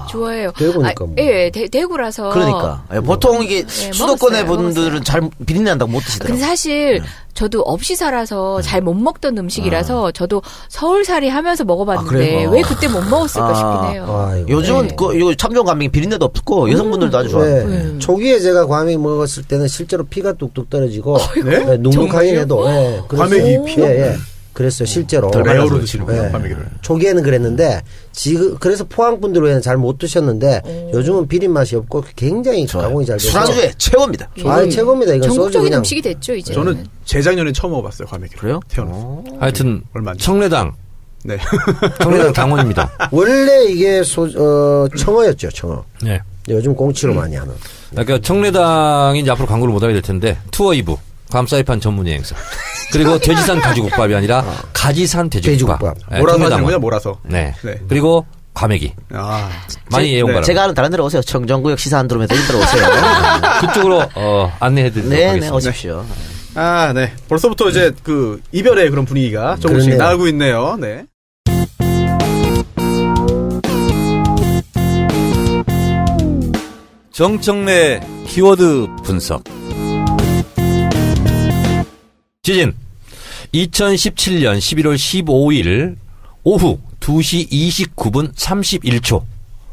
좋아해요. 대구니까 뭐. 예, 대구라서. 그러니까 보통 이게 수도권의 분들은 잘 비린내 난다고 못 드시더라고요. 근데 사실 저도 없이 살아서 잘 못 먹던 음식이라서 저도 서울살이 하면서 먹어봤는데 왜 그때 못 먹었을까 싶긴 해요. 아이고. 요즘은 네. 이거 참좋은 과메기 비린내도 없고 여성분들도 아주 좋아해요. 네. 초기에 제가 과메기 먹었을 때는 실제로 피가 뚝뚝 떨어지고 네? 눅눅하긴 정말요? 해도 과메기 피요? 예. 그랬어요, 실제로. 레어로 드시는군요, 과메기를. 초기에는 그랬는데 지금 그래서 포항 분들 외에는 잘 못 드셨는데 요즘은 비린 맛이 없고 굉장히 가공이 잘 돼서 술안주에 최고입니다. 최고입니다. 이건 소주 전국적인 그냥. 음식이 됐죠, 이제. 저는 재작년에 처음 먹어봤어요, 과메기를. 그래요? 태어나서. 하여튼 얼마 안 청래당. 네. 청래당 당원입니다. 원래 이게 청어였죠, 청어. 네. 요즘 공치로 많이 하는. 그러니까 청래당이 이제 앞으로 광고를 못하게 될 텐데 투어 2부 감사이판 전문 여행사 그리고 돼지산 가지국밥이 아니라 가지산 돼지국밥. 돼지국밥. 네, 몰아서 하시는 청래당은. 거냐, 몰아서. 네. 네. 그리고 과메기. 많이 애용 바랍니다. 제가 아는 다른 데로 오세요. 청정구역 시사 안드로메다 이런 데로 오세요. 그쪽으로 안내해드리도록 네, 하겠습니다. 오십시오. 네. 벌써부터 이제 그 이별의 그런 분위기가 조금씩 그러네요. 나오고 있네요. 네. 정청래 키워드 분석. 지진 2017년 11월 15일 오후 2시 29분 31초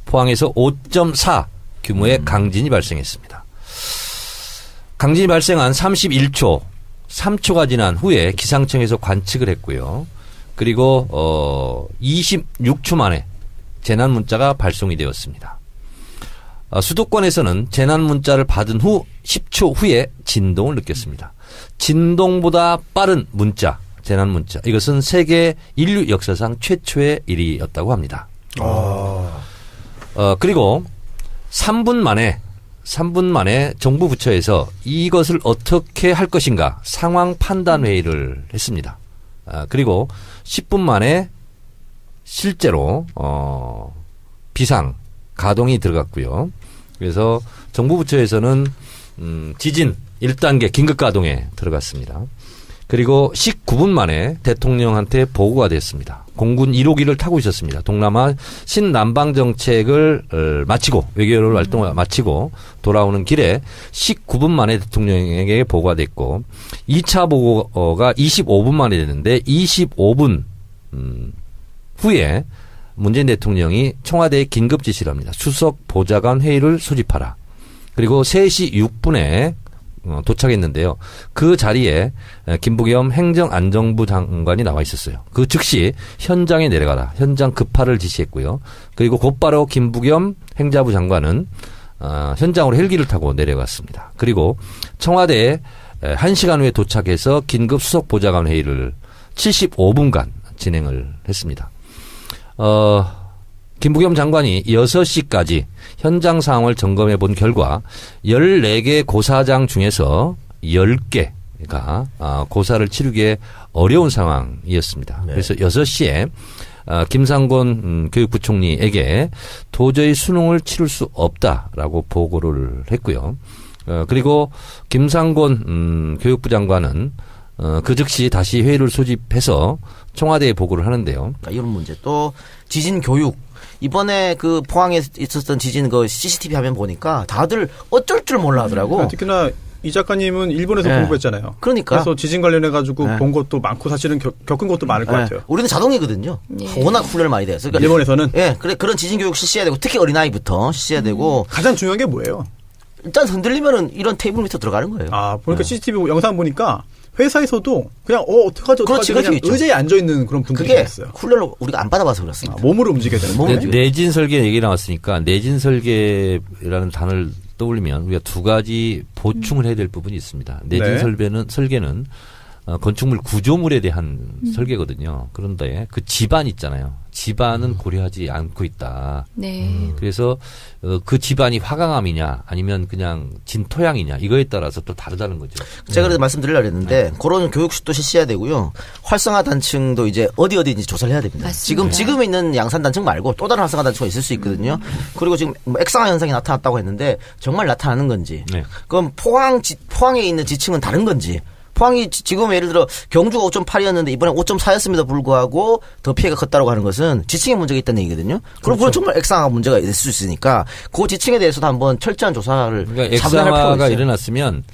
포항에서 5.4 규모의 강진이 발생했습니다. 강진이 발생한 31초 3초가 지난 후에 기상청에서 관측을 했고요. 그리고 26초 만에 재난 문자가 발송이 되었습니다. 수도권에서는 재난 문자를 받은 후 10초 후에 진동을 느꼈습니다. 진동보다 빠른 문자, 재난 문자. 이것은 세계 인류 역사상 최초의 일이었다고 합니다. 그리고 3분 만에 정부 부처에서 이것을 어떻게 할 것인가 상황 판단 회의를 했습니다. 그리고 10분 만에 실제로 비상 가동이 들어갔고요. 그래서 정부 부처에서는 지진 1단계 긴급 가동에 들어갔습니다. 그리고 19분 만에 대통령한테 보고가 됐습니다. 공군 1호기를 타고 있었습니다. 동남아 신남방 정책을 마치고 외교 활동을 마치고 돌아오는 길에 19분 만에 대통령에게 보고가 됐고 2차 보고가 25분 만에 됐는데 25분 후에 문재인 대통령이 청와대에 긴급 지시를 합니다. 수석 보좌관 회의를 소집하라. 그리고 3시 6분에 도착했는데요. 그 자리에 김부겸 행정안전부 장관이 나와 있었어요. 그 즉시 현장에 내려가라. 현장 급파를 지시했고요. 그리고 곧바로 김부겸 행자부 장관은 현장으로 헬기를 타고 내려갔습니다. 그리고 청와대에 1시간 후에 도착해서 긴급 수석 보좌관 회의를 75분간 진행을 했습니다. 김부겸 장관이 6시까지 현장 상황을 점검해 본 결과 14개 고사장 중에서 10개가 고사를 치르기에 어려운 상황이었습니다. 네. 그래서 6시에 김상곤 교육부총리에게 도저히 수능을 치를 수 없다라고 보고를 했고요. 그리고 김상곤 교육부 장관은 그 즉시 다시 회의를 소집해서 청와대에 보고를 하는데요. 이런 문제 또 지진 교육. 이번에 그 포항에 있었던 지진 그 CCTV 화면 보니까 다들 어쩔 줄 몰라 하더라고. 특히나 이 작가님은 일본에서 네. 공부했잖아요. 그러니까. 그래서 지진 관련해가지고 네. 본 것도 많고 사실은 겪은 것도 많을 것 같아요. 우리는 자동이거든요. 워낙 훈련을 많이 돼서. 그러니까 일본에서는 그런 지진 교육 실시해야 되고 특히 어린아이부터 실시해야 되고 가장 중요한 게 뭐예요? 일단 흔들리면은 이런 테이블 밑으로 들어가는 거예요. 보니까 CCTV 영상 보니까 회사에서도 그냥 어떡하지 그렇지, 그냥 있죠. 의자에 앉아 있는 그런 분들이 그게 있어요. 훈련을 우리가 안 받아봐서 그렇습니다. 몸으로 움직여야 되는 거예요. 내진 설계 얘기 나왔으니까 내진 설계라는 단어를 떠올리면 우리가 두 가지 보충을 해야 될 부분이 있습니다. 내진 네. 설계는 건축물 구조물에 대한 설계거든요. 그런데 그 집안 있잖아요. 집안은 고려하지 않고 있다. 네. 그래서 그 집안이 화강암이냐 아니면 그냥 진토양이냐 이거에 따라서 또 다르다는 거죠. 제가 그래서 말씀드리려고 했는데 그런 교육도 실시해야 되고요. 활성화 단층도 이제 어디인지 조사를 해야 됩니다. 맞습니다. 지금 있는 양산 단층 말고 또 다른 활성화 단층이 있을 수 있거든요. 그리고 지금 뭐 액상화 현상이 나타났다고 했는데 정말 나타나는 건지. 네. 그럼 포항에 있는 지층은 다른 건지. 포항이 지금 예를 들어 경주가 5.8이었는데 이번에 5.4였음에도 불구하고 더 피해가 컸다고 하는 것은 지층에 문제가 있다는 얘기거든요. 그럼 그건 정말 액상화 문제가 있을 수 있으니까 그 지층에 대해서도 한번 철저한 조사를 그러니까 차분할 필요가 액상화가 있어요. 일어났으면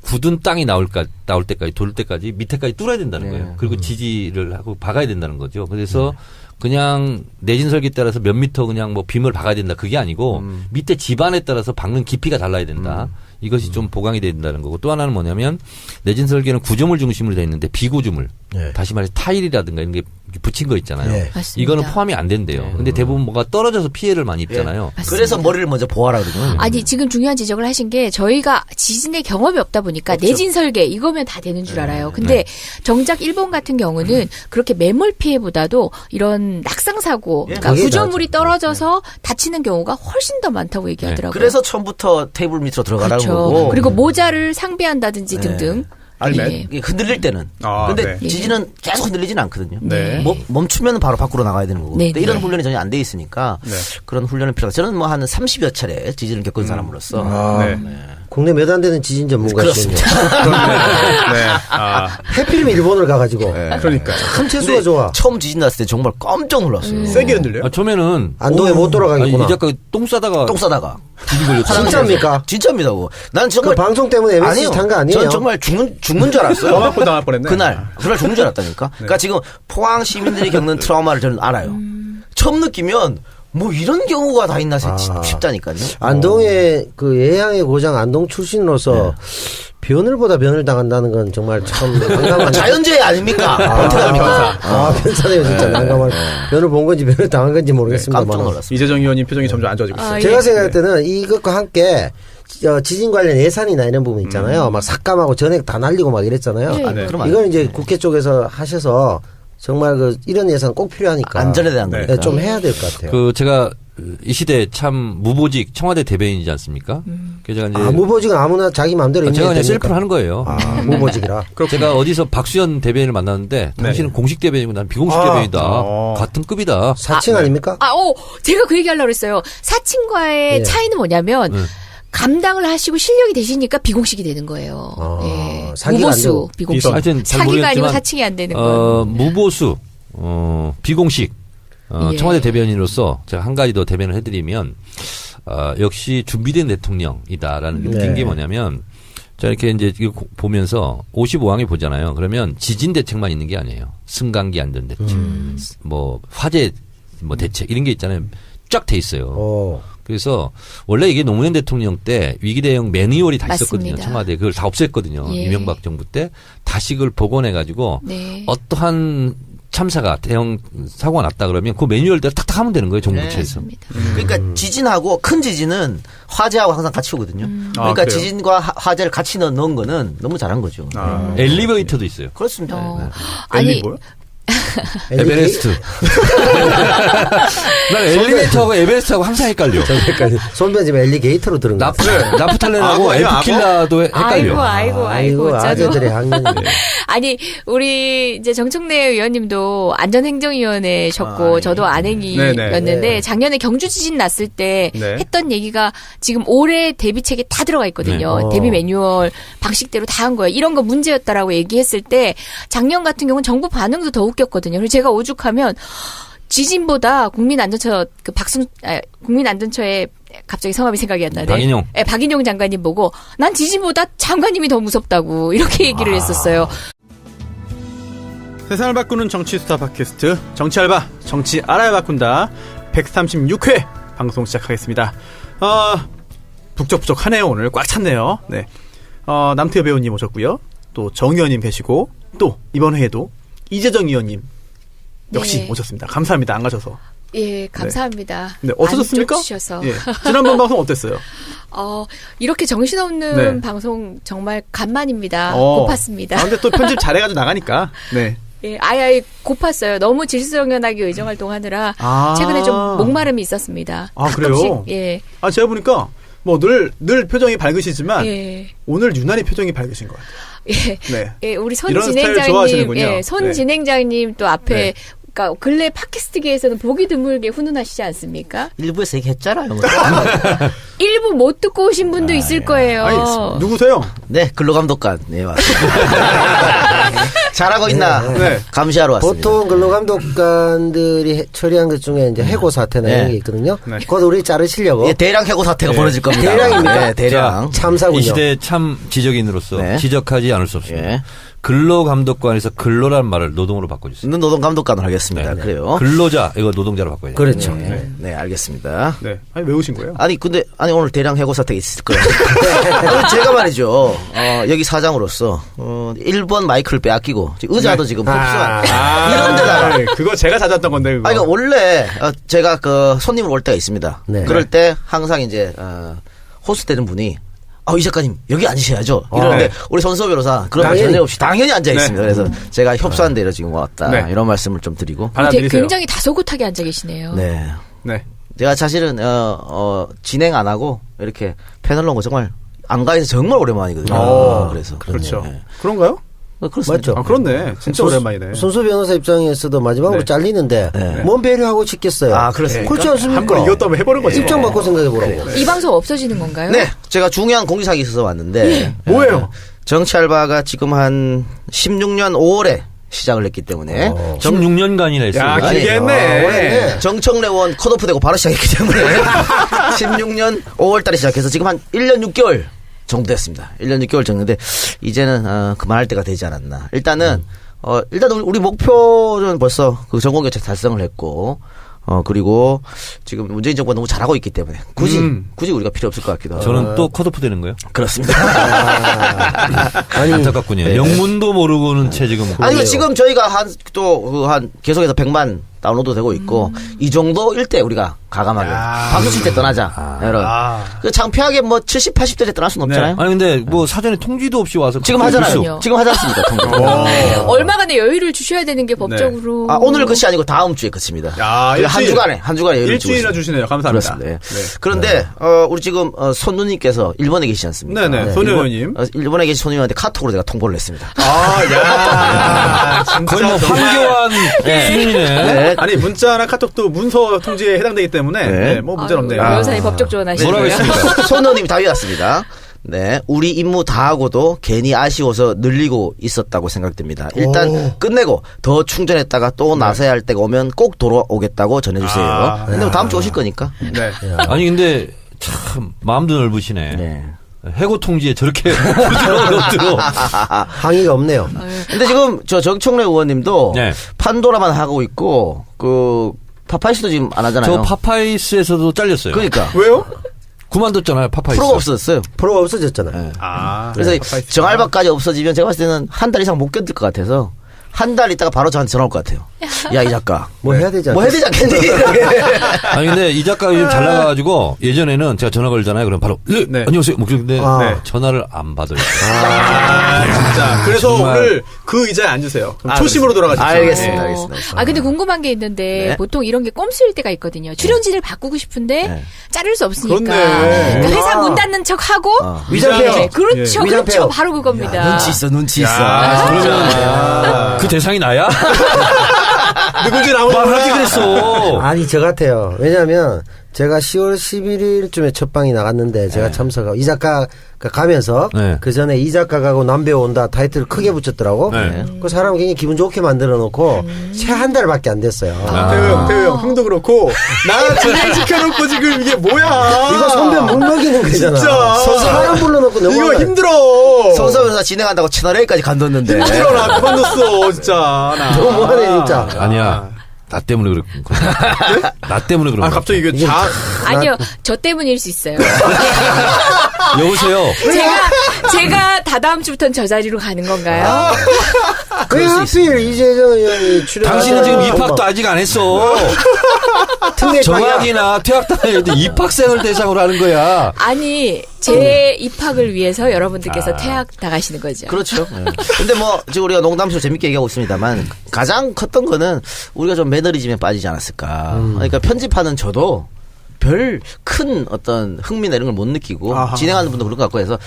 굳은 땅이 나올 때까지 돌 때까지 밑에까지 뚫어야 된다는 거예요. 그리고 지지를 하고 박아야 된다는 거죠. 그래서 그냥 내진 설계에 따라서 몇 미터 그냥 뭐 빔을 박아야 된다 그게 아니고 밑에 집안에 따라서 박는 깊이가 달라야 된다. 이것이 좀 보강이 돼야 된다는 거고 또 하나는 뭐냐면 내진 설계는 구조물 중심으로 되어 있는데 비구조물 네. 다시 말해서 타일이라든가 이런 게 붙인 거 있잖아요. 네. 맞습니다. 이거는 포함이 안 된대요. 근데 대부분 뭐가 떨어져서 피해를 많이 입잖아요. 그래서 머리를 먼저 보아라 그러거든요. 아니 지금 중요한 지적을 하신 게 저희가 지진의 경험이 없다 보니까 내진 설계 이거면 다 되는 줄 알아요. 근데 정작 일본 같은 경우는 그렇게 매몰 피해보다도 이런 낙상 사고, 그러니까 그게 구조물이 떨어져서 다치는 경우가 훨씬 더 많다고 얘기하더라고요. 그래서 처음부터 테이블 밑으로 들어가라는 그렇죠. 거고. 그리고 모자를 상비한다든지 등등. 알멧. 예. 이게 흔들릴 때는. 근데 네. 지진은 계속 흔들리지는 않거든요. 네. 멈추면 바로 밖으로 나가야 되는 거고. 네, 근데 이런 네. 훈련이 전혀 안 돼 있으니까 네. 그런 훈련은 필요하다. 저는 뭐 한 30여 차례 지진을 겪은 사람으로서 네. 국내 몇 안 되는 지진 전문가시군요. 네. 해필이면 일본을 가가지고 그러니까 참 재수가 좋아. 처음 지진 났을 때 정말 깜짝 놀랐어요. 세게 흔들려요. 처음에는 안동에 못 돌아가겠구나. 이 작가 똥 싸다가 똥 싸다가. 지진 걸렸어요. 진짜입니까? 진짜입니다. 그거. 난 그 정말 방송 때문에 MSG 탄 거 아니에요? 저는 정말 죽는 줄 알았어요. 영화권 당할 뻔했네. 그날 죽는 줄 알았다니까. 그러니까 지금 포항 시민들이 겪는 트라우마를 저는 알아요. 처음 느끼면 뭐 이런 경우가 다 있나 싶다니까요. 안동의 그 예향의 고장 안동 출신으로서 변을보다 변을 당한다는 건 정말 참 난감한. 자연재해 아닙니까? 어떻게 합니까? 변사네요 진짜 난감한. 변을 본 건지 변을 당한 건지 모르겠습니다만. 깜짝 놀랐어요. 이재정 의원님 표정이 점점 안 좋아지고 있어요. 제가 생각할 때는 이것과 함께 지진 관련 예산이나 이런 부분 있잖아요. 막 삭감하고 전액 다 날리고 막 이랬잖아요. 네. 네. 그럼 안 이건 이제 국회 쪽에서 하셔서 정말 이런 예산 꼭 필요하니까 안전에 대한 거니까. 네, 좀 해야 될 것 같아요. 그 제가 이 시대에 참 무보직 청와대 대변인이지 않습니까? 그래서 제가 이제 무보직은 아무나 자기 마음대로 제가 그냥 됩니까? 셀프를 하는 거예요. 무보직이라. 제가 어디서 박수현 대변인을 만났는데 당신은 공식 대변인이고 난 비공식 대변인이다. 같은 급이다. 사칭 아닙니까? 제가 그 얘기 하려고 그랬어요. 사칭과의 예. 차이는 뭐냐면 감당을 하시고 실력이 되시니까 비공식이 되는 거예요. 예. 사기가 안 무보수 되고. 비공식. 하여튼 잘 사기가 아니고 모르겠지만, 사칭이 안 되는 건. 무보수 비공식 예. 청와대 대변인으로서 제가 한 가지 더 대변을 해드리면 역시 준비된 대통령이다라는 게 느낀 게 뭐냐면 자 이렇게 이제 이거 보면서 55항에 보잖아요. 그러면 지진 대책만 있는 게 아니에요. 승강기 안전 대책, 뭐 화재 뭐 대책 이런 게 있잖아요. 쫙 돼 있어요. 그래서 원래 이게 노무현 대통령 때 위기 대응 매뉴얼이 다 있었거든요. 맞습니다. 청와대 그걸 다 없앴거든요. 예. 이명박 정부 때 다시 그걸 복원해 가지고 네. 어떠한 참사가 대형 사고가 났다 그러면 그 매뉴얼대로 탁탁 하면 되는 거예요. 정부처에서. 그러니까 지진하고 큰 지진은 화재하고 항상 같이 오거든요. 그러니까 그래요? 지진과 화재를 같이 넣은 거는 너무 잘한 거죠. 엘리베이터도 있어요. 그렇습니다. 네. 아니 뭐요? 에베레스트. 난 엘리베이터하고 에베레스트하고 항상 헷갈려. 손변집에 엘리게이터로 들은 거. 나프탈렌하고 악어, 에프킬라도 헷갈려. 아이고 저도. 아재들의 학년이. 아니 우리 이제 정청래 의원님도 안전행정위원회셨고 저도 안행이였는데 네네. 작년에 경주 지진 났을 때 네. 했던 얘기가 지금 올해 대비책에 다 들어가 있거든요. 네. 대비 매뉴얼 방식대로 다 한 거예요. 이런 거 문제였다라고 얘기했을 때 작년 같은 경우는 정부 반응도 더 웃겼거든요. 그래서 제가 오죽하면 지진보다 국민안전처에 갑자기 성함이 생각이 안 나네. 박인용. 네, 박인용 장관님 보고 난 지진보다 장관님이 더 무섭다고 이렇게 얘기를 했었어요. 세상을 바꾸는 정치 스타 팟캐스트 정치 알바 정치 알아야 바꾼다 136회 방송 시작하겠습니다. 북적북적하네요. 오늘 꽉 찼네요. 네. 남태호 배우님 오셨고요. 또 정 의원님 계시고 또 이번 회에도 이재정 의원님 역시 네. 오셨습니다. 감사합니다. 안 가셔서. 예, 감사합니다. 네, 어떠셨습니까? 많이 쫓으셔서. 예. 지난번 방송 어땠어요? 이렇게 정신없는 네. 방송 정말 간만입니다. 고팠습니다. 근데 또 편집 잘해가지고 나가니까. 네. 예, 아예 고팠어요. 너무 질서정연하게 의정활동하느라 최근에 좀 목마름이 있었습니다. 그래요? 가끔씩, 예. 제가 보니까 뭐 늘 표정이 밝으시지만 예. 오늘 유난히 표정이 밝으신 것 같아요. 예. 네. 예, 우리 손 이런 스타일 진행자님, 좋아하시는군요. 예, 손 네. 진행자님 또 앞에 네. 그러니까 근래 팟캐스트계에서는 보기 드물게 훈훈하시지 않습니까? 일부에서 얘기했잖아요. 일부 못 듣고 오신 분도 있을 거예요. 아니, 누구세요? 네, 근로감독관. 네, 맞습니다. 잘하고 있나? 네. 감시하러 왔습니다. 보통 근로감독관들이 처리한 것 중에 이제 해고 사태나 이런 게 있거든요. 네. 곧 우리 자르시려고 예, 대량 해고 사태가 벌어질 겁니다. 대량입니까? 네, 대량. 참사군요. 이 시대 참 지적인으로서 네. 지적하지 않을 수 없습니다. 예. 근로감독관에서 근로란 말을 노동으로 바꿔주세요. 있는 노동감독관을 하겠습니다. 네. 그래요. 근로자 이거 노동자로 바꿔야 돼요. 그렇죠. 네, 알겠습니다. 네. 왜 오신 거예요? 아니 오늘 대량 해고 사태가 있을 거예요. 오늘 제가 말이죠. 여기 사장으로서 1번 마이크를 빼앗기고 의자도 지금 흡수한 이런 데다가. 그거 제가 찾았던 건데 그거. 그러니까 원래 제가 그 손님을 올 때가 있습니다. 네. 그럴 때 항상 이제 호스트 되는 분이 이 작가님 여기 앉으셔야죠. 이러는데 우리 손수호 변호사 그런 말 전혀 없이 당연히 앉아 있습니다. 그래서 제가 협소한 데로 지금 왔다. 네. 이런 말씀을 좀 드리고. 받아들이세요. 굉장히 다소곳하게 앉아 계시네요. 네. 네. 제가 사실은 진행 안 하고 이렇게 패널 놓은 거 정말 안가에서 정말 오랜만이거든요. 그래서 그렇죠. 네. 그런가요? 그렇습니다. 맞죠. 그렇네. 진짜 오랜만이네. 손수 변호사 입장에서도 마지막으로 네. 잘리는데 네. 뭔 배려하고 싶겠어요. 그렇습니까? 그렇지 않습니까? 한번 이것도 한번 해보는 거죠. 입장 바꿔 생각해 보라고. 이 방송 없어지는 건가요? 네, 제가 중요한 공지사항이 있어서 왔는데 뭐예요? 정치 알바가 지금 한 16년 5월에 시작을 했기 때문에 16년간이나 했어요. 야, 아니, 길게 했네. 정청래 의원 컷오프 되고 바로 시작했기 때문에 16년 5월 달에 시작해서 지금 한 1년 6개월 정도 됐습니다. 1년 6개월 정도인데 이제는 그만할 때가 되지 않았나. 일단 우리 목표는 벌써 그 전공교체 달성을 했고 그리고 지금 문재인 정부가 너무 잘하고 있기 때문에 굳이 우리가 필요 없을 것 같기도 하고. 저는 또 컷오프 되는 거예요? 그렇습니다. 아니, 안타깝군요. 영문도 모르고는 채 지금. 아니 지금 저희가 한 계속해서 100만 다운로드 되고 있고 이 정도일 때 우리가 가감하게 박수 칠 때 떠나자. 여러분. 그 창피하게 뭐 70, 80대에 떠날 수는 없잖아요. 아니 근데 뭐 사전에 통지도 없이 와서 지금 그걸 하잖아요. 필수. 지금 하지 않습니까? 통지. 얼마간의 여유를 주셔야 되는 게 법적으로. 오늘 끝이 아니고 다음 주에 끝입니다. 야, 한 주간에 여유를 주고 일주일이나 있습니다. 주시네요. 감사합니다. 그렇습니다. 네. 그런데 우리 지금 손 누님께서 일본에 계시지 않습니까? 네네. 손 의원님. 일본에 계신 손 의원한테 카톡으로 제가 통보를 했습니다. 야, 거의 뭐 황교안 수준이네. 네. 아니 문자나 카톡도 문서 통지에 해당되기 때문에 네. 뭐 문제는 없네요. 변호사님 법적 조언하시고요. 뭐라고 했습니까? 손 의원님이 답이 왔습니다. 네, 우리 임무 다 하고도 괜히 아쉬워서 늘리고 있었다고 생각됩니다. 일단 끝내고 더 충전했다가 또 나서야 할 때가 오면 꼭 돌아오겠다고 전해주세요. 근데 뭐 다음 주 오실 거니까. 네. 아니 근데 참 마음도 넓으시네. 네. 해고 통지에 저렇게 부드러워. 항의가 없네요. 근데 지금 정청래 의원님도 네. 판도라만 하고 있고 파파이스도 지금 안 하잖아요. 저 파파이스에서도 잘렸어요. 그러니까 왜요? 그만뒀잖아요. 파파이스. 프로가 없어졌어요. 프로가 없어졌잖아요. 네. 그래서 그래서 정알바까지 없어지면 제가 봤을 때는 한 달 이상 못 견딜 것 같아서 한 달 있다가 바로 저한테 전화 올 것 같아요. 야, 이 작가. 뭐 해야 되지 뭐 해야 되지 않겠니? 아니 근데 이 작가가 요즘 잘 나가가지고 예전에는 제가 전화 걸잖아요. 그럼 바로 네. 안녕하세요. 목소리인데 아. 전화를 안 받아요. 진짜. 그래서 정말. 오늘 그 의자에 앉으세요. 그럼 초심으로 돌아가시죠. 알겠습니다. 네. 알겠습니다. 근데 궁금한 게 있는데 네. 보통 이런 게 꼼수일 때가 있거든요. 출연진을 바꾸고 싶은데 네. 자를 수 없으니까. 그렇네. 그러니까 회사 문 닫는 척 하고 위장페어. 네, 그렇죠. 예. 그렇죠. 위장페어. 바로 그겁니다. 눈치 있어, 눈치 있어. 그러면 그 대상이 나야? 누군지 아무도 말하지 몰라. 그랬어. 아니 저 같아요. 왜냐하면 제가 10월 11일쯤에 첫 방이 나갔는데 제가 참석하고 이 작가가 가면서 네. 그 전에 이 작가가고 남배우 온다 타이틀을 크게 붙였더라고. 네. 그 사람 굉장히 기분 좋게 만들어 놓고 채 한 달밖에 안 됐어요. 태우 형, 형도 그렇고 나 진행시켜놓고 지금 이게 뭐야? 이거 선배 못 먹이는 거잖아. 진짜. 사람 불러놓고 이거 너무 힘들어. 성서변호사 진행한다고 채널A까지 간뒀는데. 힘들어. 나 그만뒀어 진짜. 나. 너무하네 진짜. 아니야. 나 때문에 그런 거야. 나 때문에 그런 거야. 갑자기 이게 아니요, 저 때문일 수 있어요. 여보세요. 제가 다다음 주부터는 저 자리로 가는 건가요? 왜 하필 이재정 의원이 출연? 당신은 지금 입학도 아직 안 했어. 특례 정학이나 퇴학단인데 입학생을 대상으로 하는 거야. 아니, 제 입학을 위해서 여러분들께서 퇴학 나가시는 거죠. 그렇죠. 근데 뭐, 지금 우리가 농담식으로 재밌게 얘기하고 있습니다만, 가장 컸던 거는 우리가 좀 매너리즘에 빠지지 않았을까. 그러니까 편집하는 저도 별 큰 어떤 흥미나 이런 걸 못 느끼고, 아하. 진행하는 분도 그런 것 같고 해서,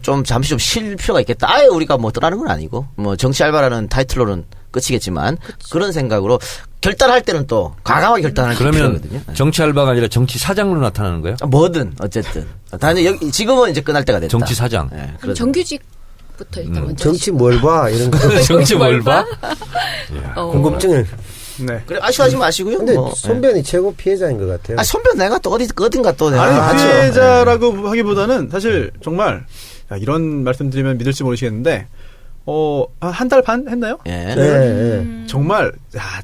좀 잠시 좀 쉴 필요가 있겠다. 아예 우리가 뭐 떠나는 건 아니고, 뭐 정치 알바라는 타이틀로는 끝이겠지만, 그런 생각으로 결단할 때는 또 과감하게 결단할 그러면 필요거든요. 정치 알바가 아니라 정치 사장으로 나타나는 거예요? 뭐든, 어쨌든. 단지 여기, 지금은 이제 끝날 때가 됐다. 정치 사장. 예, 그럼 그래서. 정규직부터 일단 먼저. 정치 뭘 봐 이런 거 정치 뭘 봐? 궁금증을. 네. 그래, 아쉬워하지 마시고요. 근데 뭐. 손변이 최고 피해자인 것 같아요. 아, 손변 내가 또 어딘가 또 내가. 아니 하죠. 피해자라고 하기보다는 사실 정말 야, 이런 말씀드리면 믿을지 모르시겠는데 한 달 반 했나요? 예. 네, 네. 정말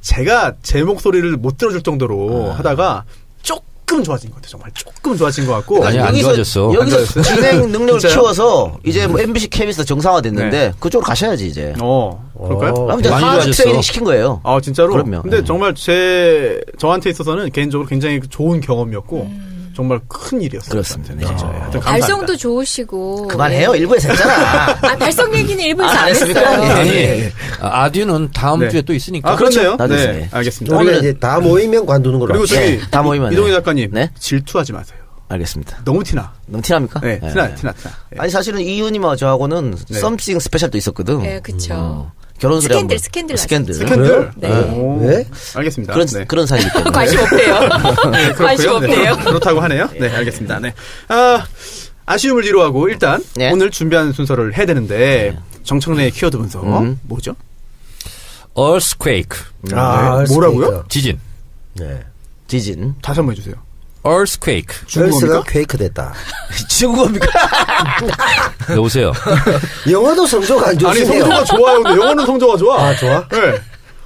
제가 제 목소리를 못 들어줄 정도로 하다가 조금 좋아진 것 같아요. 정말 조금 좋아진 것 같고 아니, 안 좋아졌어. 여기서 안 좋아졌어요? 진행 능력을 진짜요? 키워서 이제 뭐 MBC KBS 정상화됐는데 그쪽으로 가셔야지 이제. 그럴까요? 그럼 이제 많이 하나씩 좋아졌어. 트레이닝 시킨 거예요. 아 진짜로? 그럼요. 근데 네. 정말 저한테 있어서는 개인적으로 굉장히 좋은 경험이었고 정말 큰 일이었어요. 그렇습니다. 진짜. 네. 하여튼 감사합니다. 발성도 좋으시고. 그만해요. 네. 일부에서 했잖아. 발성 얘기는 일부에서 안 안 했습니까? 했어요. 예. 아니, 아듀는 다음 네. 주에 또 있으니까. 아 그렇네요. 나도 네, 있어요. 알겠습니다. 우리가 오늘은- 이제 다 모이면 관두는 걸로. 그리고 합시다. 저기 네, 다 모이면, 이동희 네. 작가님 네? 질투하지 마세요. 알겠습니다. 너무 티나. 너무 티납니까? 네, 예. 티나. 예. 아니 사실은 이윤이와 저하고는 네. 썸씽 스페셜도 있었거든. 네, 그쵸. 결혼 소리 스캔들, 한번. 스캔들 스캔들. 스캔들. 네. 오, 왜? 알겠습니다. 그런 네. 그런 사이기 때문에. 관심 없대요. 네, 관심 그렇고요. 없대요. 네, 그렇다고 하네요. 네, 알겠습니다. 네. 아쉬움을 뒤로하고 일단 네. 오늘 준비한 순서를 해야 되는데 정청래의 키워드 분석 뭐죠? earthquake. 뭐라고요? 지진. 네. 지진. 다시 한번 해주세요. earthquake. 열스가 중국어입니까? 퀘이크 됐다. 중국어입니까? 여보세요. 영어도 성적 안 아니 좋으시네요. 성조가 좋아요. 근데 영어는 성조가 좋아. 아 좋아? 네.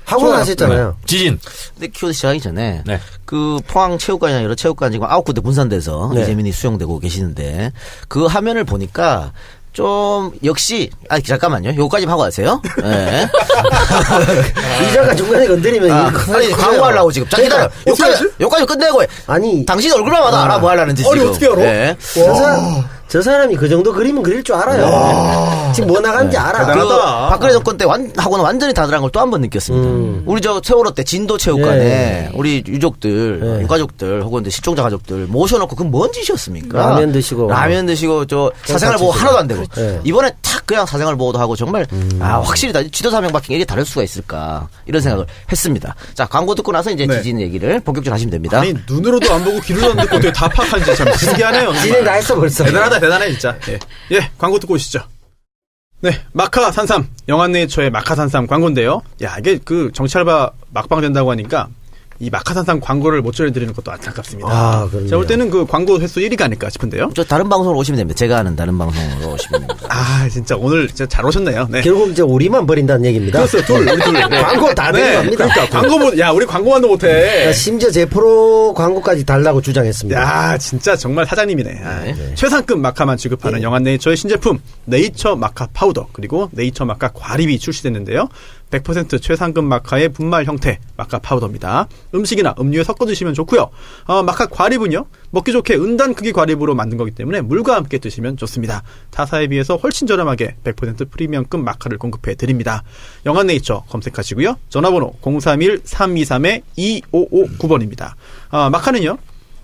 학원 좋아요. 하셨잖아요. 지진. 근데 키워드 시작하기 전에 네. 그 포항 체육관이나 여러 체육관 지금 9군데 분산돼서 네. 이재민이 수용되고 계시는데 그 화면을 보니까 좀 역시 잠깐만요. 요거까지 하고 가세요. 네. 이자가 중간에 건드리면 이거 큰일 아니 나요. 광고하려고 지금. 자 기다려. 요까지 끝내고 아니 당신 얼굴만 봐도 알아 뭐 하려는지 아니, 지금. 어떻게 알아? 네. 저 사람이 그 정도 그림은 그릴 줄 알아요. 지금 뭐 나간지 알아. 대단하다. 그 박근혜 정권 때 하고는 완전히 다르다는 걸 또 한 번 느꼈습니다. 우리 저 세월호 때 진도 체육관에 예. 우리 유족들, 예. 유가족들 혹은 이제 실종자 가족들 모셔놓고 그 뭔 짓이었습니까? 라면 드시고. 저 사생활 보호 하나도 안 되고 예. 이번에 탁 그냥 사생활 보호도 하고 정말 확실히 다 지도사 명박행 이게 다를 수가 있을까 이런 생각을 했습니다. 자 광고 듣고 나서 이제 네. 지진 얘기를 본격적으로 하시면 됩니다. 아니 눈으로도 안 보고 귀로도 안 듣고 되게 다 파악한지 참 신기하네요. 정말. 진행 다 했어 벌써. 대단하다 대단해 진짜. 예, 광고 듣고 오시죠. 네, 마카 산삼 영한네이처의 마카 산삼 광고인데요. 야 이게 그 정치알바 막방 된다고 하니까 이 마카 산삼 광고를 못 전해드리는 것도 안타깝습니다. 아, 그럼요. 제가 볼 때는 그 광고 횟수 1위가 아닐까 싶은데요. 저 다른 방송으로 오시면 됩니다. 제가 하는 다른 방송으로 오시면 됩니다. 아 진짜 오늘 진짜 잘 오셨네요. 네. 결국 이제 우리만 버린다는 얘기입니다. 그렇어요, 우리 둘. 네. 광고 다 내려갑니다. 그러니까 광고 야 우리 광고만도 못해. 심지어 제 프로 광고까지 달라고 주장했습니다. 야 진짜 정말 사장님이네. 최상급 마카만 취급하는 영한네이처의 신제품 네이처 마카 파우더 그리고 네이처 마카 과립이 출시됐는데요. 100% 최상급 마카의 분말 형태 마카 파우더입니다. 음식이나 음료에 섞어 드시면 좋고요. 마카 과립은요, 먹기 좋게 은단 크기 과립으로 만든 거기 때문에 물과 함께 드시면 좋습니다. 타사에 비해서 훨씬 저렴하게 100% 프리미엄급 마카를 공급해 드립니다. 영한네이처 검색하시고요. 전화번호 031-323-2559번입니다. 마카는요,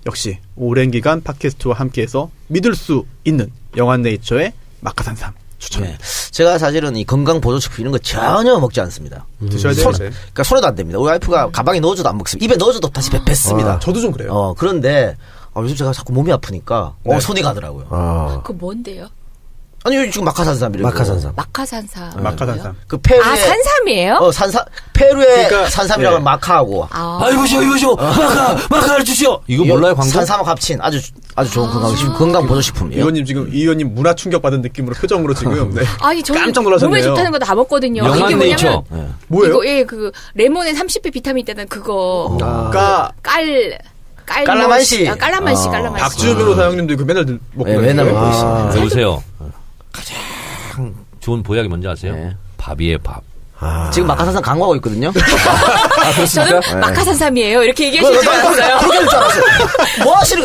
역시 오랜 기간 팟캐스트와 함께해서 믿을 수 있는 영한네이처의 마카산삼 추천합니다. 네. 제가 사실은 이 건강 보조식품 이런 거 전혀 먹지 않습니다. 드셔야 손, 되는데. 그러니까 손에도 안 됩니다. 우리 와이프가 가방에 넣어줘도 안 먹습니다. 입에 넣어줘도 다시 뱉습니다. 저도 좀 그래요. 그런데 요즘 제가 자꾸 몸이 아프니까 손이 가더라고요. 그거 뭔데요? 아니 지금 마카산삼이래요. 마카산삼. 마카산삼. 마카산삼. 그 페루의 산삼이에요? 페루의 그러니까, 산삼이라고 네. 마카하고 이보시오. 마카를 주시오. 이거 몰라요, 광고? 산삼하고 합친 아주 좋은 건강 보조식품이에요. 이 의원님 문화 충격 받은 느낌으로 표정으로 지금 네. 아니 저는 깜짝 놀라셨네요. 몸에 좋다는 거 다 먹거든요. 이게 영한네이처. 뭐냐면 뭐예요? 이거 그 레몬에 30배 비타민 있다는 그거 깔라만시. 깔라만시. 박지우 변호사 형님도 이거 맨날 먹고 네, 맨날 먹고 있습니다. 여보세요. 가장 좋은 보약이 뭔지 아세요? 네. 밥이에요, 밥. 지금 마카산삼 강구하고 있거든요. 저는 마카산삼이에요. 이렇게 얘기하실 줄 알았어요. 그렇게 될 줄 알았어요. 뭐 하시는